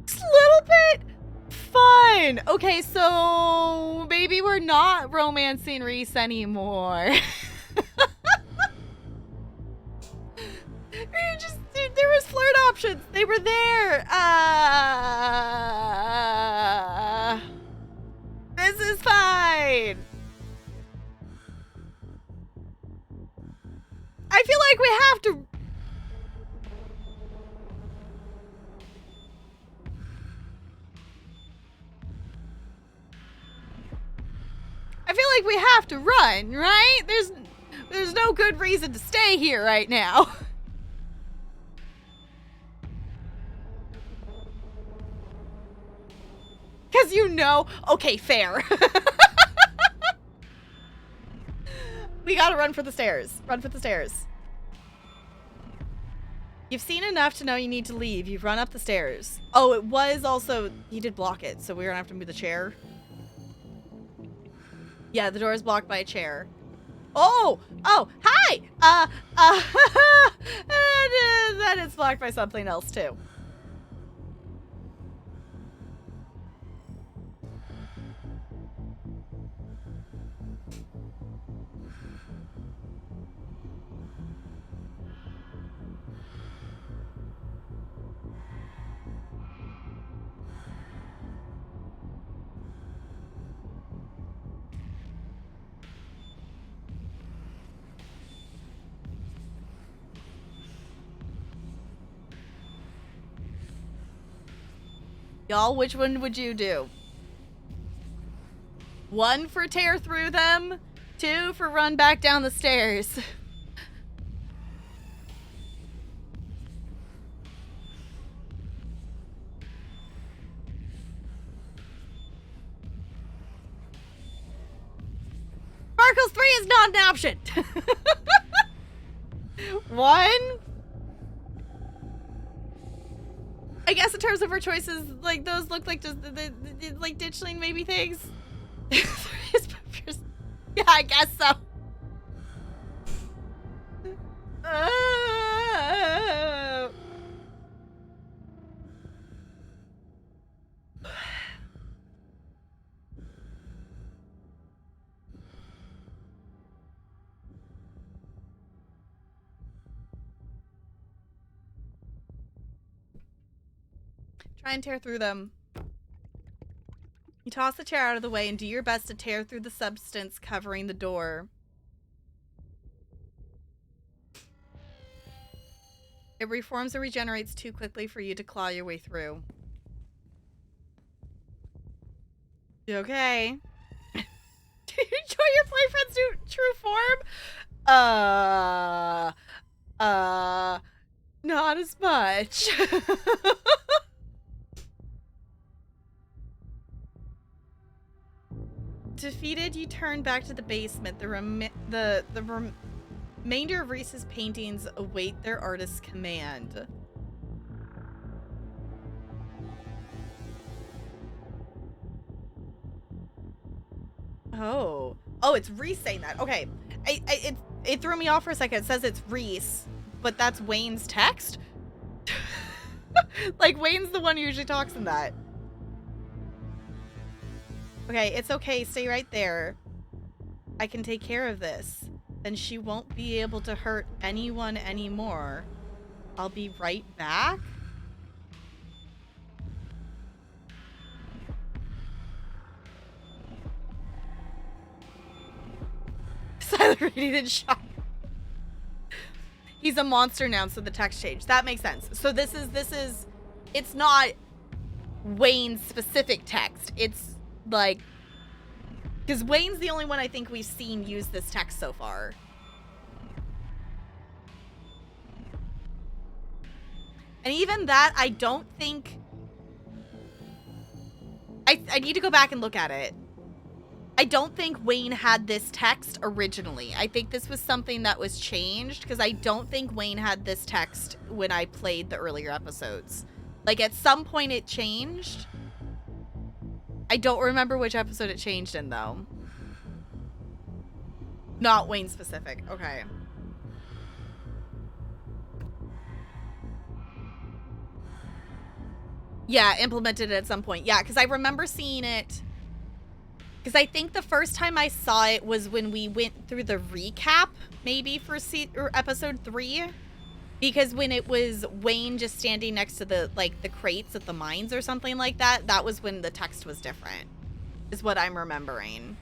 It's a little bit fun. Okay, so maybe we're not romancing Reese anymore. There was flirt options. They were there. This is fine. I feel like we have to... I feel like we have to run, right? There's no good reason to stay here right now. Because you know... Okay, fair. We gotta run for the stairs. Run for the stairs. You've seen enough to know you need to leave. You've run up the stairs. Oh, it was also... He did block it, so we're gonna have to move the chair. Yeah, the door is blocked by a chair. Oh! Oh! Hi! That is blocked by something else, too. Y'all, which one would you do? 1 for tear through them, 2 for run back down the stairs. Sparkles 3 is not an option. 1. I guess in terms of her choices, like those look like just the like ditchling maybe things. Yeah, I guess so. Try and tear through them. You toss the chair out of the way and do your best to tear through the substance covering the door. It reforms and regenerates too quickly for you to claw your way through. You okay? Do you enjoy your boyfriend's true form? Not as much. Defeated, you turn back to the basement. The remainder of Reese's paintings await their artist's command. Oh, it's Reese saying that. Okay, it threw me off for a second. It says it's Reese, but that's Wayne's text. Like Wayne's the one who usually talks in that. Okay, it's okay. Stay right there. I can take care of this. Then she won't be able to hurt anyone anymore. I'll be right back. Silent reading in shock. He's a monster now, so the text changed. That makes sense. So this is, it's not Wayne's specific text. It's like, because Wayne's the only one I think we've seen use this text so far. And even that, I don't think... I need to go back and look at it. I don't think Wayne had this text originally. I think this was something that was changed, because I don't think Wayne had this text when I played the earlier episodes. Like, at some point it changed. I don't remember which episode it changed in, though. Not Wayne specific. Okay. Yeah, implemented it at some point. Yeah, because I remember seeing it. Because I think the first time I saw it was when we went through the recap, maybe for episode 3. Because when it was Wayne just standing next to the crates at the mines or something like that, that was when the text was different, is what I'm remembering.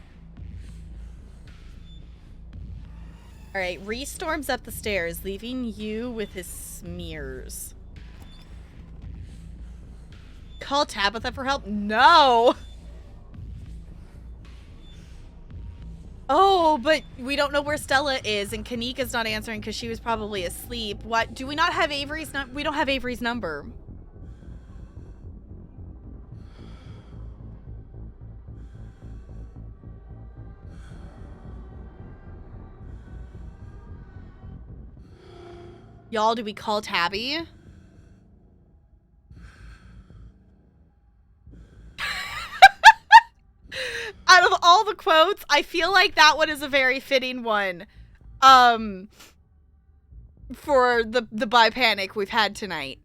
All right, Reese storms up the stairs, leaving you with his smears. Call Tabitha for help? No! Oh, but we don't know where Stella is, and Kanika's not answering because she was probably asleep. What? Do we not have Avery's number? We don't have Avery's number. Y'all, do we call Tabby? Out of all the quotes, I feel like that one is a very fitting one. For the bi panic we've had tonight.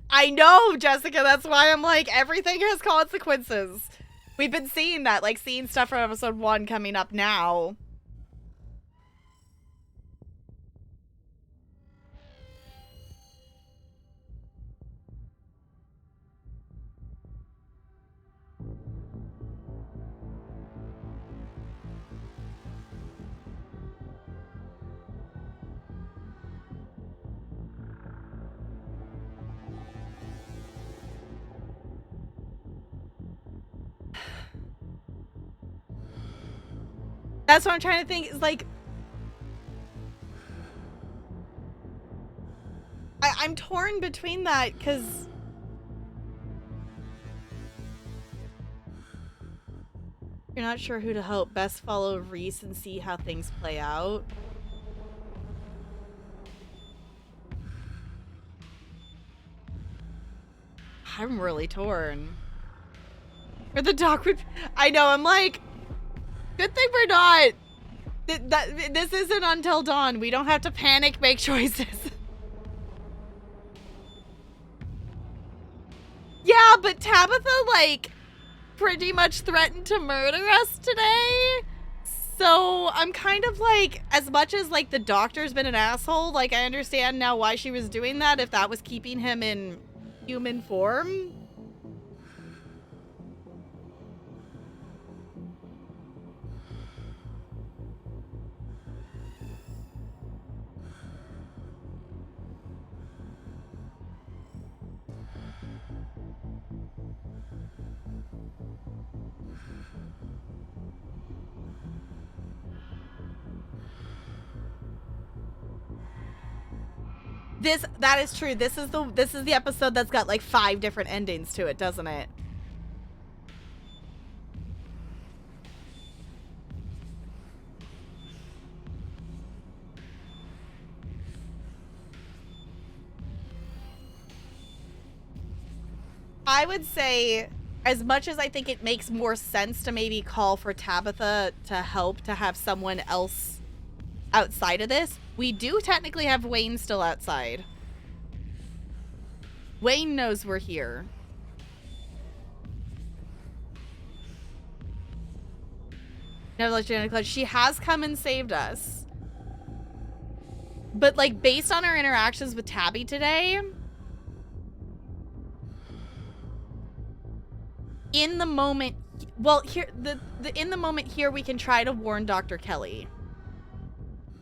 I know, Jessica, that's why I'm like, everything has consequences. We've been seeing that, like seeing stuff from episode 1 coming up now. That's what I'm trying to think. Is like, I'm torn between that because you're not sure who to help. Best follow Reese and see how things play out. I'm really torn. Or the doc would. I know. I'm like, good thing we're not. This isn't Until Dawn. We don't have to panic, make choices. Yeah, but Tabitha, like, pretty much threatened to murder us today. So I'm kind of like, as much as, like, the doctor's been an asshole, like, I understand now why she was doing that, if that was keeping him in human form. That is true. This is the episode that's got like 5 different endings to it, doesn't it? I would say, as much as I think it makes more sense to maybe call for Tabitha to help to have someone else outside of this, we do technically have Wayne still outside. Wayne knows we're here. No, she has come and saved us. But, like, based on our interactions with Tabby today, in the moment, well, here, in the moment here, we can try to warn Dr. Kelly.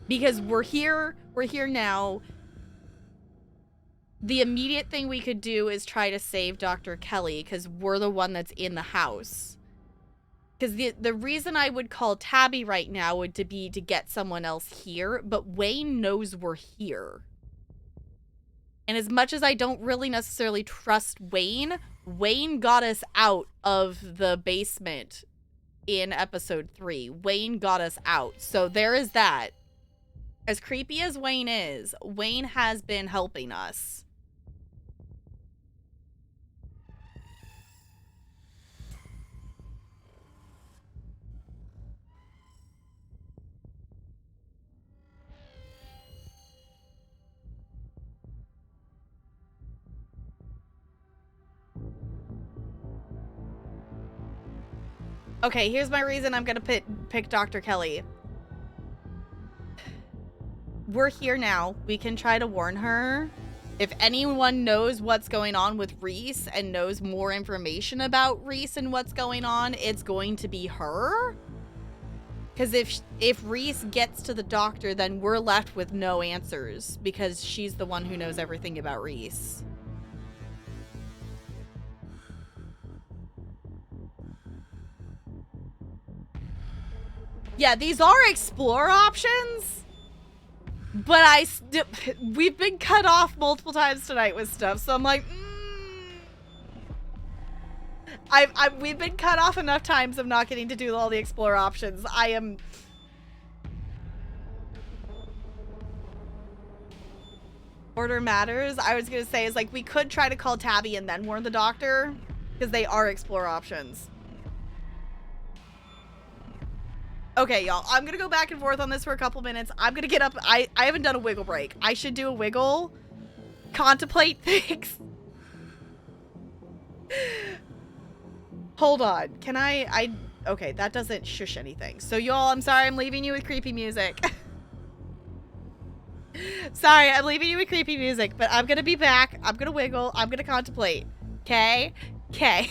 Because we're here now. The immediate thing we could do is try to save Dr. Kelly, because we're the one that's in the house. Because the reason I would call Tabby right now would be to get someone else here, but Wayne knows we're here. And as much as I don't really necessarily trust Wayne, Wayne got us out of the basement in episode 3. Wayne got us out. So there is that. As creepy as Wayne is, Wayne has been helping us. Okay, here's my reason I'm gonna pick Dr. Kelly. We're here now. We can try to warn her. If anyone knows what's going on with Reese and knows more information about Reese and what's going on, it's going to be her. Because if Reese gets to the doctor, then we're left with no answers because she's the one who knows everything about Reese. Yeah, these are explore options, but we've been cut off multiple times tonight with stuff, so I'm like, we've been cut off enough times of not getting to do all the explore options. Order matters. I was gonna say is like we could try to call Tabby and then warn the doctor because they are explore options. Okay, y'all, I'm gonna go back and forth on this for a couple minutes. I'm gonna get up. I haven't done a wiggle break. I should do a wiggle. Contemplate things. Hold on. Can okay, that doesn't shush anything. So, y'all, I'm sorry I'm leaving you with creepy music. Sorry, I'm leaving you with creepy music, but I'm gonna be back. I'm gonna wiggle. I'm gonna contemplate. Okay? Okay.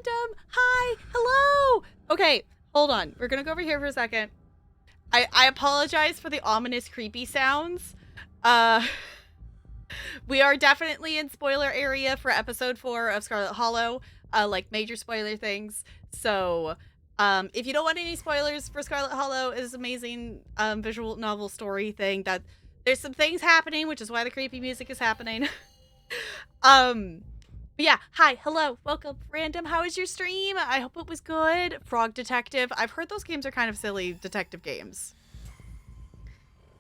Random. Hi. Hello. Okay, hold on. We're gonna go over here for a second. I apologize for the ominous, creepy sounds. We are definitely in spoiler area for episode 4 of Scarlet Hollow. Like major spoiler things. So, if you don't want any spoilers for Scarlet Hollow, is amazing visual novel story thing that there's some things happening, which is why the creepy music is happening. But yeah, hi, hello, welcome, Random. How was your stream? I hope it was good. Frog Detective. I've heard those games are kind of silly detective games.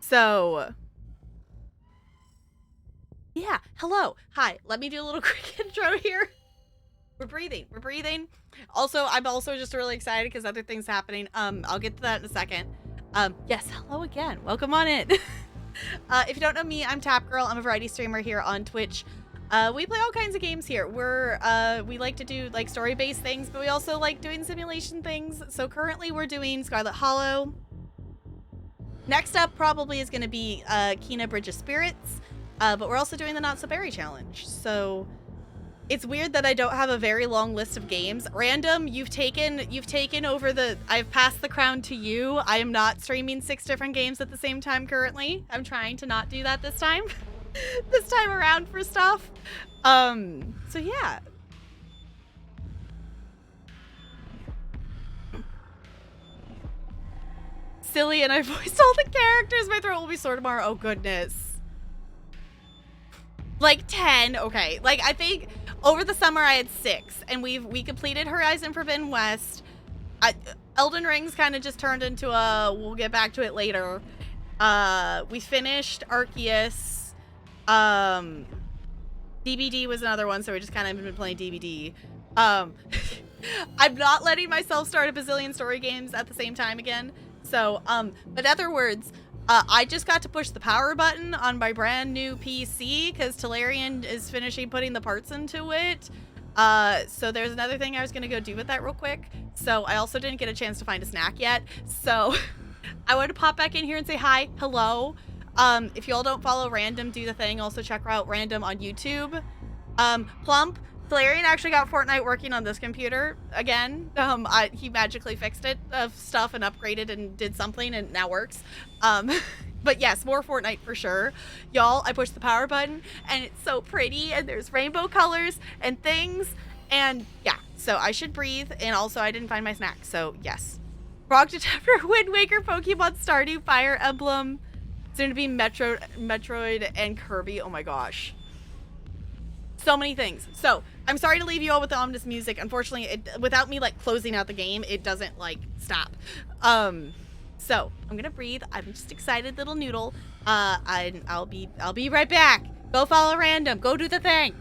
So, yeah, hello, hi. Let me do a little quick intro here. We're breathing. Also, I'm also just really excited because other things happening. I'll get to that in a second. Yes, hello again. Welcome on in. If you don't know me, I'm Tap Girl. I'm a variety streamer here on Twitch. We play all kinds of games here. We like to do like story-based things, but we also like doing simulation things. So currently we're doing Scarlet Hollow. Next up probably is going to be Kena Bridge of Spirits, but we're also doing the Not So Berry Challenge. So it's weird that I don't have a very long list of games. Random, you've taken over I've passed the crown to you. I am not streaming 6 different games at the same time currently. I'm trying to not do that this time. This time around for stuff. So yeah. Silly, and I voiced all the characters. My throat will be sore tomorrow. Oh goodness. Like 10, okay. Like I think over the summer I had 6, and we completed Horizon Forbidden West. Elden Ring's kind of just turned into a we'll get back to it later. We finished Arceus. DBD was another one, so we just kind of been playing DBD. I'm not letting myself start a bazillion story games at the same time again. So, but in other words, I just got to push the power button on my brand new PC because Talarian is finishing putting the parts into it. So there's another thing I was gonna go do with that real quick. So I also didn't get a chance to find a snack yet. So I wanted to pop back in here and say hi, hello. If y'all don't follow Random, do the thing. Also check out Random on YouTube. Plump, Talarian actually got Fortnite working on this computer again. He magically fixed it of stuff and upgraded and did something and it now works. But yes, more Fortnite for sure. Y'all, I pushed the power button and it's so pretty and there's rainbow colors and things. And yeah, so I should breathe. And also I didn't find my snack. So yes. Frog Detector, Wind Waker, Pokemon, Stardew, Fire Emblem, soon to be Metroid, and Kirby. Oh my gosh. So many things. So I'm sorry to leave you all with the ominous music. Unfortunately, without me like closing out the game, it doesn't like stop. So I'm gonna breathe. I'm just excited little noodle. I'll be right back. Go follow Random. Go do the thing.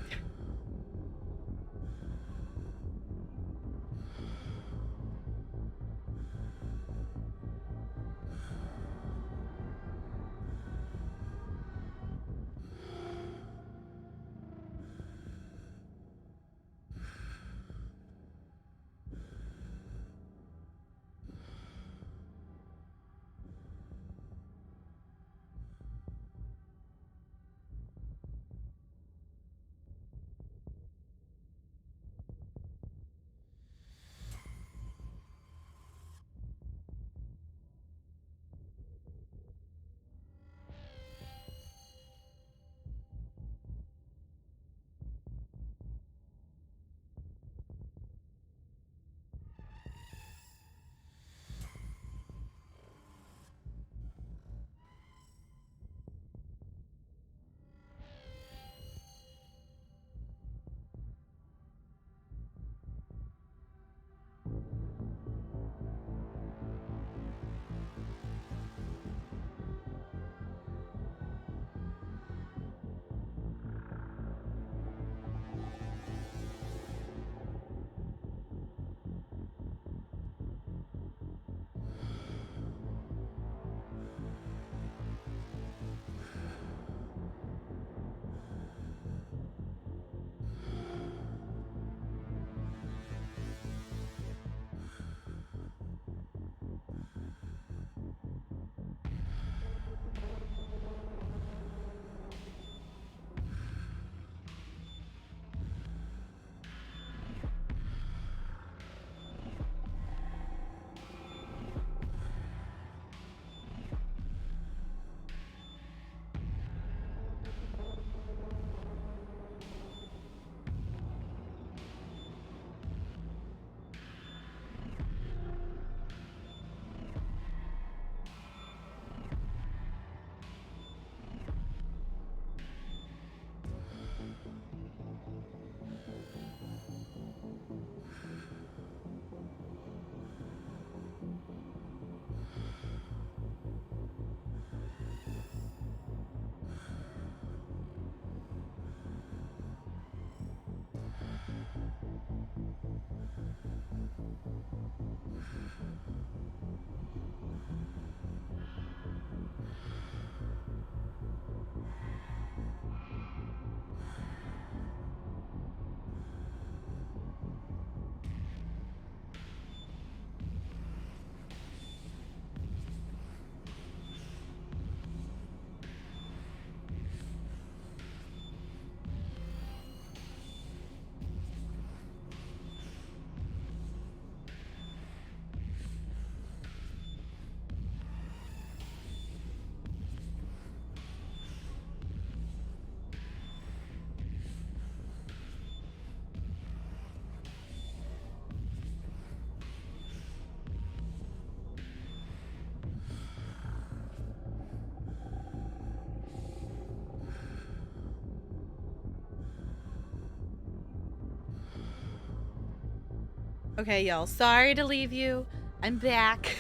Okay, y'all. Sorry to leave you. I'm back.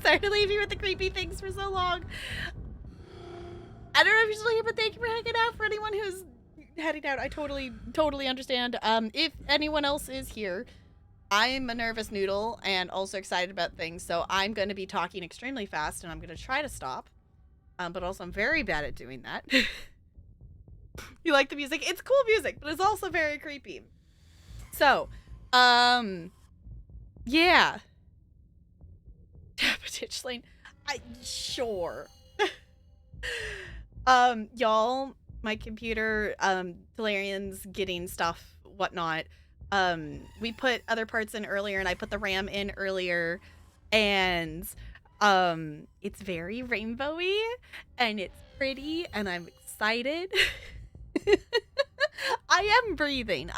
Sorry to leave you with the creepy things for so long. I don't know if you're still here, but thank you for hanging out. For anyone who's heading out, I totally understand. If anyone else is here, I'm a nervous noodle and also excited about things, so I'm going to be talking extremely fast, and I'm going to try to stop. But also I'm very bad at doing that. You like the music? It's cool music, but it's also very creepy. So, yeah. Ditch lane. Sure. Y'all, my computer, Talarian's getting stuff, whatnot. We put other parts in earlier, and I put the RAM in earlier, and, it's very rainbowy, and it's pretty, and I'm excited. I am breathing.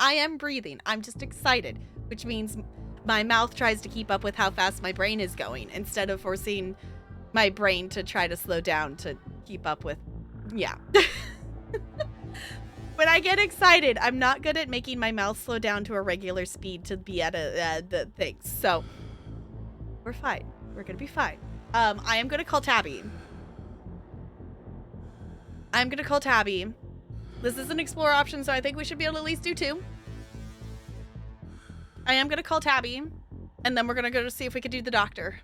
I'm just excited, which means my mouth tries to keep up with how fast my brain is going instead of forcing my brain to try to slow down to keep up with, yeah. When I get excited, I'm not good at making my mouth slow down to a regular speed to be at the things. So we're fine. We're gonna be fine. I am gonna call Tabby. This is an explore option, so I think we should be able to at least do 2. I am gonna call Tabby, and then we're gonna go to see if we could do the doctor.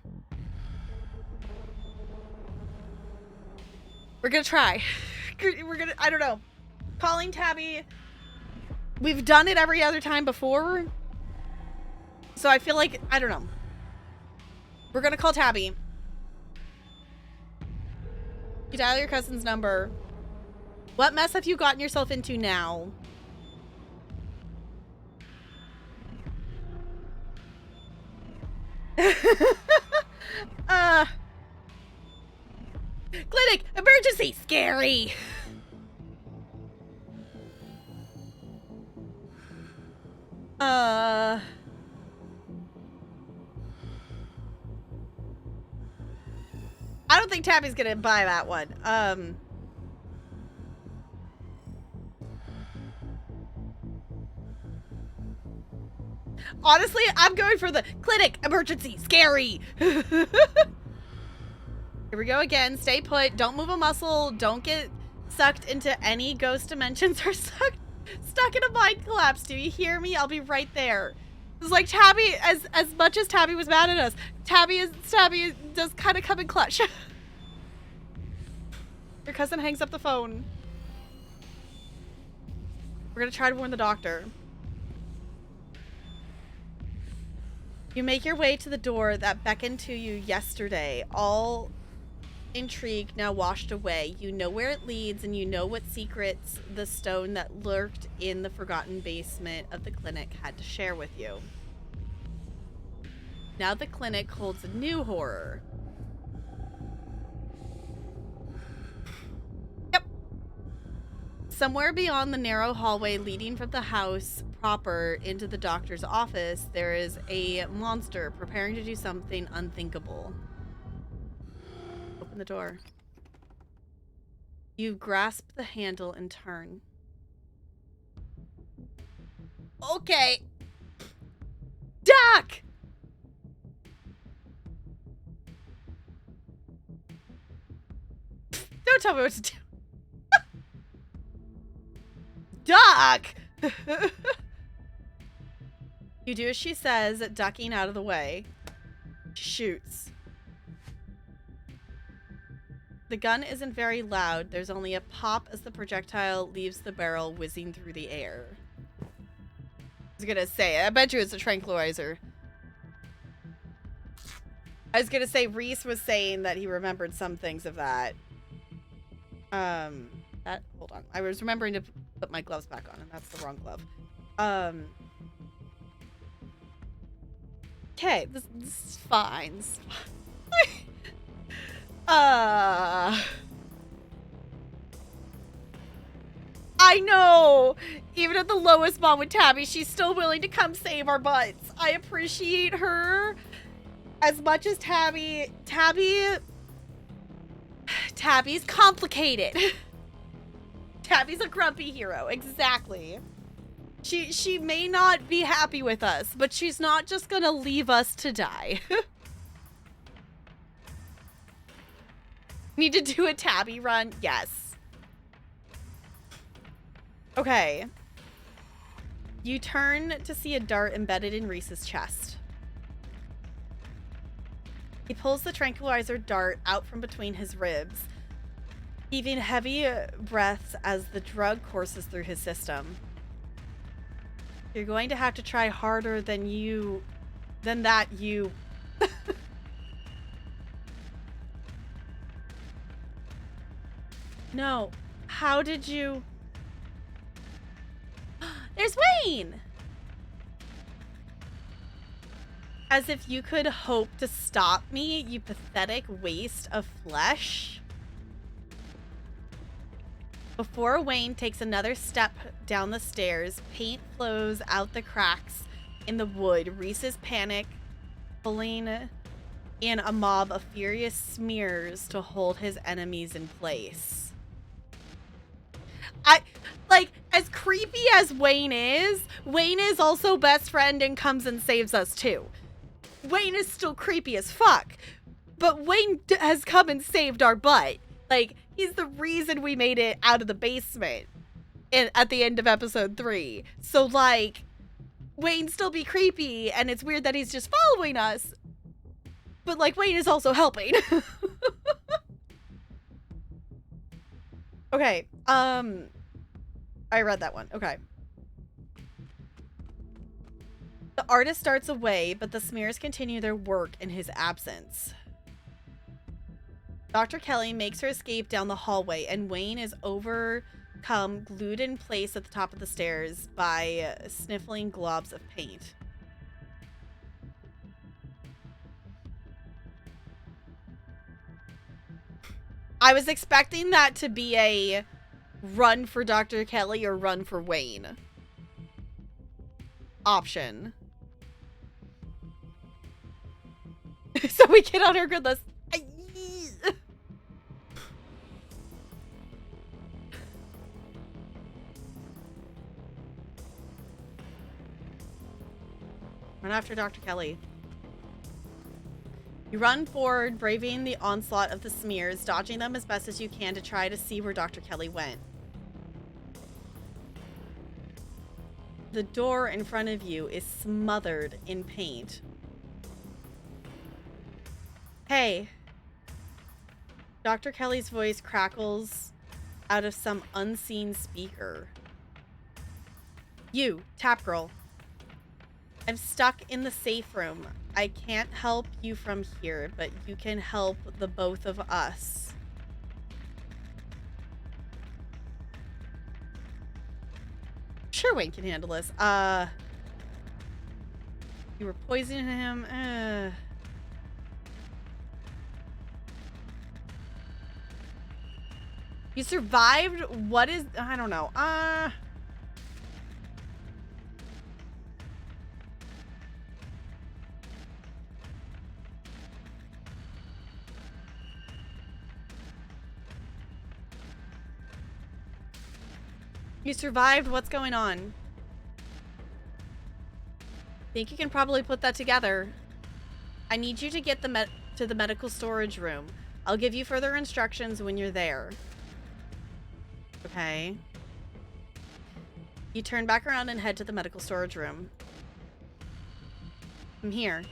We're gonna try. I don't know. Calling Tabby. We've done it every other time before. So I feel like, I don't know. We're gonna call Tabby. You dial your cousin's number. What mess have you gotten yourself into now? Clinic! Emergency! Scary! I don't think Tabby's gonna buy that one. Honestly, I'm going for the clinic emergency scary. Here we go again. Stay put. Don't move a muscle. Don't get sucked into any ghost dimensions or stuck in a mind collapse. Do you hear me? I'll be right there. It's like Tabby, as much as Tabby was mad at us, Tabby does kind of come in clutch. Your cousin hangs up the phone. We're gonna try to warn the doctor. You make your way to the door that beckoned to you yesterday. All intrigue now washed away. You know where it leads, and you know what secrets the stone that lurked in the forgotten basement of the clinic had to share with you. Now the clinic holds a new horror. Yep. Somewhere beyond the narrow hallway leading from the house proper into the doctor's office, there is a monster preparing to do something unthinkable. Open the door. You grasp the handle and turn. Okay. Doc! Don't tell me what to do. Doc! You do as she says, ducking out of the way. She shoots. The gun isn't very loud. There's only a pop as the projectile leaves the barrel, whizzing through the air. I was gonna say, I bet you it's a tranquilizer. I was gonna say, Reese was saying that he remembered some things of that. Hold on. I was remembering to put my gloves back on, and that's the wrong glove. Okay, this is fine. This is fine. I know! Even at the lowest moment with Tabby, she's still willing to come save our butts. I appreciate her as much as Tabby's complicated. Tabby's a grumpy hero, exactly. She may not be happy with us, but she's not just gonna leave us to die. Need to do a tabby run? Yes. Okay. You turn to see a dart embedded in Reese's chest. He pulls the tranquilizer dart out from between his ribs, heaving heavy breaths as the drug courses through his system. You're going to have to try harder than that you... No. How did you... There's Wayne! As if you could hope to stop me, you pathetic waste of flesh. Before Wayne takes another step down the stairs, paint flows out the cracks in the wood. Reese's panic, pulling in a mob of furious smears to hold his enemies in place. As creepy as Wayne is also best friend and comes and saves us too. Wayne is still creepy as fuck, but Wayne has come and saved our butt. Like, he's the reason we made it out of the basement at the end of episode 3. So, like, Wayne still be creepy, and it's weird that he's just following us. But, like, Wayne is also helping. Okay, I read that one. Okay. The artist starts away, but the smears continue their work in his absence. Dr. Kelly makes her escape down the hallway, and Wayne is overcome, glued in place at the top of the stairs by sniffling globs of paint. I was expecting that to be a run for Dr. Kelly or run for Wayne option. So we get on our good list. Run after Dr. Kelly. You run forward, braving the onslaught of the smears, dodging them as best as you can to try to see where Dr. Kelly went. The door in front of you is smothered in paint. Hey. Dr. Kelly's voice crackles out of some unseen speaker. You, Tap Girl. I'm stuck in the safe room. I can't help you from here, but you can help the both of us. Sure, Wayne can handle this. You were poisoning him. You survived? What is... I don't know. You survived? What's going on? Think you can probably put that together. I need you to get to the medical storage room. I'll give you further instructions when you're there. Okay. You turn back around and head to the medical storage room. I'm here.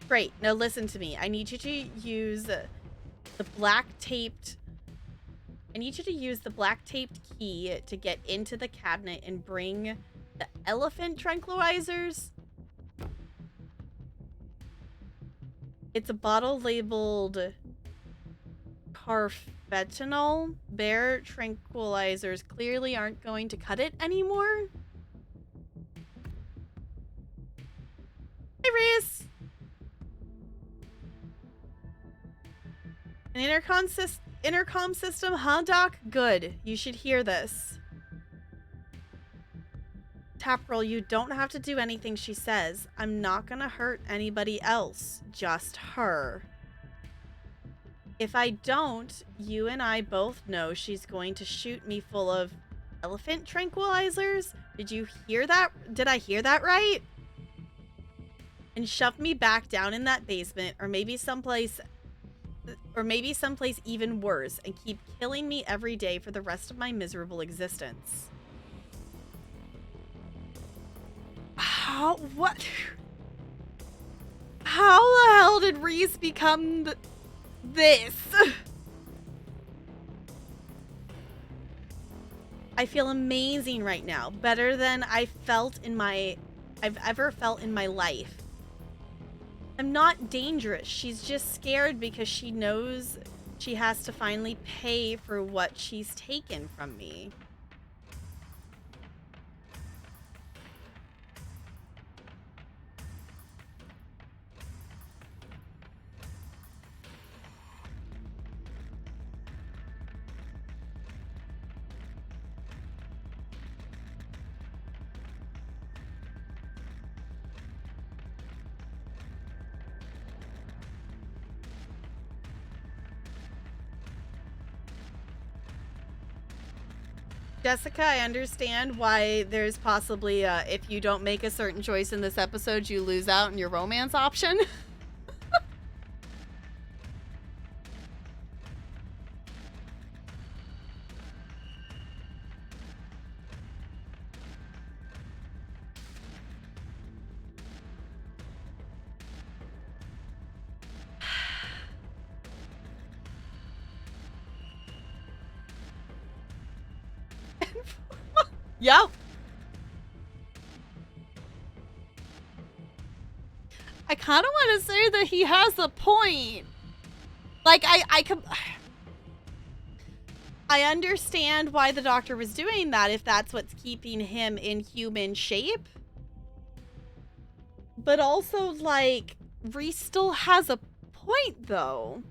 Great. Now listen to me. I need you to use the black taped key to get into the cabinet and bring the elephant tranquilizers. It's a bottle labeled carfentanil. Bear tranquilizers clearly aren't going to cut it anymore. Hey, Reese. An intercom system, huh, Doc? Good. You should hear this. Tap Girl, you don't have to do anything she says. I'm not gonna hurt anybody else. Just her. If I don't, you and I both know she's going to shoot me full of Elephant tranquilizers? Did you hear that? Did I hear that right? And shove me back down in that basement, or maybe someplace even worse, and keep killing me every day for the rest of my miserable existence. What? How the hell did Reese become this? I feel amazing right now. Better than I've ever felt in my life. I'm not dangerous. She's just scared because she knows she has to finally pay for what she's taken from me. Jessica, I understand why there's possibly, if you don't make a certain choice in this episode, you lose out on your romance option. Yep. I kind of want to say that he has a point. Like, I understand why the doctor was doing that if that's what's keeping him in human shape. But also, like, Reese still has a point, though.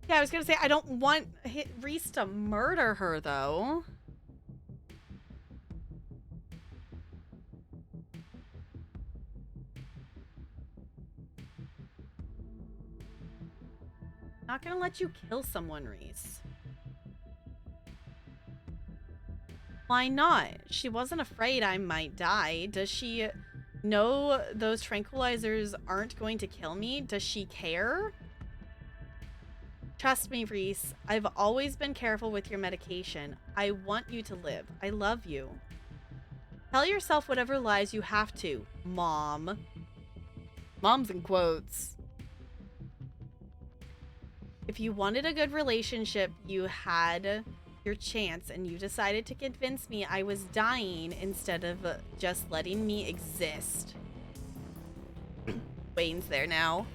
Yeah, I was gonna say, I don't want Reese to murder her, though. Not gonna let you kill someone, Reese. Why not? She wasn't afraid I might die. Does she know those tranquilizers aren't going to kill me? Does she care? Trust me, Reese. I've always been careful with your medication. I want you to live. I love you. Tell yourself whatever lies you have to, Mom. Mom's in quotes. If you wanted a good relationship, you had your chance, and you decided to convince me I was dying instead of just letting me exist. Wayne's there now.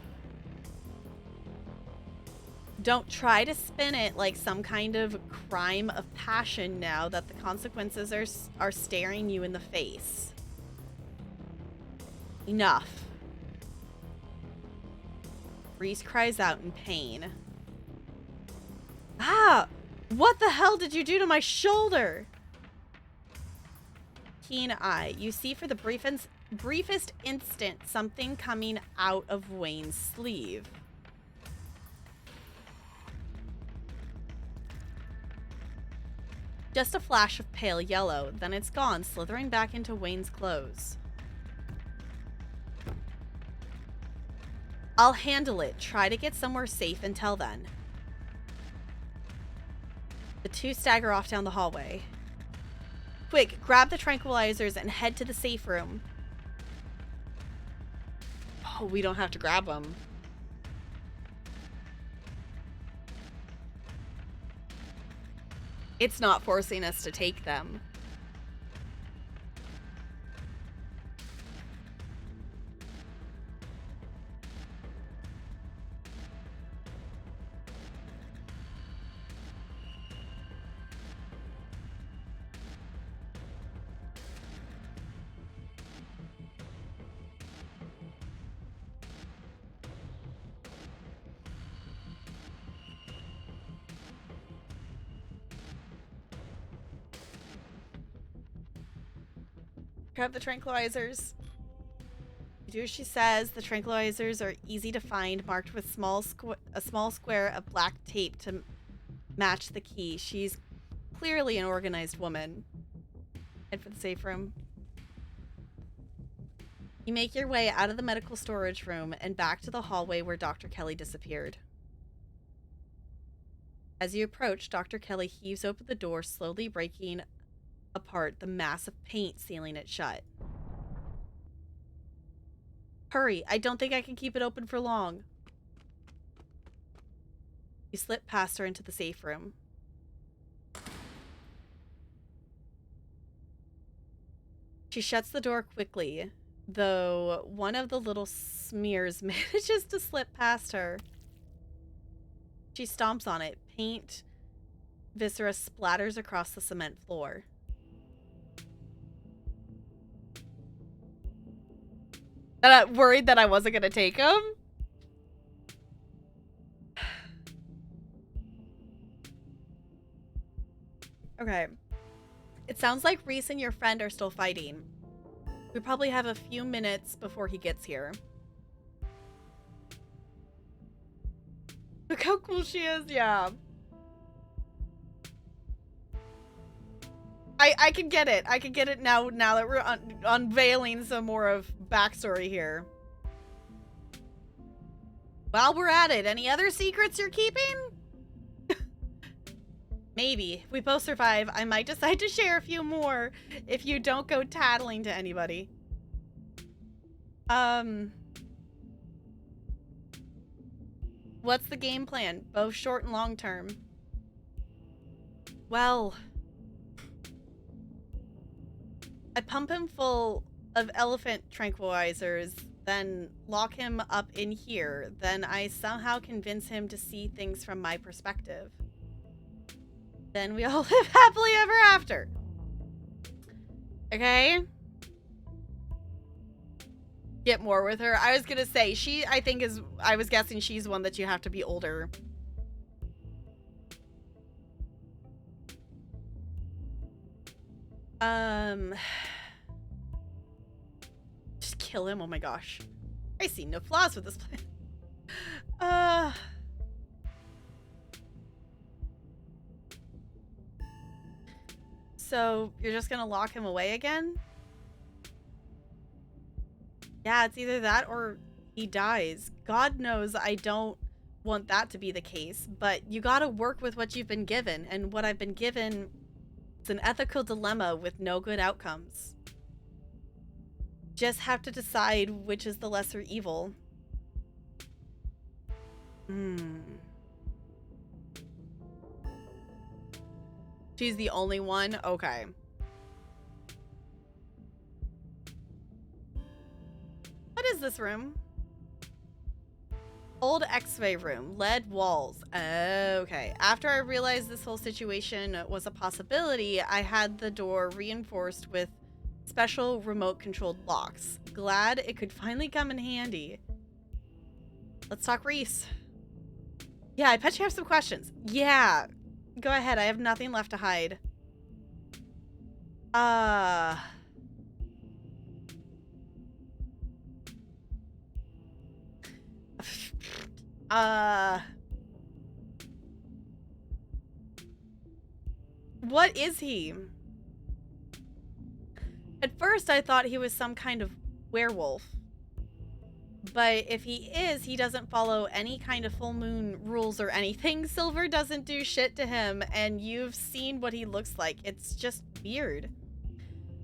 Don't try to spin it like some kind of crime of passion now that the consequences are staring you in the face. Enough. Reese cries out in pain. Ah! What the hell did you do to my shoulder? Keen eye. You see for the briefest instant something coming out of Wayne's sleeve. Just a flash of pale yellow, then it's gone, slithering back into Wayne's clothes. I'll handle it. Try to get somewhere safe until then. The two stagger off down the hallway. Quick, grab the tranquilizers and head to the safe room. Oh, we don't have to grab them. It's not forcing us to take them. Grab the tranquilizers. You do as she says. The tranquilizers are easy to find, marked with a small square of black tape match the key. She's clearly an organized woman. Head for the safe room. You make your way out of the medical storage room and back to the hallway where Dr. Kelly disappeared. As you approach, Dr. Kelly heaves open the door, slowly breaking apart the mass of paint sealing it shut. Hurry, I don't think I can keep it open for long. You slip past her into the safe room. She shuts the door quickly, though one of the little smears manages to slip past her. She stomps on it. Paint viscera splatters across the cement floor. Worried that I wasn't going to take him? Okay. It sounds like Reese and your friend are still fighting. We probably have a few minutes before he gets here. Look how cool she is, yeah. I can get it. I can get it now that we're unveiling some more of backstory here. While we're at it, any other secrets you're keeping? Maybe. If we both survive, I might decide to share a few more if you don't go tattling to anybody. What's the game plan? Both short and long term. Well, I pump him full of elephant tranquilizers, then lock him up in here. Then I somehow convince him to see things from my perspective. Then we all live happily ever after. Okay? Get more with her. I was gonna say, I was guessing she's one that you have to be older. Just kill him. Oh my gosh. I see no flaws with this plan. So you're just gonna lock him away again? Yeah, it's either that or he dies. God knows I don't want that to be the case, but you gotta work with what you've been given, and what I've been given is an ethical dilemma with no good outcomes. Just have to decide which is the lesser evil. She's the only one? Okay. What is this room? Old X-ray room. Lead walls. Okay. After I realized this whole situation was a possibility, I had the door reinforced with special remote-controlled locks. Glad it could finally come in handy. Let's talk Reese. Yeah, I bet you have some questions. Yeah. Go ahead. I have nothing left to hide. What is he? At first, I thought he was some kind of werewolf. But if he is, he doesn't follow any kind of full moon rules or anything. Silver doesn't do shit to him, and you've seen what he looks like. It's just weird.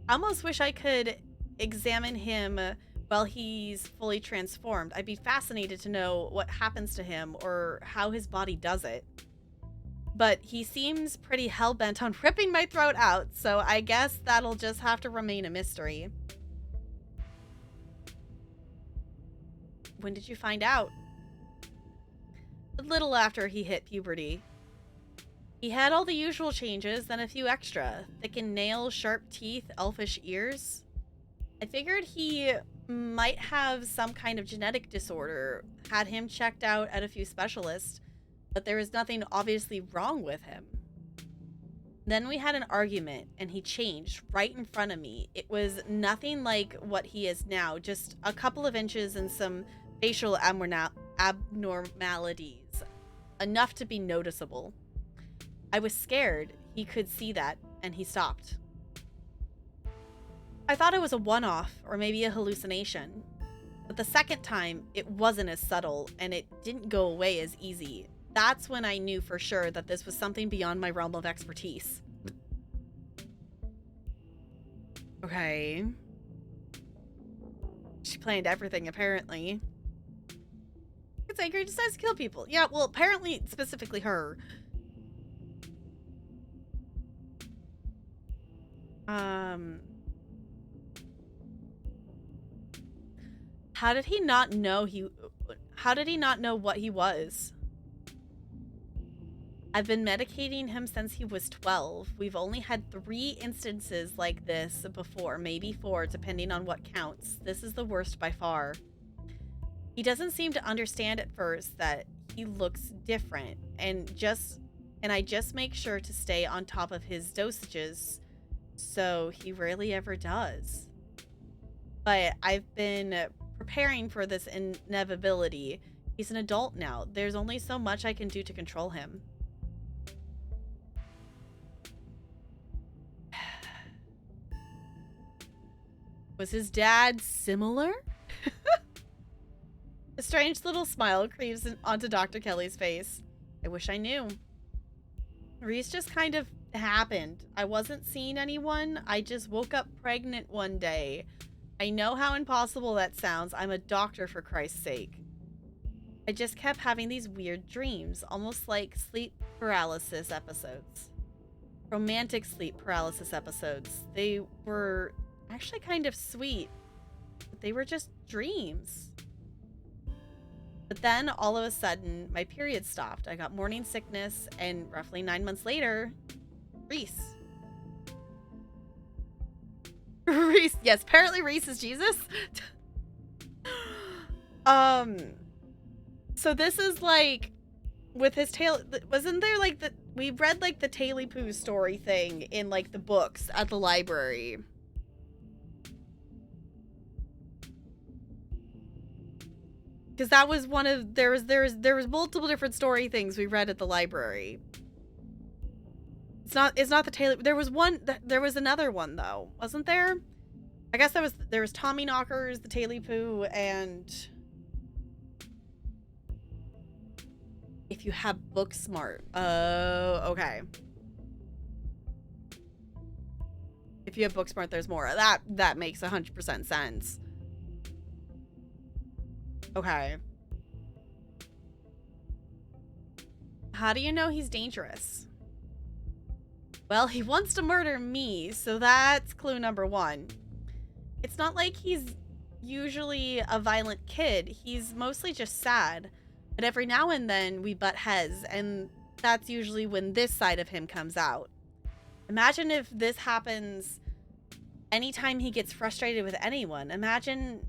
I almost wish I could examine him while he's fully transformed. I'd be fascinated to know what happens to him or how his body does it. But he seems pretty hell-bent on ripping my throat out, so I guess that'll just have to remain a mystery. When did you find out? A little after he hit puberty. He had all the usual changes, then a few extra. Thickened nails, sharp teeth, elfish ears. I figured he might have some kind of genetic disorder. Had him checked out at a few specialists, but there was nothing obviously wrong with him. Then we had an argument, and he changed right in front of me. It was nothing like what he is now, just a couple of inches and some facial abnormalities. Enough to be noticeable. I was scared he could see that, and he stopped. I thought it was a one-off, or maybe a hallucination. But the second time, it wasn't as subtle, and it didn't go away as easy. That's when I knew for sure that this was something beyond my realm of expertise. Okay. She planned everything, apparently. It's angry and decides to kill people. Yeah, well, apparently, specifically her. How did he not know what he was? I've been medicating him since he was 12. We've only had 3 instances like this before, maybe 4, depending on what counts. This is the worst by far. He doesn't seem to understand at first that he looks different, and I just make sure to stay on top of his dosages, so he rarely ever does. But I've been preparing for this inevitability. He's an adult now. There's only so much I can do to control him. Was his dad similar? A strange little smile creeps onto Dr. Kelly's face. I wish I knew. Reese just kind of happened. I wasn't seeing anyone. I just woke up pregnant one day. I know how impossible that sounds. I'm a doctor, for Christ's sake. I just kept having these weird dreams, almost like sleep paralysis episodes. Romantic sleep paralysis episodes. They were actually kind of sweet, but they were just dreams. But then, all of a sudden, my period stopped. I got morning sickness, and roughly 9 months later, Reese. Reese. Yes, apparently Reese is Jesus. So this is like, with his tail, wasn't there like we read like the Taily Poo story thing in like the books at the library. Because that was one of, there was multiple different story things we read at the library. It's not the Taily, there was another one though, wasn't there? I guess there was Tommy Knockers, the Taily Poo, and if you have Booksmart. Oh, okay. If you have Booksmart, there's more. That makes 100% sense. Okay. How do you know he's dangerous? Well, he wants to murder me, so that's clue number 1. It's not like he's usually a violent kid. He's mostly just sad. But every now and then we butt heads, and that's usually when this side of him comes out. Imagine if this happens anytime he gets frustrated with anyone. Imagine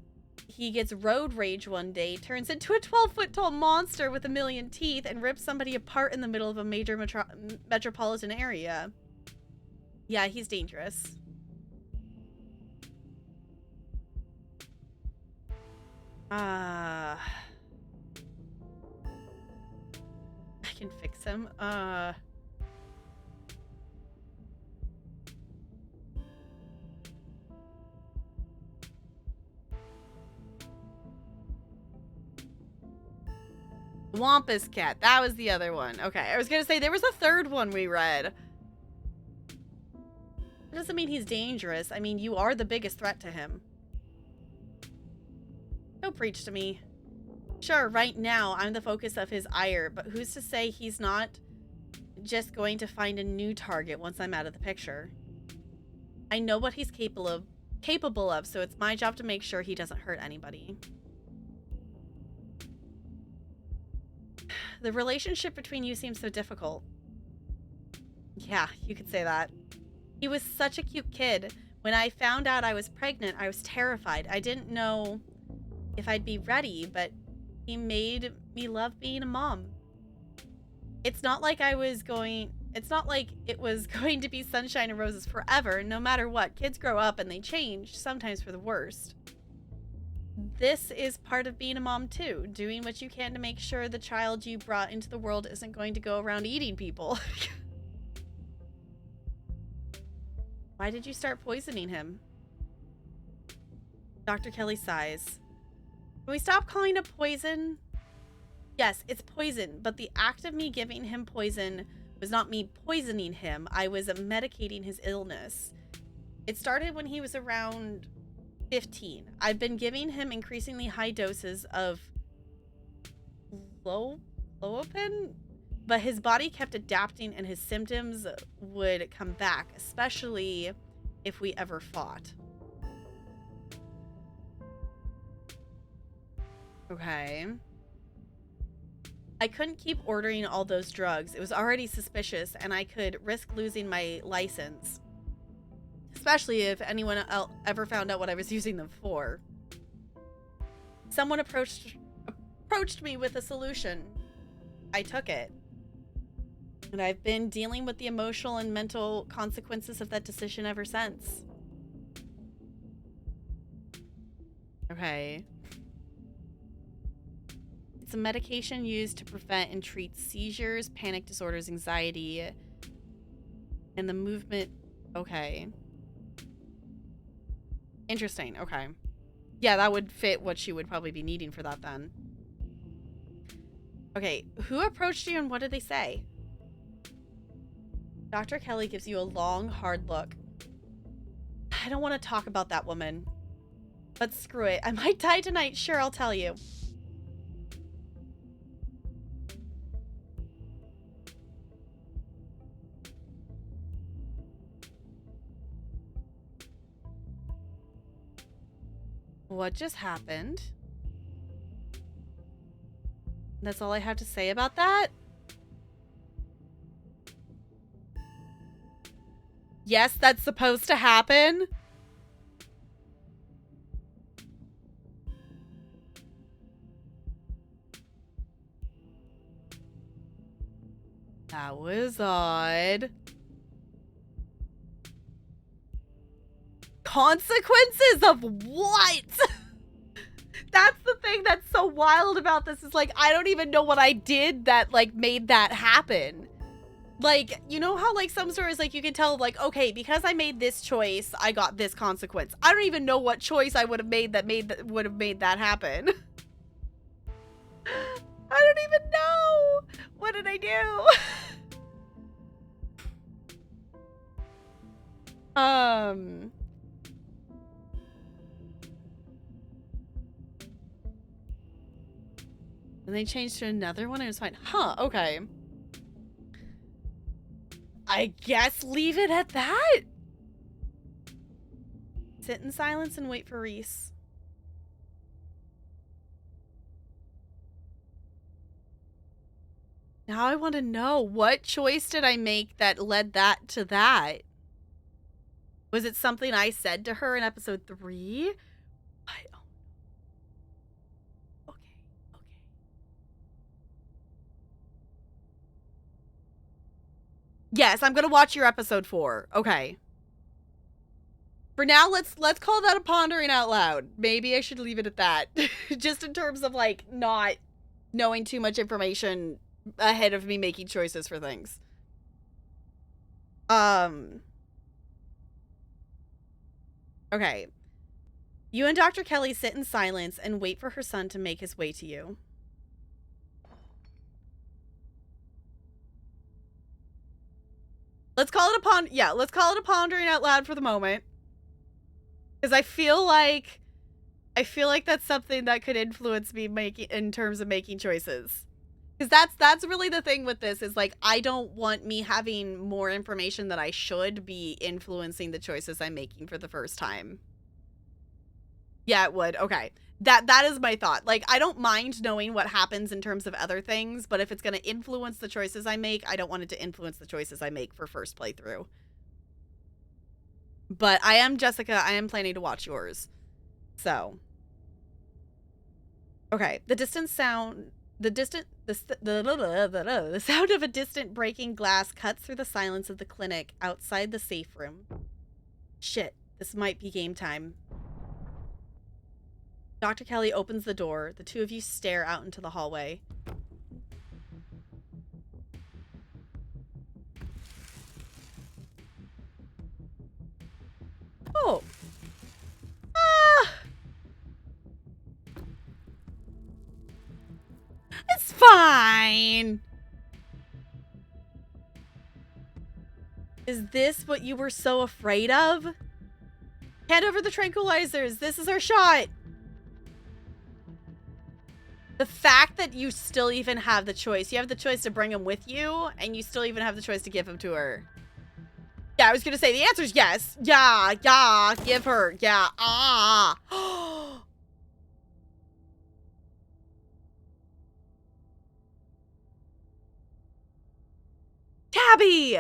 he gets road rage one day, turns into a 12-foot tall monster with a million teeth, and rips somebody apart in the middle of a major metropolitan area. Yeah, he's dangerous. I can fix him. Wampus Cat. That was the other one. Okay, I was gonna say there was a third one we read. That doesn't mean he's dangerous. I mean, you are the biggest threat to him. Don't preach to me. Sure, right now, I'm the focus of his ire, but who's to say he's not just going to find a new target once I'm out of the picture? I know what he's capable of, so it's my job to make sure he doesn't hurt anybody. The relationship between you seems so difficult. Yeah, you could say that. He was such a cute kid. When I found out I was pregnant, I was terrified. I didn't know if I'd be ready, but he made me love being a mom. It's not like it was going to be sunshine and roses forever. No matter what, kids grow up and they change, sometimes for the worst. This is part of being a mom too, doing what you can to make sure the child you brought into the world isn't going to go around eating people. Why did you start poisoning him? Dr. Kelly sighs. Can we stop calling it poison? Yes, it's poison, but the act of me giving him poison was not me poisoning him. I was medicating his illness. It started when he was around 15. I've been giving him increasingly high doses of Loapen, but his body kept adapting and his symptoms would come back, especially if we ever fought. Okay. I couldn't keep ordering all those drugs. It was already suspicious, and I could risk losing my license. Especially if anyone ever found out what I was using them for. Someone approached me with a solution. I took it. And I've been dealing with the emotional and mental consequences of that decision ever since. Okay. It's a medication used to prevent and treat seizures, panic disorders, anxiety, and the movement. Okay. Interesting. Okay. Yeah, that would fit what she would probably be needing for that then. Okay. Who approached you and what did they say? Dr. Kelly gives you a long, hard look. I don't want to talk about that woman. But screw it. I might die tonight. Sure, I'll tell you. What just happened? That's all I have to say about that? Yes, that's supposed to happen. That was odd. Consequences of what? That's the thing that's so wild about this is like, I don't even know what I did that like made that happen. Like, you know how like some stories like you can tell like, okay, because I made this choice, I got this consequence. I don't even know what choice I would have made that would have made that happen. I don't even know. What did I do? And they changed to another one and it was fine. Huh, okay. I guess leave it at that. Sit in silence and wait for Reese. Now I want to know, what choice did I make that led that to that? Was it something I said to her in episode 3? Okay. Yes, I'm gonna watch your episode 4. Okay. For now, let's call that a pondering out loud. Maybe I should leave it at that. Just in terms of like not knowing too much information ahead of me making choices for things. Okay. You and Dr. Kelly sit in silence and wait for her son to make his way to you. Let's call it a pondering out loud for the moment. Because I feel like that's something that could influence me in terms of making choices. Because that's really the thing with this is like, I don't want me having more information that I should be influencing the choices I'm making for the first time. Yeah, it would. Okay. That is my thought. Like, I don't mind knowing what happens in terms of other things, but if it's going to influence the choices I make, I don't want it to influence the choices I make for first playthrough. But I am Jessica. I am planning to watch yours. So. Okay. The sound of a distant breaking glass cuts through the silence of the clinic outside the safe room. Shit. This might be game time. Dr. Kelly opens the door. The two of you stare out into the hallway. Is this what you were so afraid of? Hand over the tranquilizers. This is our shot. The fact that you still even have the choice. You have the choice to bring him with you, and you still even have the choice to give him to her. Yeah, I was gonna say, the answer is yes. Yeah, yeah, give her. Yeah, ah. Tabby!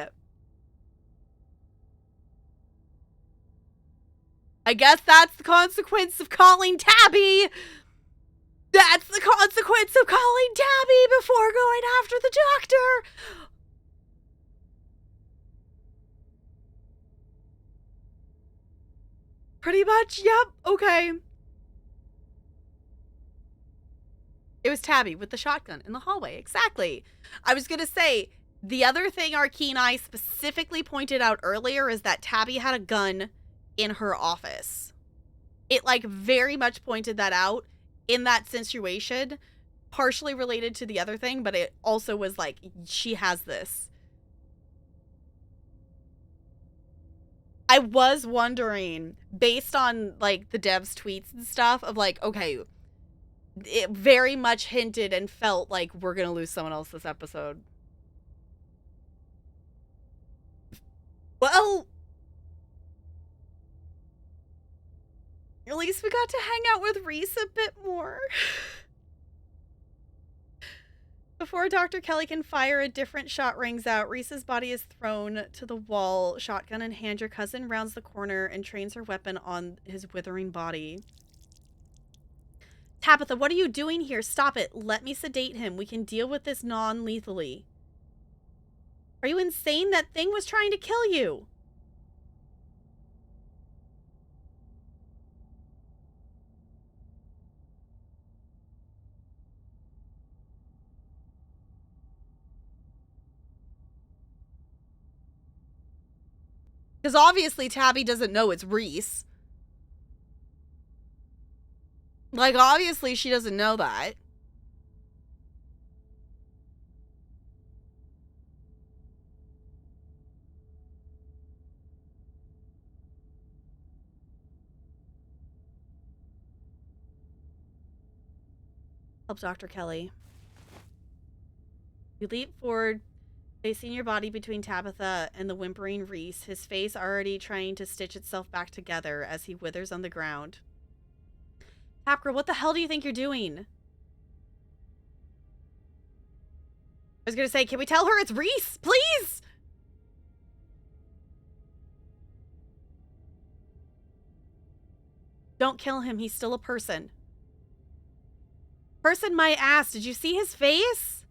I guess that's the consequence of calling Tabby. That's the consequence of calling Tabby before going after the doctor. Pretty much, yep, okay. It was Tabby with the shotgun in the hallway, exactly. I was gonna say, the other thing our keen eye specifically pointed out earlier is that Tabby had a gun in her office. It, like, very much pointed that out in that situation, partially related to the other thing, but it also was like, she has this. I was wondering, based on, like, the devs' tweets and stuff, of like, okay, it very much hinted and felt like we're gonna lose someone else this episode. Well, at least we got to hang out with Reese a bit more. Before Dr. Kelly can fire, a different shot rings out. Reese's body is thrown to the wall. Shotgun in hand, your cousin rounds the corner and trains her weapon on his withering body. Tabitha, what are you doing here? Stop it. Let me sedate him. We can deal with this non-lethally. Are you insane? That thing was trying to kill you. Because obviously Tabby doesn't know it's Reese. Like, obviously she doesn't know that. Help Dr. Kelly. You leap forward, placing your body between Tabitha and the whimpering Reese, his face already trying to stitch itself back together as he withers on the ground. Tapgirl, what the hell do you think you're doing? I was gonna say, can we tell her it's Reese, please? Don't kill him, he's still a person. Person my ass, did you see his face?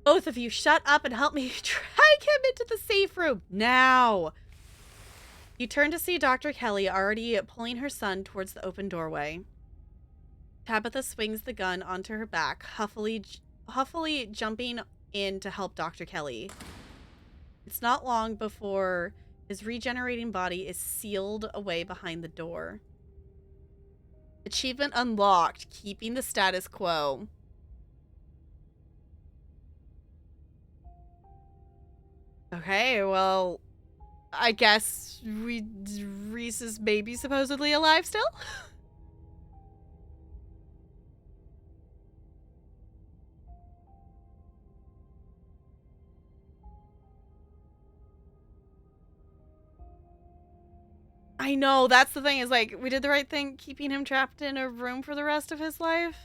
Both of you, shut up and help me drag him into the safe room, now. You turn to see Dr. Kelly already pulling her son towards the open doorway. Tabitha swings the gun onto her back, huffily jumping in to help Dr. Kelly. It's not long before his regenerating body is sealed away behind the door. Achievement unlocked, keeping the status quo. Okay, well, I guess Reese is maybe supposedly alive still? I know, that's the thing, is like, we did the right thing keeping him trapped in a room for the rest of his life.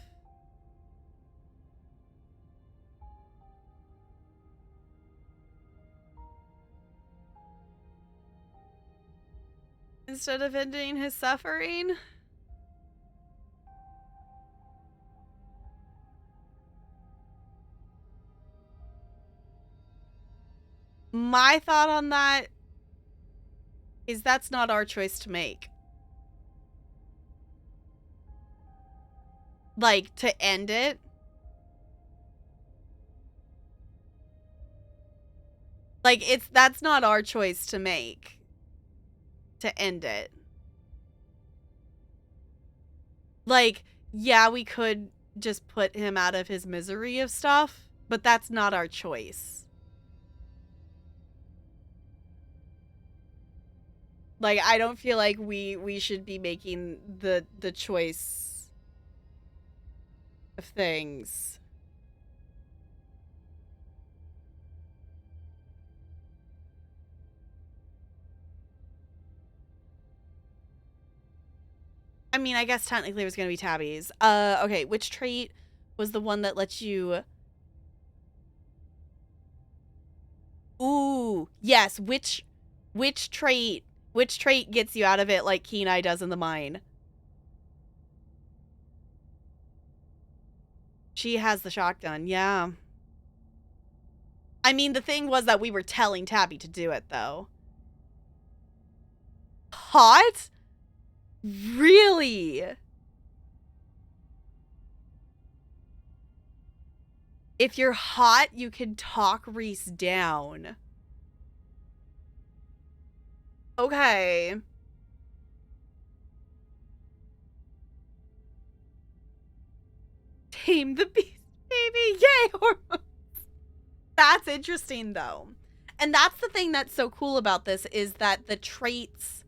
Instead of ending his suffering. My thought on that is that's not our choice to make. Like, to end it. Like, that's not our choice to make. To end it. Like, yeah, we could just put him out of his misery of stuff, but that's not our choice. Like, I don't feel like we should be making the choice of things. I mean, I guess technically it was going to be Tabby's. Okay, which trait was the one that lets you... Ooh, yes, which trait gets you out of it like Kenai does in the mine? She has the shotgun, yeah. I mean, the thing was that we were telling Tabby to do it, though. Hot? Really? If you're hot, you can talk Reese down. Okay. Tame the beast, baby. Yay, hormones. That's interesting, though. And that's the thing that's so cool about this is that the traits...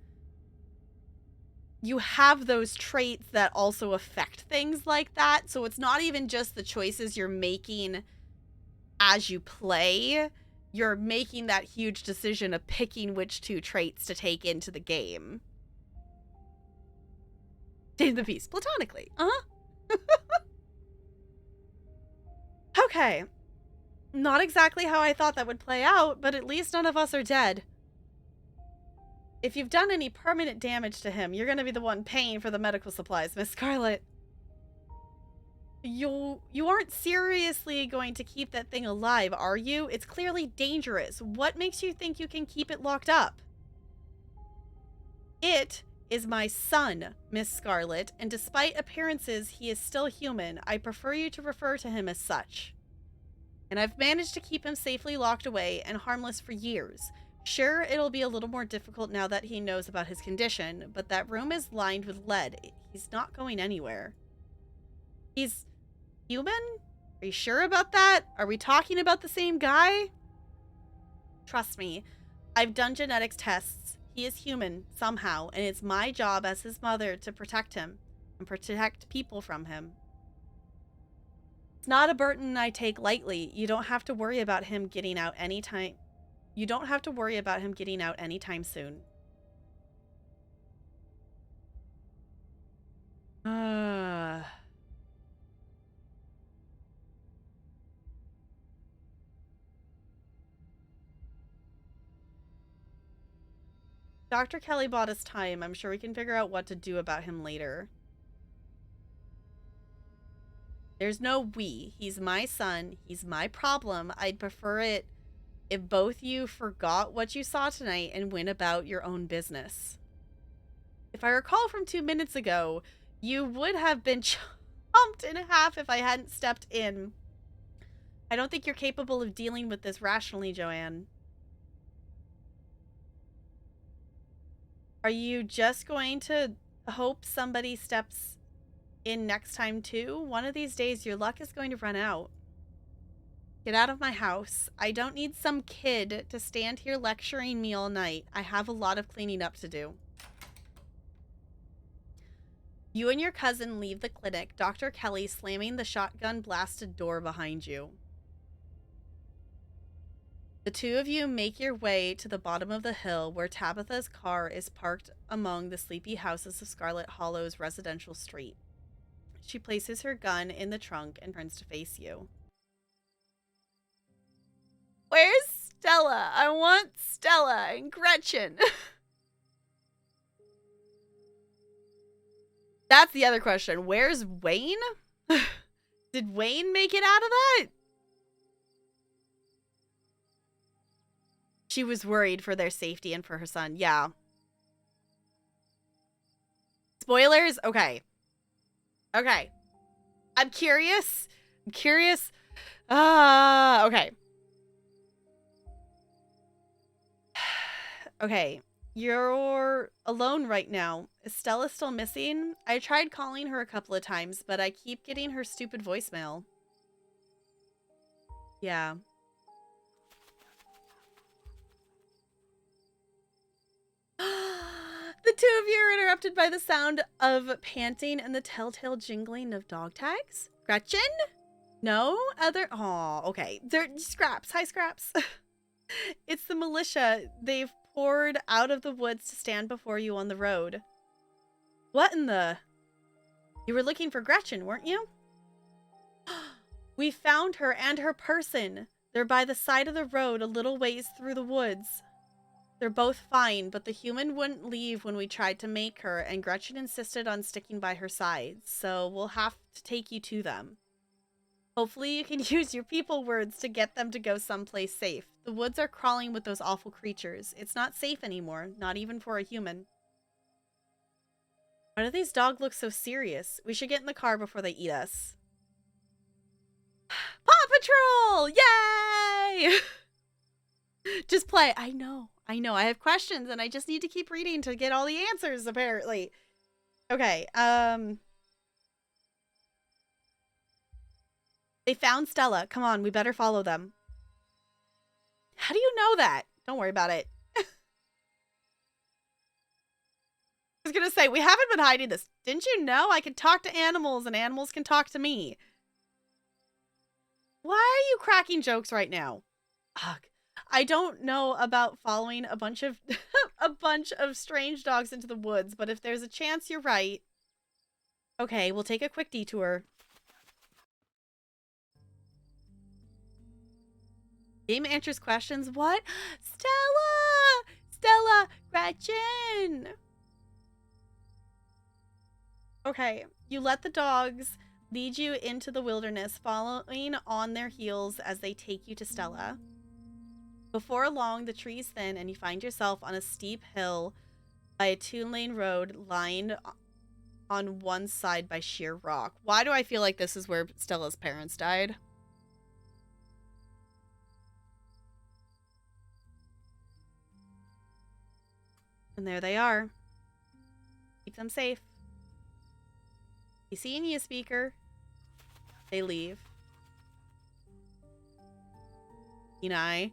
You have those traits that also affect things like that. So it's not even just the choices you're making as you play. You're making that huge decision of picking which two traits to take into the game. Tame the beast, platonically. Uh-huh. Okay. Not exactly how I thought that would play out, but at least none of us are dead. If you've done any permanent damage to him, you're gonna be the one paying for the medical supplies, Miss Scarlet. You aren't seriously going to keep that thing alive, are you? It's clearly dangerous. What makes you think you can keep it locked up? It is my son, Miss Scarlet, and despite appearances, he is still human. I prefer you to refer to him as such. And I've managed to keep him safely locked away and harmless for years. Sure, it'll be a little more difficult now that he knows about his condition, but that room is lined with lead. He's not going anywhere. He's human? Are you sure about that? Are we talking about the same guy? Trust me, I've done genetics tests. He is human, somehow, and it's my job as his mother to protect him and protect people from him. It's not a burden I take lightly. You don't have to worry about him getting out anytime. You don't have to worry about him getting out anytime soon. Dr. Kelly bought us time. I'm sure we can figure out what to do about him later. There's no we. He's my son. He's my problem. I'd prefer it if both you forgot what you saw tonight and went about your own business. If I recall from 2 minutes ago, you would have been chomped in half if I hadn't stepped in. I don't think you're capable of dealing with this rationally, Joanne. Are you just going to hope somebody steps in next time too? One of these days, your luck is going to run out. Get out of my house. I don't need some kid to stand here lecturing me all night. I have a lot of cleaning up to do. You and your cousin leave the clinic, Dr. Kelly slamming the shotgun-blasted door behind you. The two of you make your way to the bottom of the hill where Tabitha's car is parked among the sleepy houses of Scarlet Hollow's residential street. She places her gun in the trunk and turns to face you. Where's Stella? I want Stella and Gretchen. That's the other question. Where's Wayne? Did Wayne make it out of that? She was worried for their safety and for her son. Yeah. Spoilers? Okay. Okay. I'm curious. Okay. Okay. You're alone right now. Is Stella still missing? I tried calling her a couple of times, but I keep getting her stupid voicemail. Yeah. The two of you are interrupted by the sound of panting and the telltale jingling of dog tags. Gretchen? No other. Oh, okay. They're Scraps. Hi, Scraps. It's the militia. They've poured out of the woods to stand before you on the road. What in the... You were looking for Gretchen, weren't you? We found her and her person. They're by the side of the road a little ways through the woods. They're both fine, but the human wouldn't leave when we tried to make her, and Gretchen insisted on sticking by her side, so we'll have to take you to them. Hopefully you can use your people words to get them to go someplace safe. The woods are crawling with those awful creatures. It's not safe anymore, not even for a human. Why do these dogs look so serious? We should get in the car before they eat us. Paw Patrol! Yay! Just play. I know. I have questions and I just need to keep reading to get all the answers, apparently. Okay, They found Stella. Come on, we better follow them. How do you know that? Don't worry about it. I was gonna say, we haven't been hiding this. Didn't you know I can talk to animals and animals can talk to me? Why are you cracking jokes right now? Ugh. I don't know about following a bunch of a bunch of strange dogs into the woods, but if there's a chance you're right. Okay, we'll take a quick detour. Game answers questions. What? Stella! Stella! Gretchen! Okay, you let the dogs lead you into the wilderness, following on their heels as they take you to Stella. Before long, the trees thin and you find yourself on a steep hill by a two-lane road lined on one side by sheer rock. Why do I feel like this is where Stella's parents died? And there they are. Keep them safe. You seeing you, speaker. They leave. Kenai.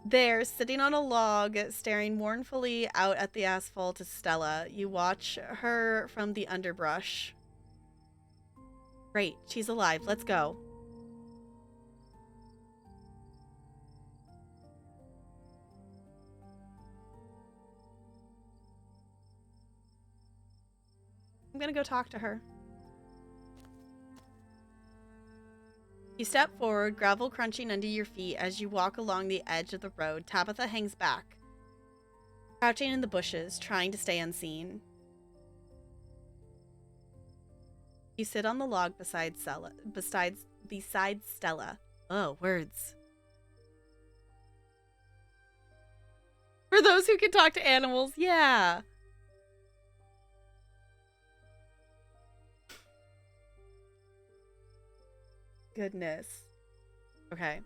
There, sitting on a log, staring mournfully out at the asphalt, is Stella. You watch her from the underbrush. Great, she's alive. Let's go. I'm gonna go talk to her. You step forward, gravel crunching under your feet as you walk along the edge of the road. Tabitha hangs back, crouching in the bushes, trying to stay unseen. You sit on the log beside Stella. Oh, words. For those who can talk to animals, yeah. Goodness. Okay.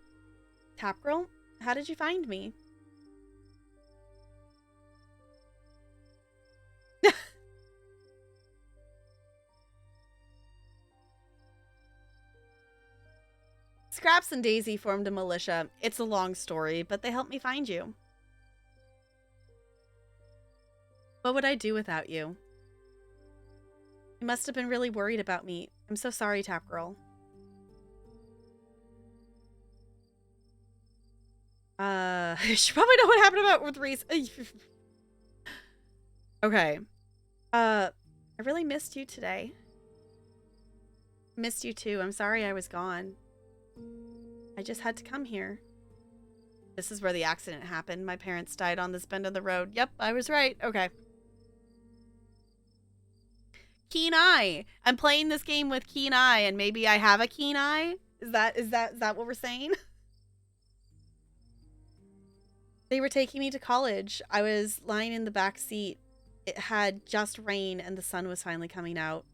Tap Girl, how did you find me? Scraps and Daisy formed a militia. It's a long story, but they helped me find you. What would I do without you? You must have been really worried about me. I'm so sorry, Tap Girl. You should probably know what happened with Reese. Okay. I really missed you today. Missed you too. I'm sorry I was gone. I just had to come here. This is where the accident happened. My parents died on this bend of the road. Yep, I was right. Okay. Keen eye. I'm playing this game with keen eye, and maybe I have a keen eye. Is that what we're saying? They were taking me to college. I was lying in the back seat. It had just rained and the sun was finally coming out.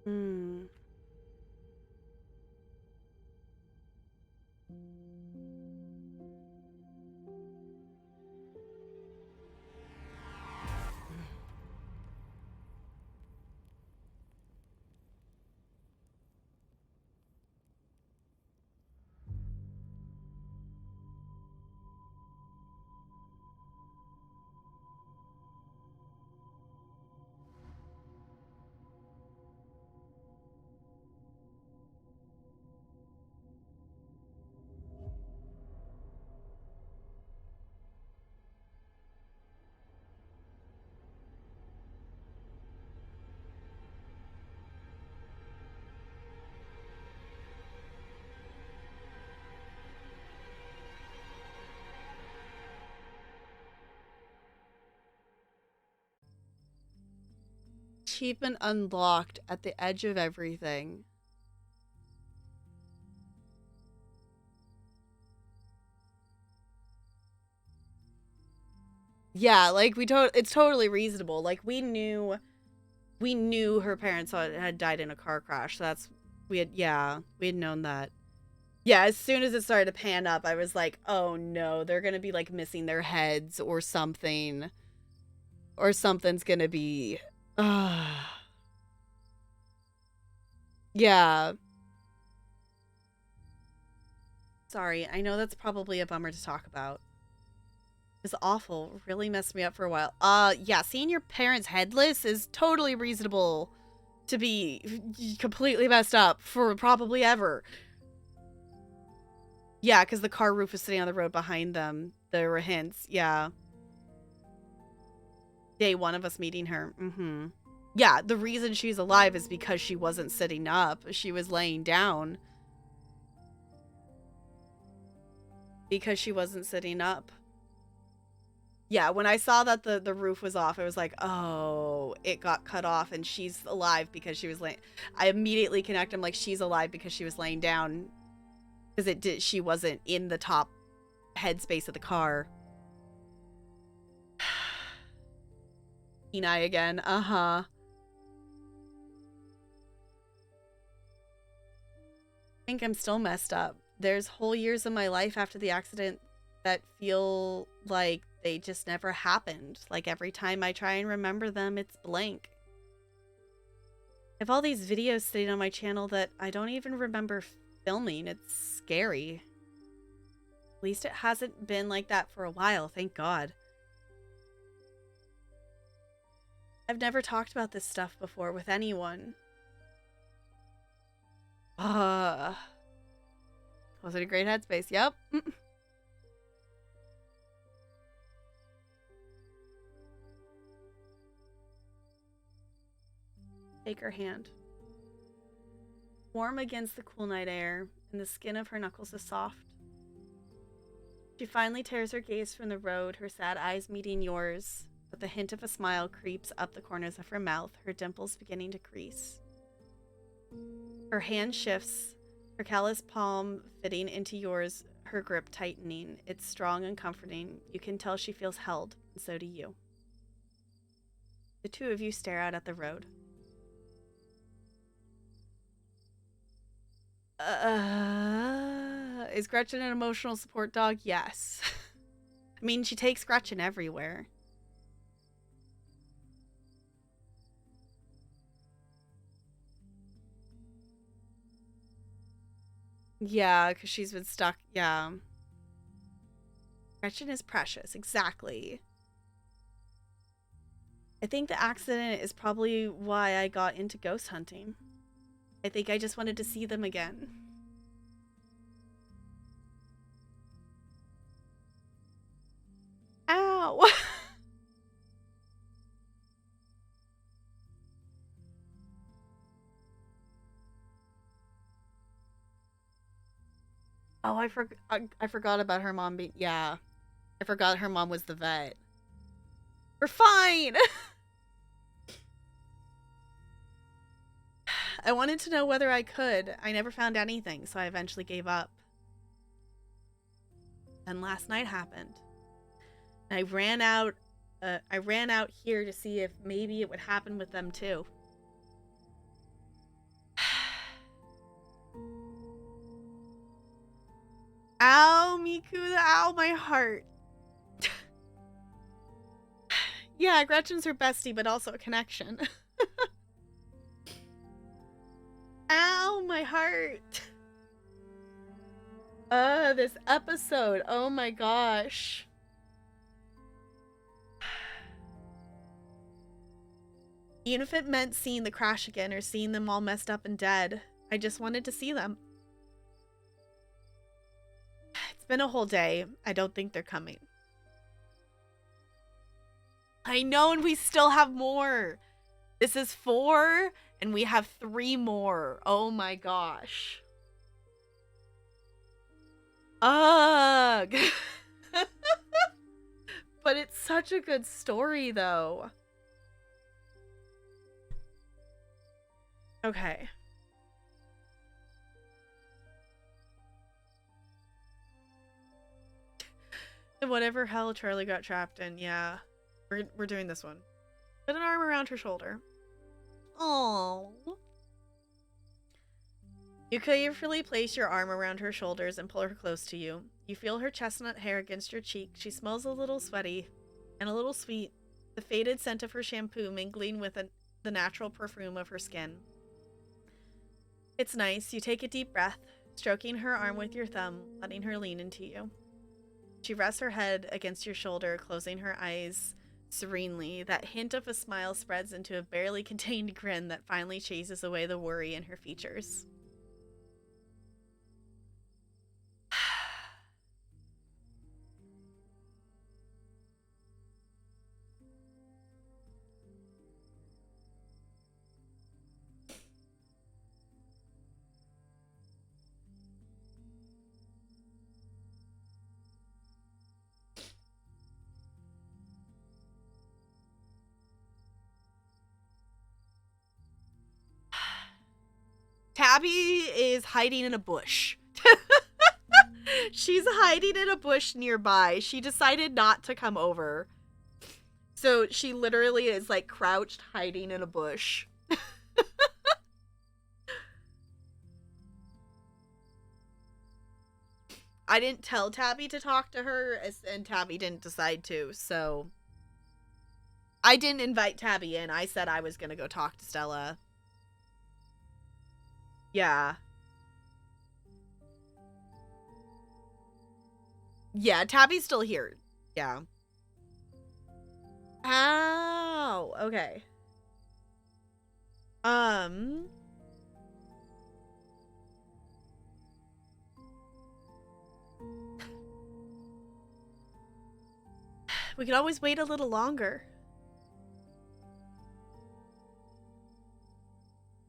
Hmm. achievement unlocked at the edge of everything. Yeah, like it's totally reasonable. Like we knew her parents had died in a car crash. So we had known that. Yeah, as soon as it started to pan up, I was like, "Oh no, they're going to be like missing their heads or something. Or something's going to be Yeah. Sorry, I know that's probably a bummer to talk about. It's awful. Really messed me up for a while. Yeah, seeing your parents headless is totally reasonable to be completely messed up for probably ever. Yeah, because the car roof was sitting on the road behind them. There were hints. Yeah. Day one of us meeting her. Mm-hmm. Yeah, the reason she's alive is because she wasn't sitting up. She was laying down. Because she wasn't sitting up. Yeah, when I saw that the roof was off, I was like, oh, it got cut off and she's alive because she was laying. I immediately connect. I'm like, she's alive because she was laying down. Because she wasn't in the top headspace of the car. Kenai again. Uh-huh. I think I'm still messed up. There's whole years of my life after the accident that feel like they just never happened. Like every time I try and remember them, it's blank. I have all these videos sitting on my channel that I don't even remember filming. It's scary. At least it hasn't been like that for a while, thank God. I've never talked about this stuff before with anyone. Was it a great headspace? Yep. Take her hand. Warm against the cool night air, and the skin of her knuckles is soft. She finally tears her gaze from the road, her sad eyes meeting yours, but the hint of a smile creeps up the corners of her mouth, her dimples beginning to crease. Her hand shifts, her calloused palm fitting into yours, her grip tightening. It's strong and comforting. You can tell she feels held, and so do you. The two of you stare out at the road. Is Gretchen an emotional support dog? Yes. I mean, she takes Gretchen everywhere. Yeah, because she's been stuck. Yeah. Gretchen is precious. Exactly. I think the accident is probably why I got into ghost hunting. I think I just wanted to see them again. Ow! Oh, I forgot about her mom being... Yeah. I forgot her mom was the vet. We're fine! I wanted to know whether I could. I never found anything, so I eventually gave up. Then last night happened. And I ran out here to see if maybe it would happen with them too. Ow, Miku, ow, my heart. Yeah, Gretchen's her bestie, but also a connection. Ow, my heart. This episode. Oh my gosh. Even if it meant seeing the crash again or seeing them all messed up and dead, I just wanted to see them. It's been a whole day. I don't think they're coming. I know, and we still have more. This is 4, and we have 3 more. Oh my gosh. Ugh. But it's such a good story, though. Okay. Whatever hell Charlie got trapped in, yeah. We're doing this one. Put an arm around her shoulder. Oh. You carefully place your arm around her shoulders and pull her close to you. You feel her chestnut hair against your cheek. She smells a little sweaty and a little sweet, the faded scent of her shampoo mingling with the natural perfume of her skin. It's nice. You take a deep breath, stroking her arm with your thumb, letting her lean into you. She rests her head against your shoulder, closing her eyes serenely. That hint of a smile spreads into a barely contained grin that finally chases away the worry in her features. Tabby is hiding in a bush. She's hiding in a bush nearby. She decided not to come over. So she literally is like crouched, hiding in a bush. I didn't tell Tabby to talk to her, and Tabby didn't decide to, so I didn't invite Tabby in. I said I was gonna go talk to Stella. Yeah. Yeah, Tabby's still here. Yeah. Ow. Okay. We could always wait a little longer.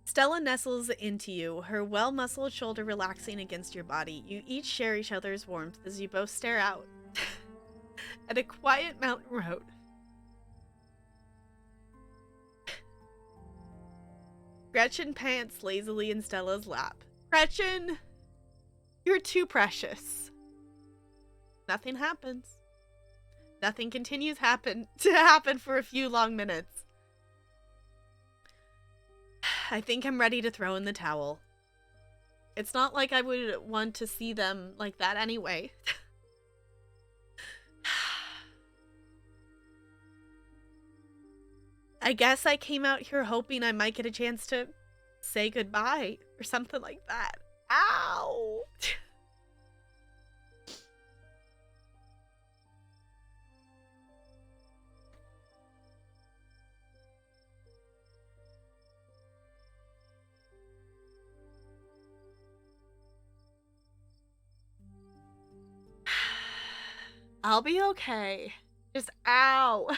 Stella nestles into you, her well-muscled shoulder relaxing against your body. You each share each other's warmth as you both stare out at a quiet mountain road. Gretchen pants lazily in Stella's lap. Gretchen, you're too precious. Nothing happens. Nothing continues to happen for a few long minutes. I think I'm ready to throw in the towel. It's not like I would want to see them like that anyway. I guess I came out here hoping I might get a chance to say goodbye or something like that. Ow! I'll be okay. Just ow.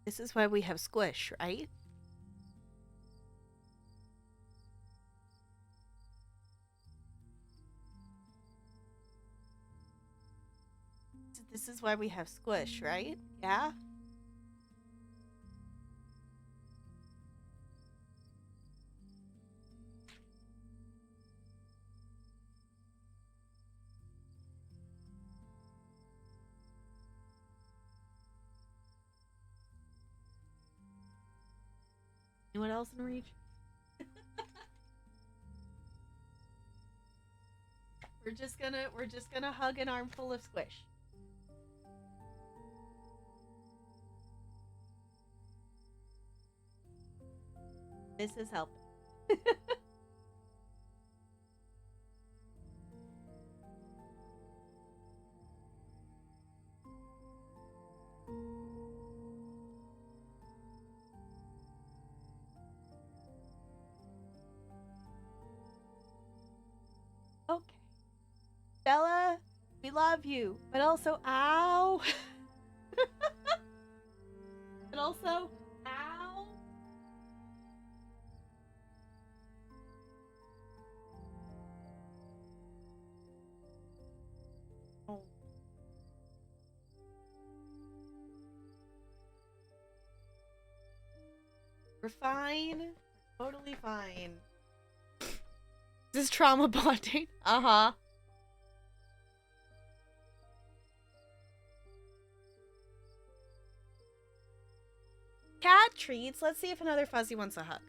This is why we have squish, right? This is why we have squish, right? Yeah? Anyone else in reach? We're just gonna hug an armful of squish. This is helping. Bella, we love you. But also, ow. But also, ow. Oh. We're fine. We're totally fine. This is trauma bonding. Uh-huh. Cat treats. Let's see if another fuzzy wants a hug.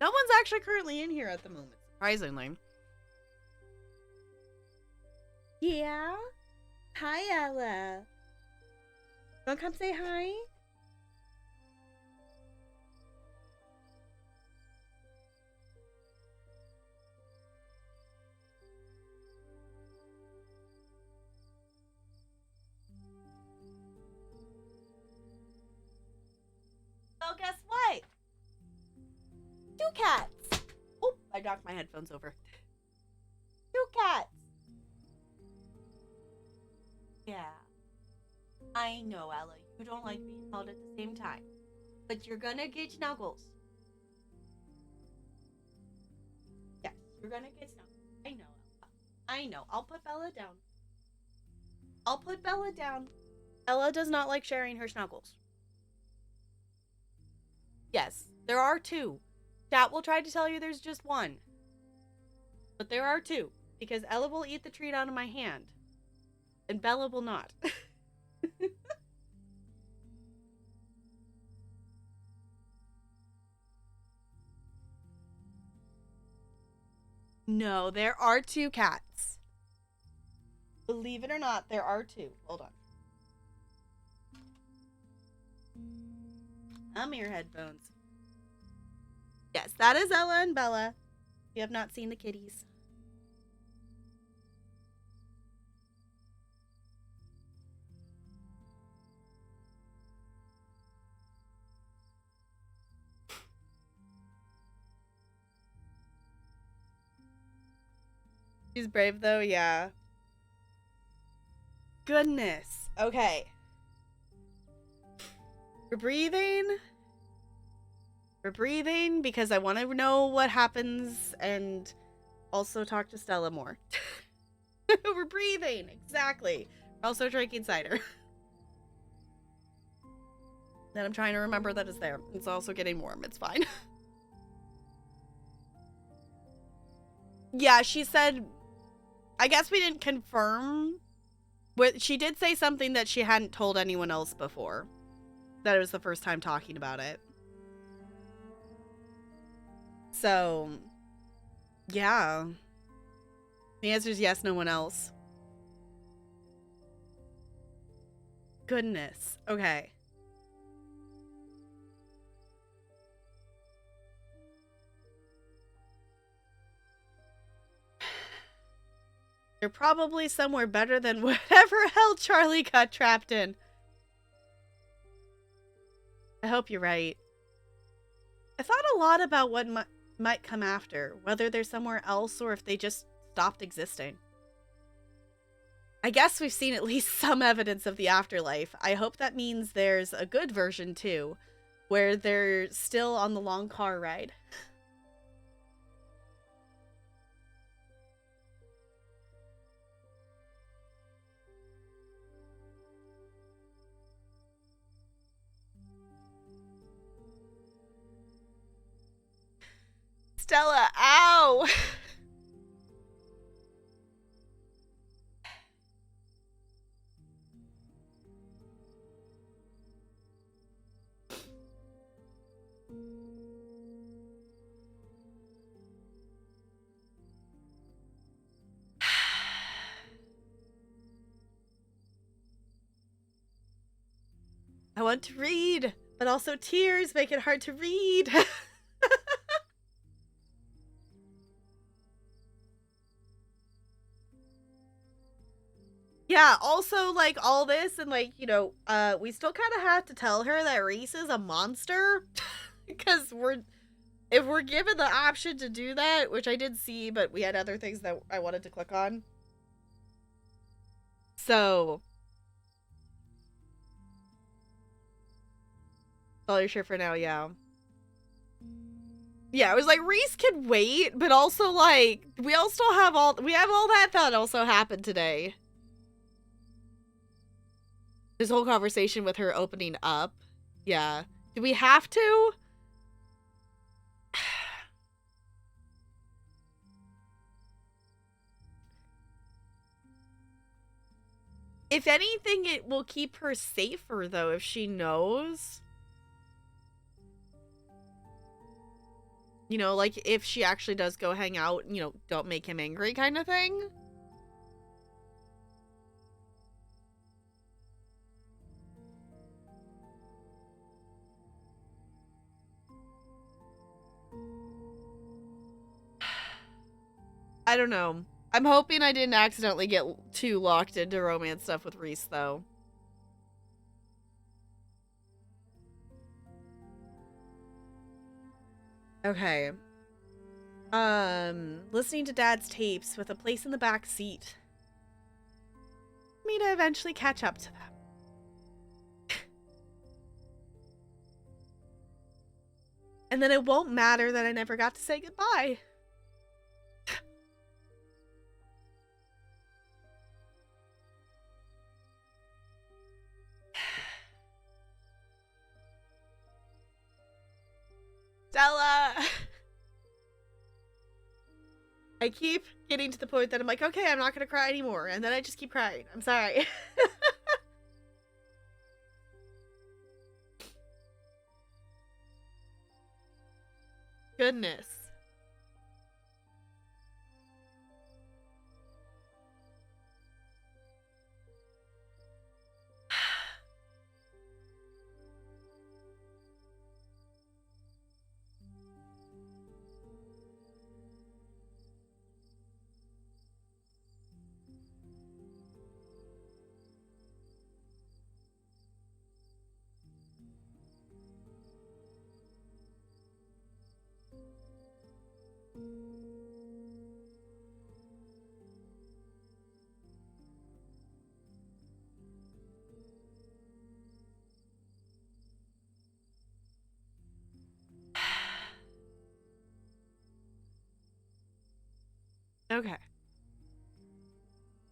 No one's actually currently in here at the moment, surprisingly. Yeah? Hi, Ella. Wanna come say hi? Well, guess what? 2 cats. Oh, I knocked my headphones over. 2 cats. Yeah. I know, Ella. You don't like being held at the same time. But you're gonna get snuggles. Yes, you're gonna get snuggles. I know, Ella. I know. I'll put Bella down. I'll put Bella down. Ella does not like sharing her snuggles. Yes, there are 2. Chat will try to tell you there's just 1. But there are 2. Because Ella will eat the treat out of my hand. And Bella will not. No, there are 2 cats. Believe it or not, there are 2. Hold on. I'm your headphones. Yes, that is Ella and Bella. You have not seen the kitties. She's brave though, yeah. Goodness. Okay. We're breathing. We're breathing because I want to know what happens and also talk to Stella more. We're breathing. Exactly. We're also drinking cider. Then I'm trying to remember that it's there. It's also getting warm. It's fine. Yeah, she said, I guess we didn't confirm. She did say something that she hadn't told anyone else before. That it was the first time talking about it. So, yeah. The answer is yes, no one else. Goodness. Okay. They're probably somewhere better than whatever hell Charlie got trapped in. I hope you're right. I thought a lot about what might come after, whether they're somewhere else or if they just stopped existing. I guess we've seen at least some evidence of the afterlife. I hope that means there's a good version too, where they're still on the long car ride. Stella, ow! I want to read, but also tears make it hard to read. Yeah, also, like, all this, and, like, you know, we still kind of have to tell her that Reese is a monster. Because if we're given the option to do that, which I did see, but we had other things that I wanted to click on. So, all you're sure for now, yeah. Yeah, it was like Reese can wait, but also like we have all that also happened today. This whole conversation with her opening up. Yeah. Do we have to? If anything, it will keep her safer though if she knows. You know, like if she actually does go hang out, you know, don't make him angry kind of thing. I don't know. I'm hoping I didn't accidentally get too locked into romance stuff with Reese, though. Okay. Listening to Dad's tapes with a place in the back seat. Me to eventually catch up to them. And then it won't matter that I never got to say goodbye. Stella! I keep getting to the point that I'm like, okay, I'm not gonna cry anymore. And then I just keep crying. I'm sorry. Goodness. Okay.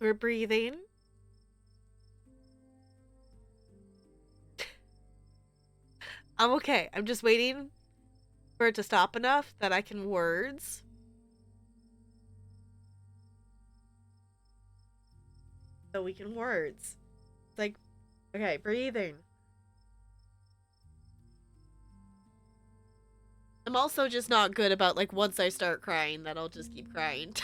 We're breathing. I'm okay. I'm just waiting for it to stop enough that I can words. So we can words. It's like, okay, breathing. I'm also just not good about, like, once I start crying, that I'll just keep crying.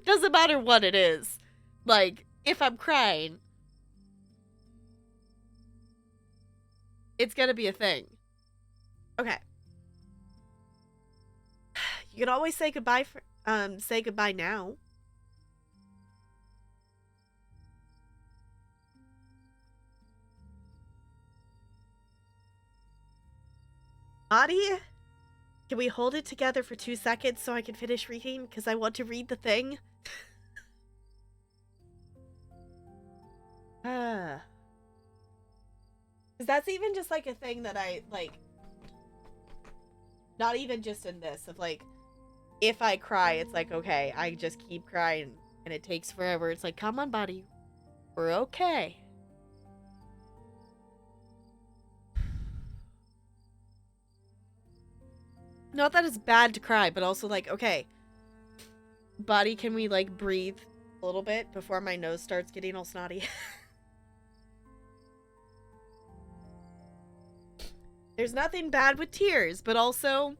Doesn't matter what it is. Like, if I'm crying, it's gonna be a thing. Okay. You can always say goodbye say goodbye now. Audie, can we hold it together for 2 seconds so I can finish reading? Because I want to read the thing. Because that's even just like a thing that I like. Not even just in this, of like, if I cry, it's like, okay, I just keep crying and it takes forever. It's like, come on, buddy. We're okay. Not that it's bad to cry, but also like, okay, buddy, can we like breathe a little bit before my nose starts getting all snotty? There's nothing bad with tears, but also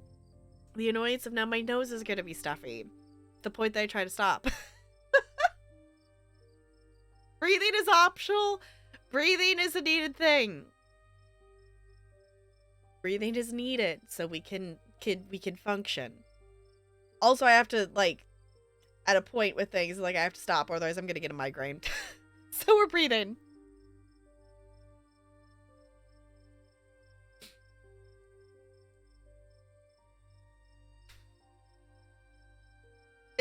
the annoyance of now my nose is gonna be stuffy. The point that I try to stop. Breathing is optional. Breathing is a needed thing. Breathing is needed so we can function. Also, I have to, like, at a point with things, like, I have to stop, otherwise I'm gonna get a migraine. So we're breathing.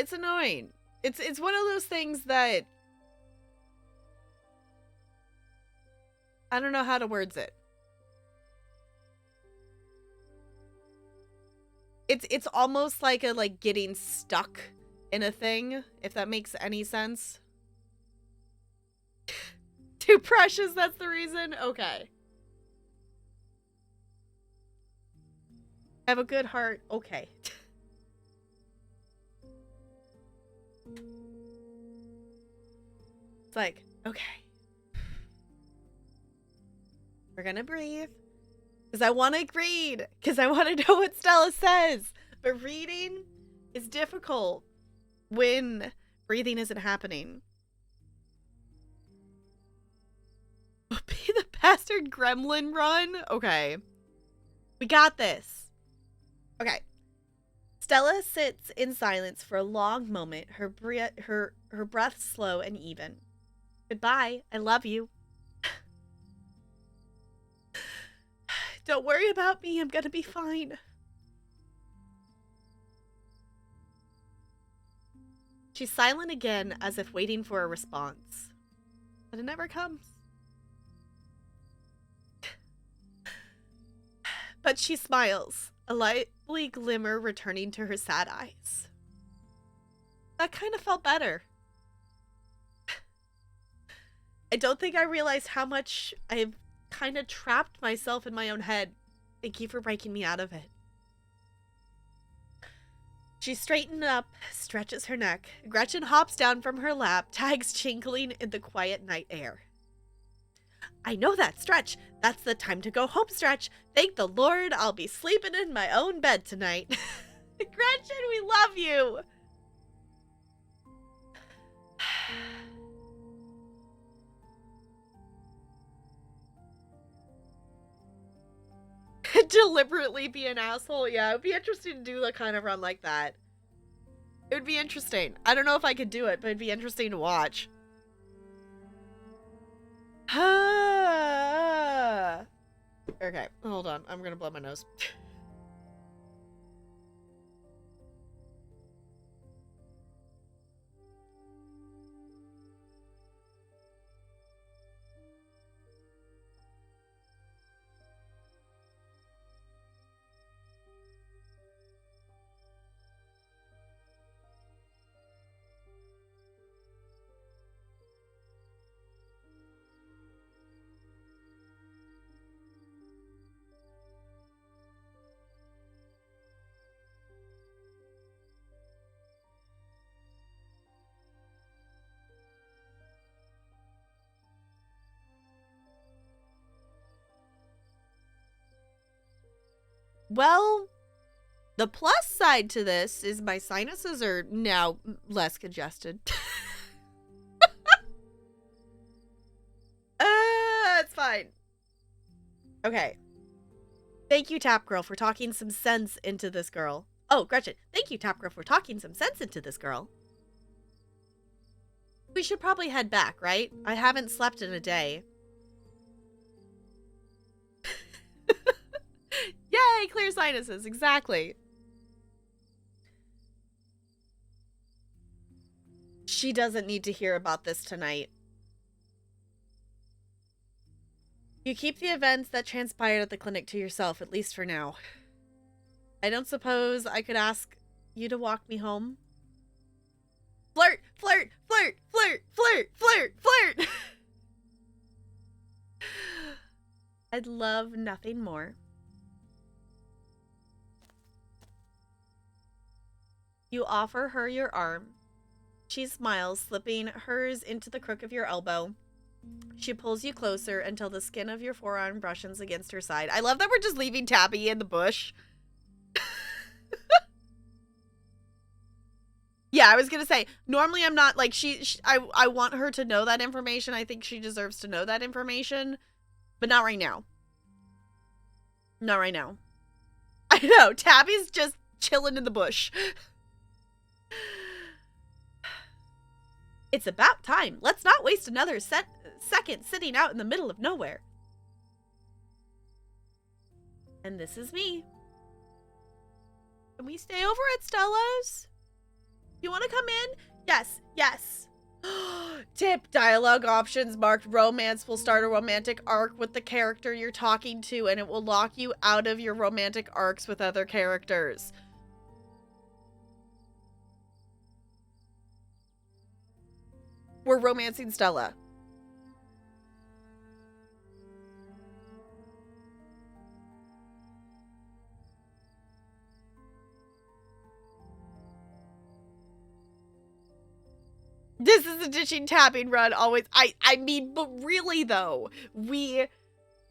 It's annoying. It's one of those things that I don't know how to words it. It's almost like a getting stuck in a thing, if that makes any sense. Too precious, that's the reason? Okay. Have a good heart. Okay. It's like, okay. We're gonna breathe. Because I want to read. Because I want to know what Stella says. But reading is difficult when breathing isn't happening. Be the bastard gremlin run? Okay. We got this. Okay. Stella sits in silence for a long moment, her breath slow and even. Goodbye. I love you. Don't worry about me. I'm gonna be fine. She's silent again, as if waiting for a response. But it never comes. But she smiles, a lively glimmer returning to her sad eyes. That kind of felt better. I don't think I realized how much I've kind of trapped myself in my own head. Thank you for breaking me out of it. She straightens up, stretches her neck. Gretchen hops down from her lap, tags jingling in the quiet night air. I know that stretch. That's the time to go home stretch. Thank the Lord I'll be sleeping in my own bed tonight. Gretchen, we love you. Deliberately be an asshole. Yeah, it would be interesting to do a kind of run like that. It would be interesting. I don't know if I could do it, but it'd be interesting to watch. Okay, hold on. I'm gonna blow my nose. Well, the plus side to this is my sinuses are now less congested. It's fine. Okay. Thank you, Tap Girl, for talking some sense into this girl. Oh, Gretchen. Thank you, Tap Girl, for talking some sense into this girl. We should probably head back, right? I haven't slept in a day. Yay, clear sinuses. Exactly. She doesn't need to hear about this tonight. You keep the events that transpired at the clinic to yourself, at least for now. I don't suppose I could ask you to walk me home? Flirt, flirt, flirt, flirt, flirt, flirt, flirt! I'd love nothing more. You offer her your arm. She smiles, slipping hers into the crook of your elbow. She pulls you closer until the skin of your forearm brushes against her side. I love that we're just leaving Tabby in the bush. Yeah, I was gonna say, normally I'm not, like, I want her to know that information. I think she deserves to know that information. But not right now. Not right now. I know, Tabby's just chilling in the bush. It's about time. Let's not waste another second sitting out in the middle of nowhere. And this is me. Can we stay over at Stella's? You want to come in? Yes, yes. Tip, dialogue options marked romance will start a romantic arc with the character you're talking to, and it will lock you out of your romantic arcs with other characters. We're romancing Stella. This is a ditching Tabby run always. I mean, but really though, we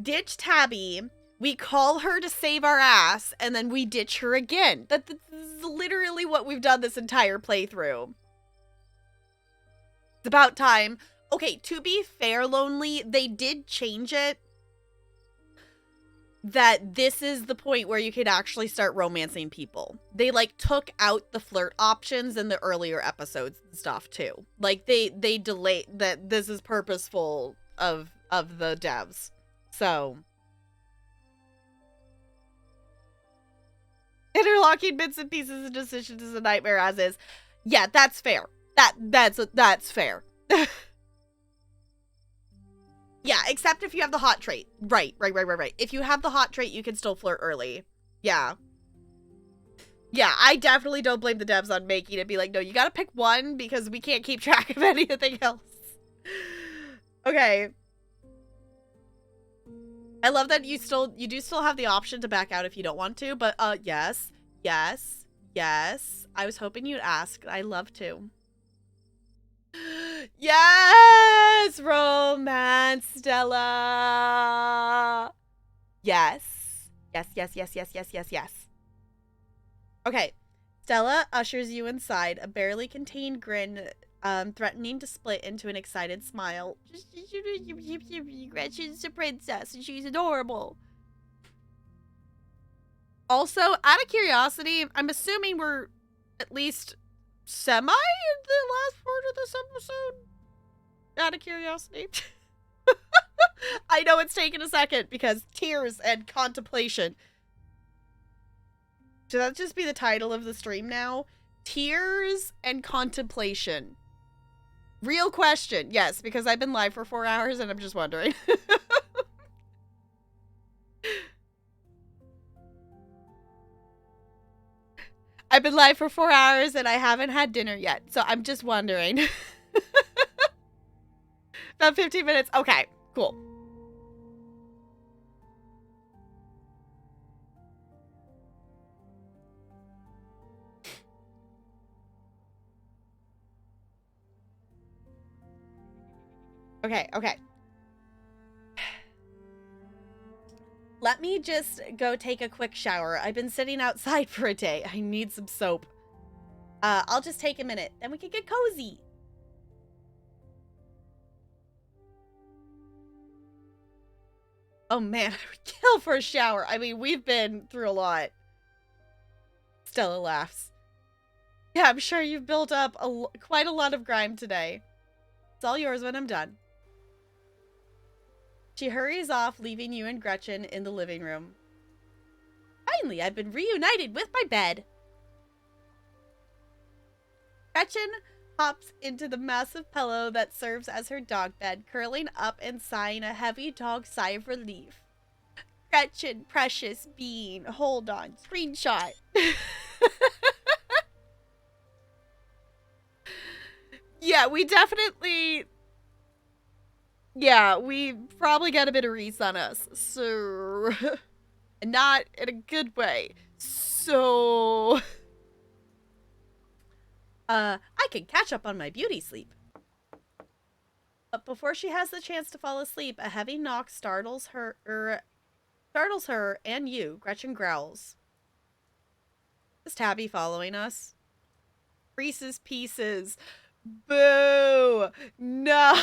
ditch Tabby, we call her to save our ass, and then we ditch her again. This is literally what we've done this entire playthrough. It's about time. Okay, to be fair, Lonely, they did change it that this is the point where you could actually start romancing people. They like took out the flirt options in the earlier episodes and stuff too. Like they delayed that. This is purposeful of the devs. So interlocking bits and pieces of decisions is a nightmare as is. Yeah, that's fair. That's fair. Yeah, except if you have the hot trait. Right. If you have the hot trait, you can still flirt early. Yeah. Yeah, I definitely don't blame the devs on making it be like, no, you gotta pick one because we can't keep track of anything else. Okay. I love that you do still have the option to back out if you don't want to, but yes. I was hoping you'd ask. I love to. Yes! Romance, Stella! Yes. Yes. Okay. Stella ushers you inside, a barely contained grin, threatening to split into an excited smile. Gretchen's a princess, and she's adorable. Also, out of curiosity, I'm assuming we're at least semi in the last part of this episode? Out of curiosity. I know it's taken a second because tears and contemplation. Should that just be the title of the stream now? Tears and contemplation. Real question. Yes, because I've been live for 4 hours and I'm just wondering. I've been live for 4 hours and I haven't had dinner yet, so I'm just wondering. About 15 minutes. Okay, cool. Okay. Let me just go take a quick shower. I've been sitting outside for a day. I need some soap. I'll just take a minute, then we can get cozy. Oh man, I would kill for a shower. I mean, we've been through a lot. Stella laughs. Yeah, I'm sure you've built up quite a lot of grime today. It's all yours when I'm done. She hurries off, leaving you and Gretchen in the living room. Finally, I've been reunited with my bed. Gretchen hops into the massive pillow that serves as her dog bed, curling up and sighing a heavy dog sigh of relief. Gretchen, precious bean. Hold on. Screenshot. Yeah, we definitely... Yeah, we probably got a bit of Reese on us. So... Not in a good way. So... I can catch up on my beauty sleep. But before she has the chance to fall asleep, a heavy knock startles her and you. Gretchen growls. Is Tabby following us? Reese's Pieces. Boo! No!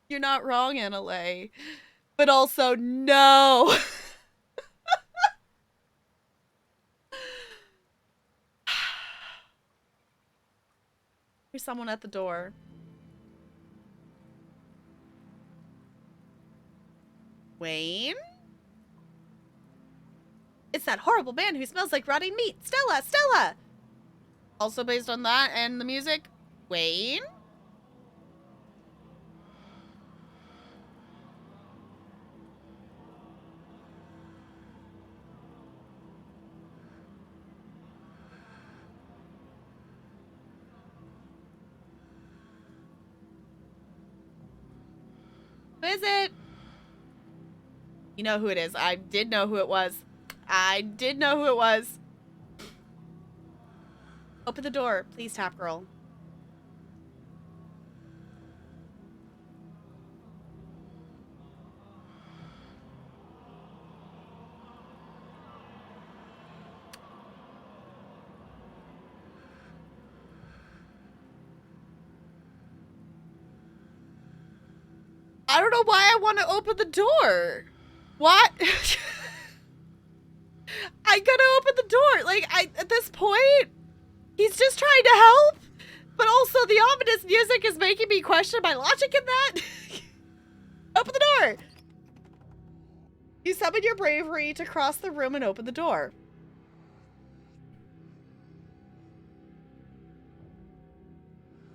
You're not wrong, Annalay. But also, no! There's someone at the door. Wayne? It's that horrible man who smells like rotting meat. Stella! Stella! Also based on that and the music, Wayne? Who is it? You know who it is. I did know who it was. I did know who it was. Open the door, please, Tap Girl. I don't know why I want to open the door. What? I gotta open the door. Like, at this point, he's just trying to help. But also, the ominous music is making me question my logic in that. Open the door. You summon your bravery to cross the room and open the door.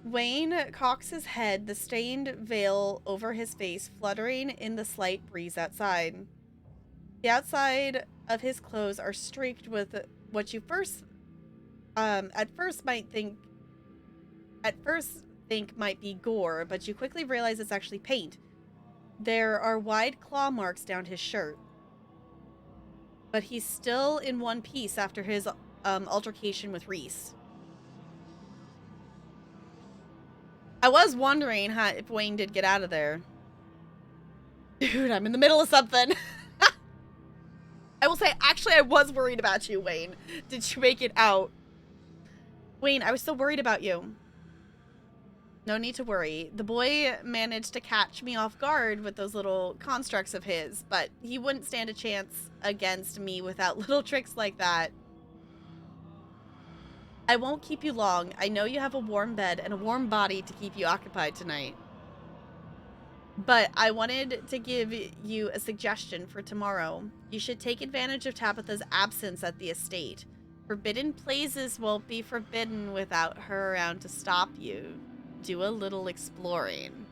Wayne cocks his head, the stained veil over his face fluttering in the slight breeze outside. The outside of his clothes are streaked with what you at first think might be gore, but you quickly realize it's actually paint. There are wide claw marks down his shirt. But he's still in one piece after his altercation with Reese. I was wondering if Wayne did get out of there. Dude, I'm in the middle of something. I will say, actually, I was worried about you, Wayne. Did you make it out? Wayne, I was so worried about you. No need to worry. The boy managed to catch me off guard with those little constructs of his, but he wouldn't stand a chance against me without little tricks like that. I won't keep you long. I know you have a warm bed and a warm body to keep you occupied tonight. But I wanted to give you a suggestion for tomorrow. You should take advantage of Tabitha's absence at the estate. Forbidden places won't be forbidden without her around to stop you. Do a little exploring.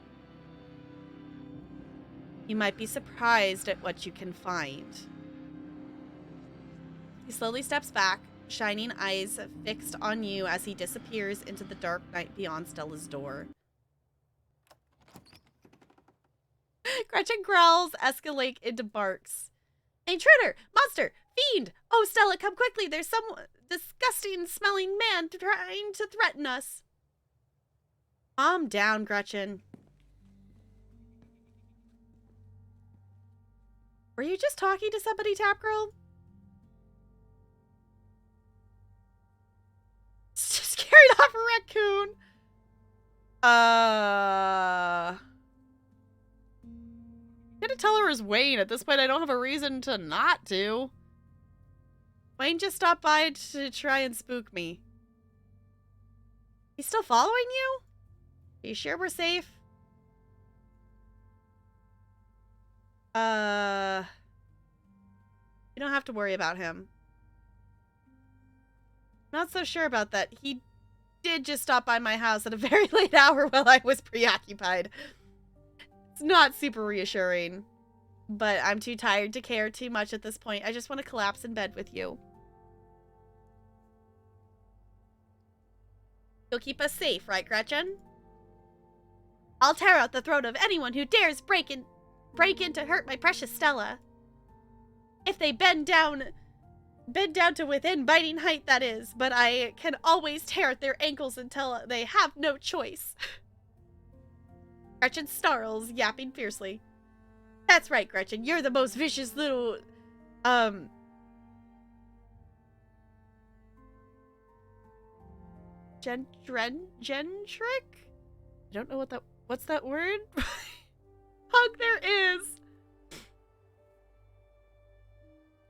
You might be surprised at what you can find. He slowly steps back, shining eyes fixed on you as he disappears into the dark night beyond Stella's door. Gretchen growls, escalate into barks. Intruder! Monster! Fiend! Oh, Stella, come quickly! There's some disgusting smelling man trying to threaten us. Calm down, Gretchen. Were you just talking to somebody, Tap Girl? Just carried off a raccoon. I'm gonna tell her it's Wayne. At this point, I don't have a reason to not do. Wayne just stopped by to try and spook me. He's still following you? Are you sure we're safe? You don't have to worry about him. Not so sure about that. He did just stop by my house at a very late hour while I was preoccupied. It's not super reassuring, but I'm too tired to care too much at this point. I just want to collapse in bed with you. You'll keep us safe, right, Gretchen? I'll tear out the throat of anyone who dares break in to hurt my precious Stella. If they bend down to within biting height, that is, but I can always tear at their ankles until they have no choice. Gretchen snarls, yapping fiercely. That's right, Gretchen. You're the most vicious little, Gentric? I don't know what's that word? Hug there is.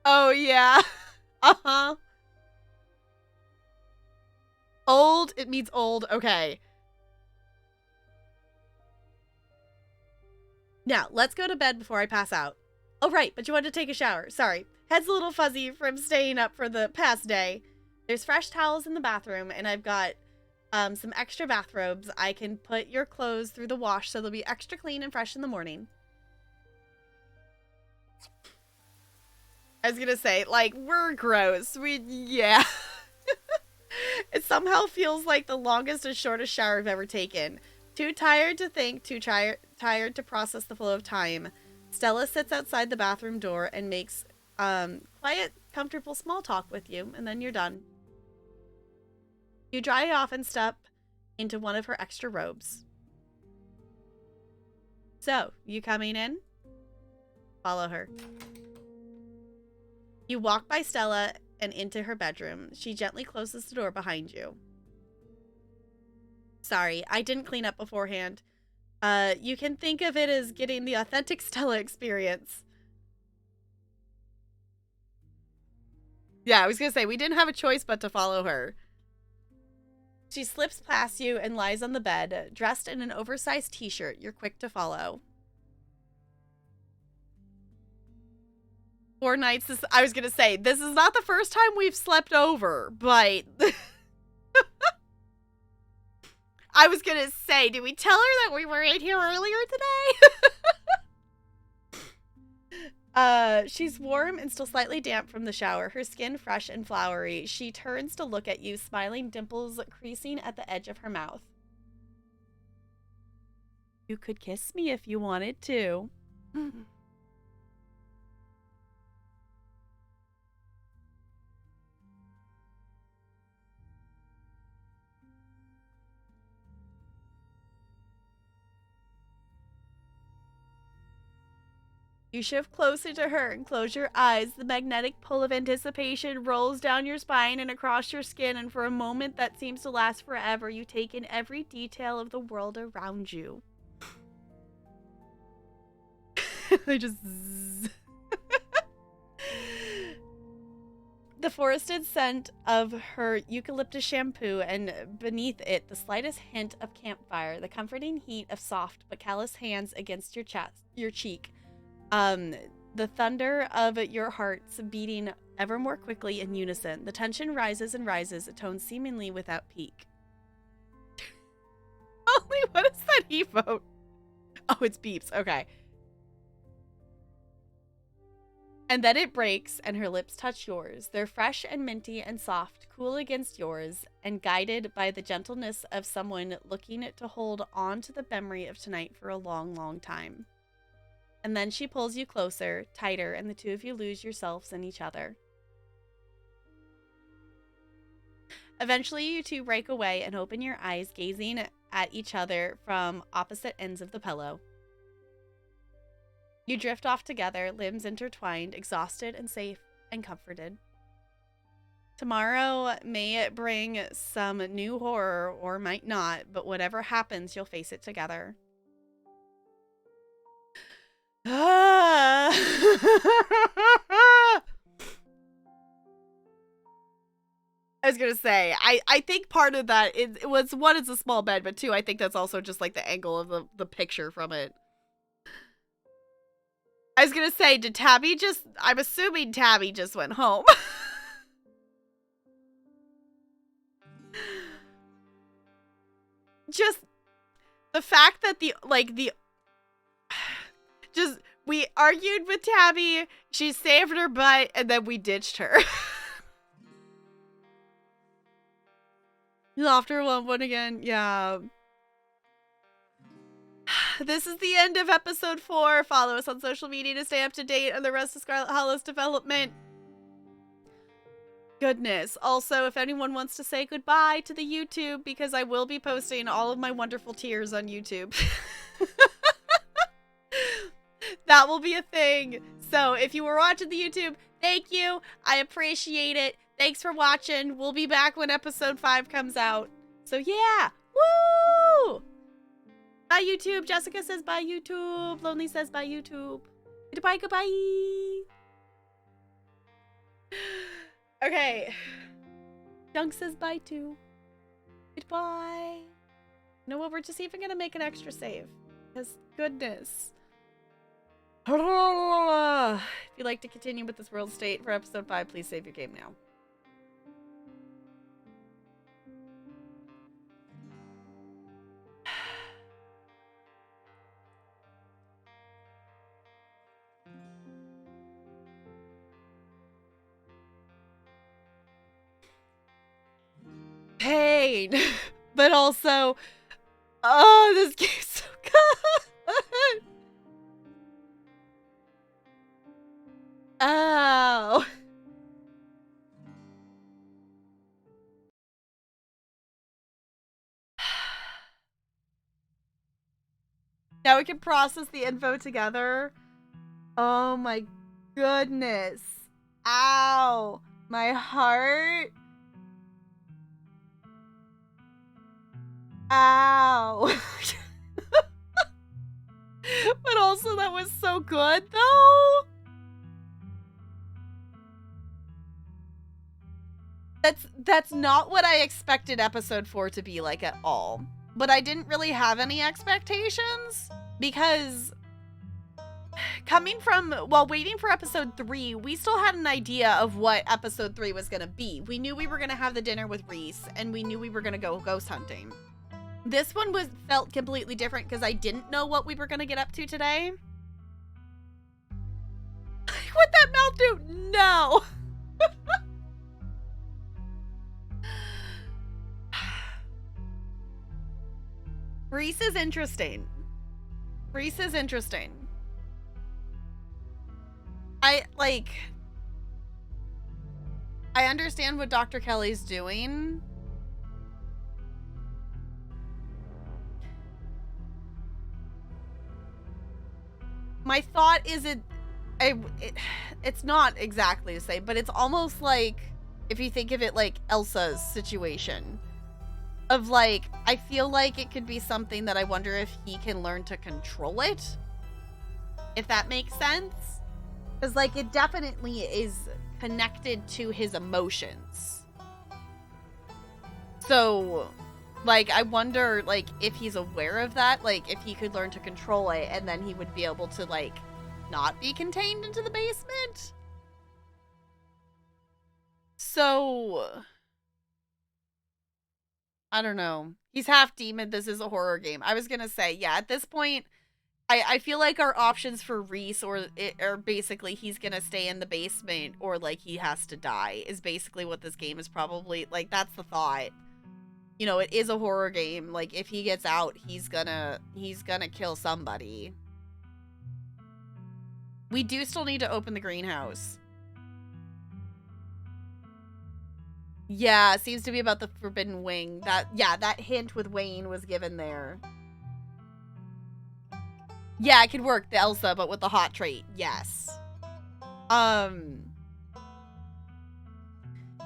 Oh, yeah. Uh-huh. Old, it means old. Okay. Now, let's go to bed before I pass out. Oh, right, but you wanted to take a shower. Sorry. Head's a little fuzzy from staying up for the past day. There's fresh towels in the bathroom, and I've got some extra bathrobes. I can put your clothes through the wash so they'll be extra clean and fresh in the morning. I was gonna say, like, we're gross. Yeah. It somehow feels like the longest and shortest shower I've ever taken. Too tired to think, too tired to process the flow of time. Stella sits outside the bathroom door and makes quiet, comfortable small talk with you, and then you're done. You dry off and step into one of her extra robes. So, you coming in? Follow her. You walk by Stella and into her bedroom. She gently closes the door behind you. Sorry, I didn't clean up beforehand. You can think of it as getting the authentic Stella experience. Yeah, I was gonna say, we didn't have a choice but to follow her. She slips past you and lies on the bed, dressed in an oversized t-shirt. You're quick to follow. 4 nights. I was gonna say, this is not the first time we've slept over, but... I was gonna say, did we tell her that we were in here earlier today? She's warm and still slightly damp from the shower, her skin fresh and flowery. She turns to look at you, smiling, dimples creasing at the edge of her mouth. You could kiss me if you wanted to. You shift closer to her and close your eyes. The magnetic pull of anticipation rolls down your spine and across your skin, and for a moment that seems to last forever, you take in every detail of the world around you. They just zzz. The forested scent of her eucalyptus shampoo, and beneath it, the slightest hint of campfire, the comforting heat of soft but callous hands against your chest, your cheek. The thunder of your hearts beating ever more quickly in unison. The tension rises and rises, a tone seemingly without peak. Only, what is that emote? Oh, it's beeps. Okay. And then it breaks, and her lips touch yours. They're fresh and minty and soft, cool against yours, and guided by the gentleness of someone looking to hold on to the memory of tonight for a long, long time. And then she pulls you closer, tighter, and the two of you lose yourselves in each other. Eventually, you two break away and open your eyes, gazing at each other from opposite ends of the pillow. You drift off together, limbs intertwined, exhausted and safe and comforted. Tomorrow may bring some new horror or might not, but whatever happens, you'll face it together. I was gonna say, I think part of that, it was, one, it's a small bed, but two, I think that's also just like the angle of the picture from it. I was gonna say, did Tabby just, I'm assuming Tabby just went home. Just the fact that just, we argued with Tabby, she saved her butt, and then we ditched her. You lost her one again, yeah. This is the end of episode 4. Follow us on social media to stay up to date on the rest of Scarlet Hollow's development. Goodness. Also, if anyone wants to say goodbye to the YouTube, because I will be posting all of my wonderful tears on YouTube. That will be a thing. So if you were watching the YouTube, thank you. I appreciate it. Thanks for watching. We'll be back when episode 5 comes out. So yeah. Woo! Bye, YouTube. Jessica says bye, YouTube. Lonely says bye, YouTube. Goodbye, goodbye. Okay. Junk says bye, too. Goodbye. You know what? We're just even going to make an extra save. Because, goodness. If you'd like to continue with this world state for episode 5, please save your game now. Pain, but also, oh, this game's so good. Oh. Now we can process the info together. Oh my goodness. Ow. My heart. Ow. But also that was so good though. That's not what I expected episode 4 to be like at all. But I didn't really have any expectations because coming from, while waiting for episode 3, we still had an idea of what episode 3 was going to be. We knew we were going to have the dinner with Reese, and we knew we were going to go ghost hunting. This one felt completely different because I didn't know what we were going to get up to today. What'd that mouth do? No! Reese is interesting. Reese is interesting. I understand what Dr. Kelly's doing. My thought is it's not exactly the same, but it's almost like if you think of it like Elsa's situation. Of like, I feel like it could be something that I wonder if he can learn to control it. If that makes sense. Because like it definitely is connected to his emotions. So like I wonder like if he's aware of that, like if he could learn to control it and then he would be able to like not be contained into the basement. So I don't know. He's half demon. This is a horror game. I was gonna say, yeah, at this point, I feel like our options for Reese are basically he's gonna stay in the basement or like he has to die is basically what this game is probably like. That's the thought. You know, it is a horror game. Like if he gets out, he's gonna kill somebody. We do still need to open the greenhouse. Yeah, it seems to be about the forbidden wing. That hint with Wayne was given there. Yeah, it could work, the Elsa, but with the hot trait. Yes. Yeah,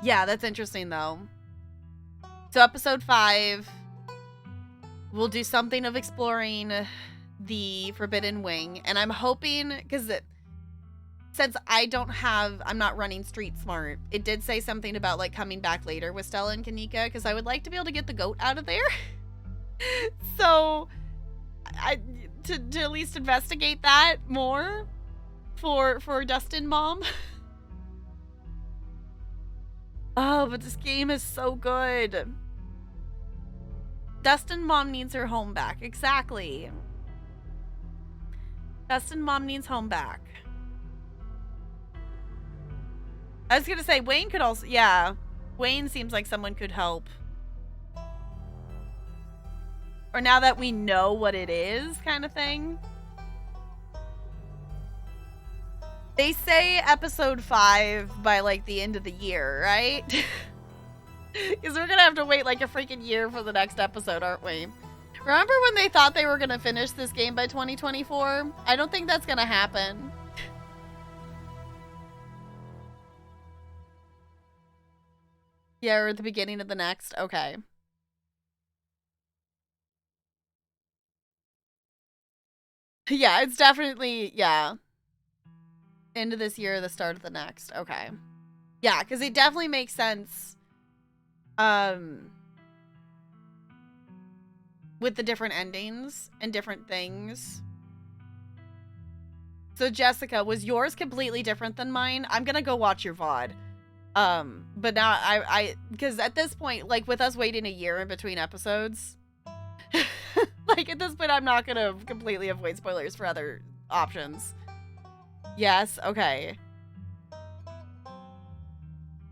that's interesting, though. So, episode 5, we'll do something of exploring the forbidden wing. And I'm hoping, because since I'm not running Street Smart, it did say something about, like, coming back later with Stella and Kanika, because I would like to be able to get the goat out of there. So, to at least investigate that more for Dustin Mom. Oh, but this game is so good. Dustin Mom needs her home back. Exactly. Dustin Mom needs home back. I was gonna say, Wayne could also, yeah. Wayne seems like someone could help. Or now that we know what it is, kind of thing. They say episode 5 by, like, the end of the year, right? Because we're gonna have to wait, like, a freaking year for the next episode, aren't we? Remember when they thought they were gonna finish this game by 2024? I don't think that's gonna happen. Yeah, or at the beginning of the next. Okay. Yeah, it's definitely, yeah. End of this year, the start of the next. Okay. Yeah, because it definitely makes sense. With the different endings and different things. So Jessica, was yours completely different than mine? I'm gonna go watch your VOD. But now because at this point, like with us waiting a year in between episodes, like at this point, I'm not gonna completely avoid spoilers for other options. Yes, okay.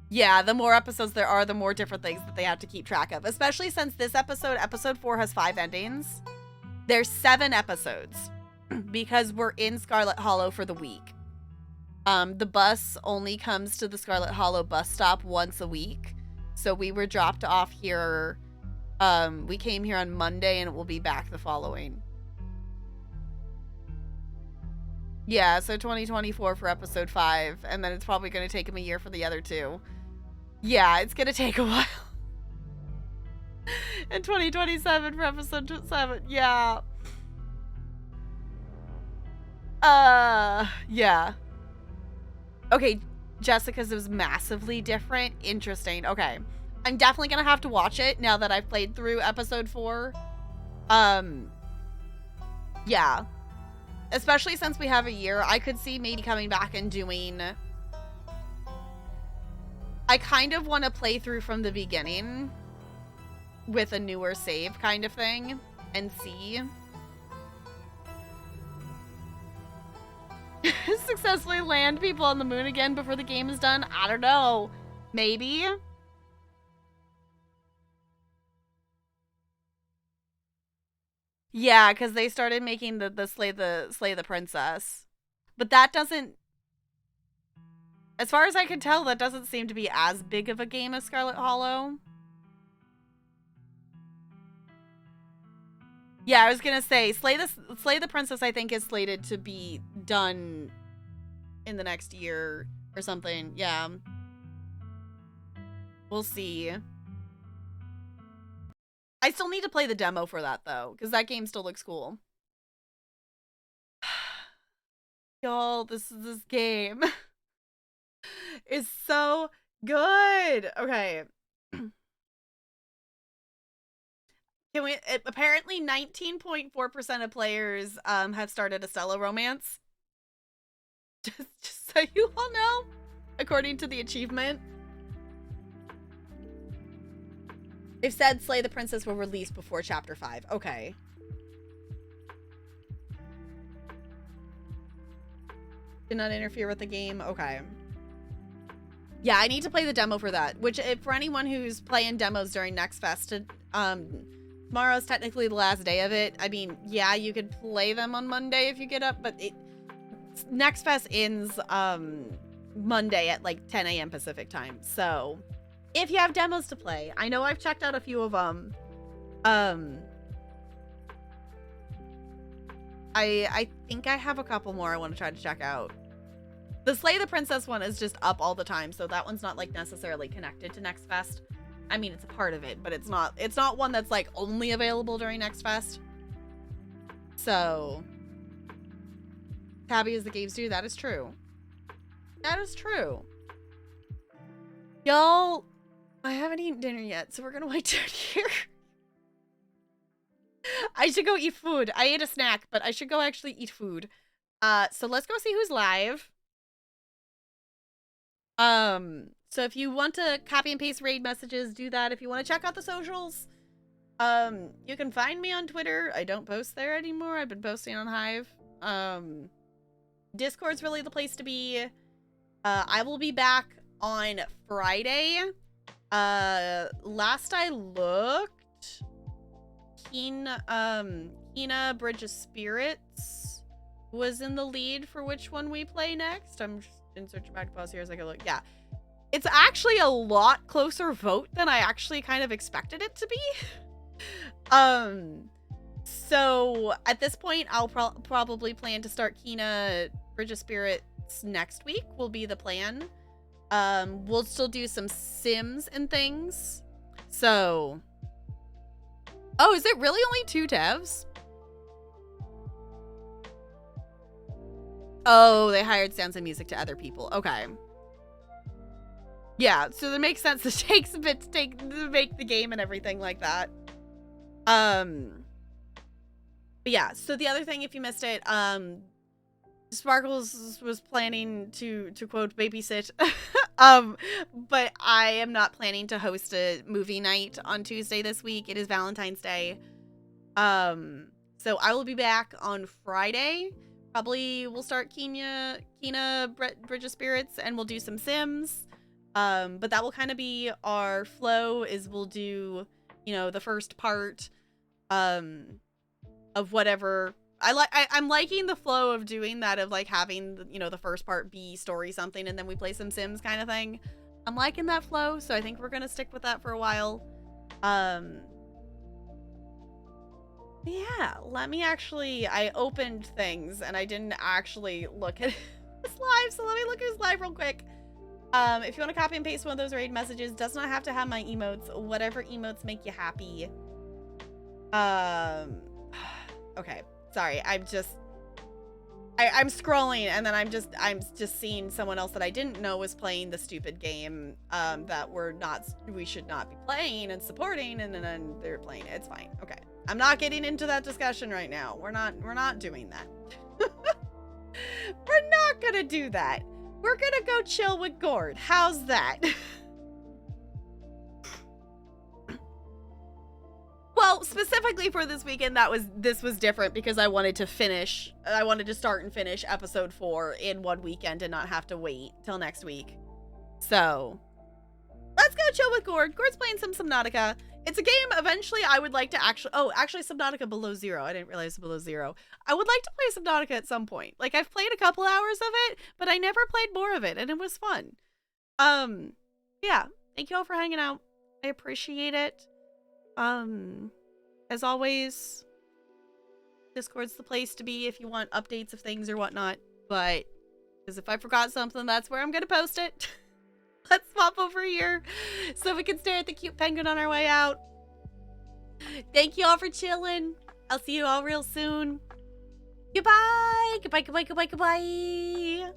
Yeah, the more episodes there are, the more different things that they have to keep track of. Especially since this episode 4 has 5 endings. There's 7 episodes because we're in Scarlet Hollow for the week. The bus only comes to the Scarlet Hollow bus stop once a week. So we were dropped off here. We came here on Monday and it will be back the following. Yeah, so 2024 for episode 5. And then it's probably going to take him a year for the other 2. Yeah, it's going to take a while. And 2027 for episode 7. Yeah. Yeah. Okay, Jessica's was massively different. Interesting. Okay. I'm definitely gonna have to watch it now that I've played through episode 4. Yeah. Especially since we have a year, I could see maybe coming back and doing... I kind of want to play through from the beginning with a newer save kind of thing and see. Successfully land people on the moon again before the game is done? I don't know. Maybe? Yeah, because they started making the slay the princess. But that doesn't... As far as I can tell, that doesn't seem to be as big of a game as Scarlet Hollow. Yeah, I was gonna say, Slay the Princess, I think, is slated to be done in the next year or something. Yeah. We'll see. I still need to play the demo for that, though, because that game still looks cool. Y'all, this game is so good. Okay. Can we, apparently 19.4% of players have started a Stella romance. Just so you all know, according to the achievement. They've said Slay the Princess will release before Chapter 5. Okay. Did not interfere with the game. Okay. Yeah, I need to play the demo for that. Which, for anyone who's playing demos during Next Fest, tomorrow's technically the last day of it. I mean, yeah, you could play them on Monday if you get up, but Next Fest ends Monday at like 10 a.m. Pacific time. So, if you have demos to play, I know I've checked out a few of them. I think I have a couple more I want to try to check out. The Slay the Princess one is just up all the time, so that one's not like necessarily connected to Next Fest. I mean, it's a part of it, but it's not one that's like only available during Next Fest. So, tabby as the games do, that is true. That is true. Y'all, I haven't eaten dinner yet, so we're gonna wait down here. I should go eat food. I ate a snack, but I should go actually eat food. So let's go see who's live. So if you want to copy and paste raid messages, do that. If you want to check out the socials, you can find me on Twitter. I don't post there anymore. I've been posting on Hive. Discord's really the place to be. I will be back on Friday. Last I looked, Kina Bridge of Spirits was in the lead for which one we play next. I'm just inserting back to pause here as I go look. Yeah. It's actually a lot closer vote than I actually kind of expected it to be. So at this point, I'll probably plan to start Kina Bridge of Spirits next week will be the plan. We'll still do some Sims and things. So, oh, is it really only 2 devs? Oh, they hired sounds and music to other people. Okay. Yeah, so it makes sense. It takes a bit to make the game and everything like that. But yeah, so the other thing, if you missed it, Sparkles was planning to quote babysit. But I am not planning to host a movie night on Tuesday this week. It is Valentine's Day. So I will be back on Friday. Probably we'll start Kena Bridge of Spirits, and we'll do some Sims. But that will kind of be our flow. Is we'll do, the first part, of whatever. I'm liking the flow of doing that, of like having the first part be story something, and then we play some Sims kind of thing. I'm liking that flow, so I think we're gonna stick with that for a while. Yeah, I opened things and I didn't actually look at this live, so let me look at this live real quick. If you want to copy and paste one of those raid messages, does not have to have my emotes. Whatever emotes make you happy. Okay. Sorry, I'm scrolling, and then I'm just seeing someone else that I didn't know was playing the stupid game that we should not be playing and supporting, and then they're playing it. It's fine. Okay. I'm not getting into that discussion right now. We're not doing that. We're not gonna do that. We're gonna go chill with Gord. How's that? Well, specifically for this weekend, this was different because I wanted to start and finish episode 4 in one weekend and not have to wait till next week. So, let's go chill with Gord. Gord's playing some Subnautica. It's a game eventually I would like to actually Subnautica Below Zero. I didn't realize Below Zero. I would like to play Subnautica at some point. Like, I've played a couple hours of it, but I never played more of it, and it was fun. Yeah. Thank you all for hanging out. I appreciate it. As always, Discord's the place to be if you want updates of things or whatnot. But, because if I forgot something, that's where I'm gonna post it. Let's swap over here so we can stare at the cute penguin on our way out. Thank you all for chilling. I'll see you all real soon. Goodbye. Goodbye, goodbye, goodbye, goodbye.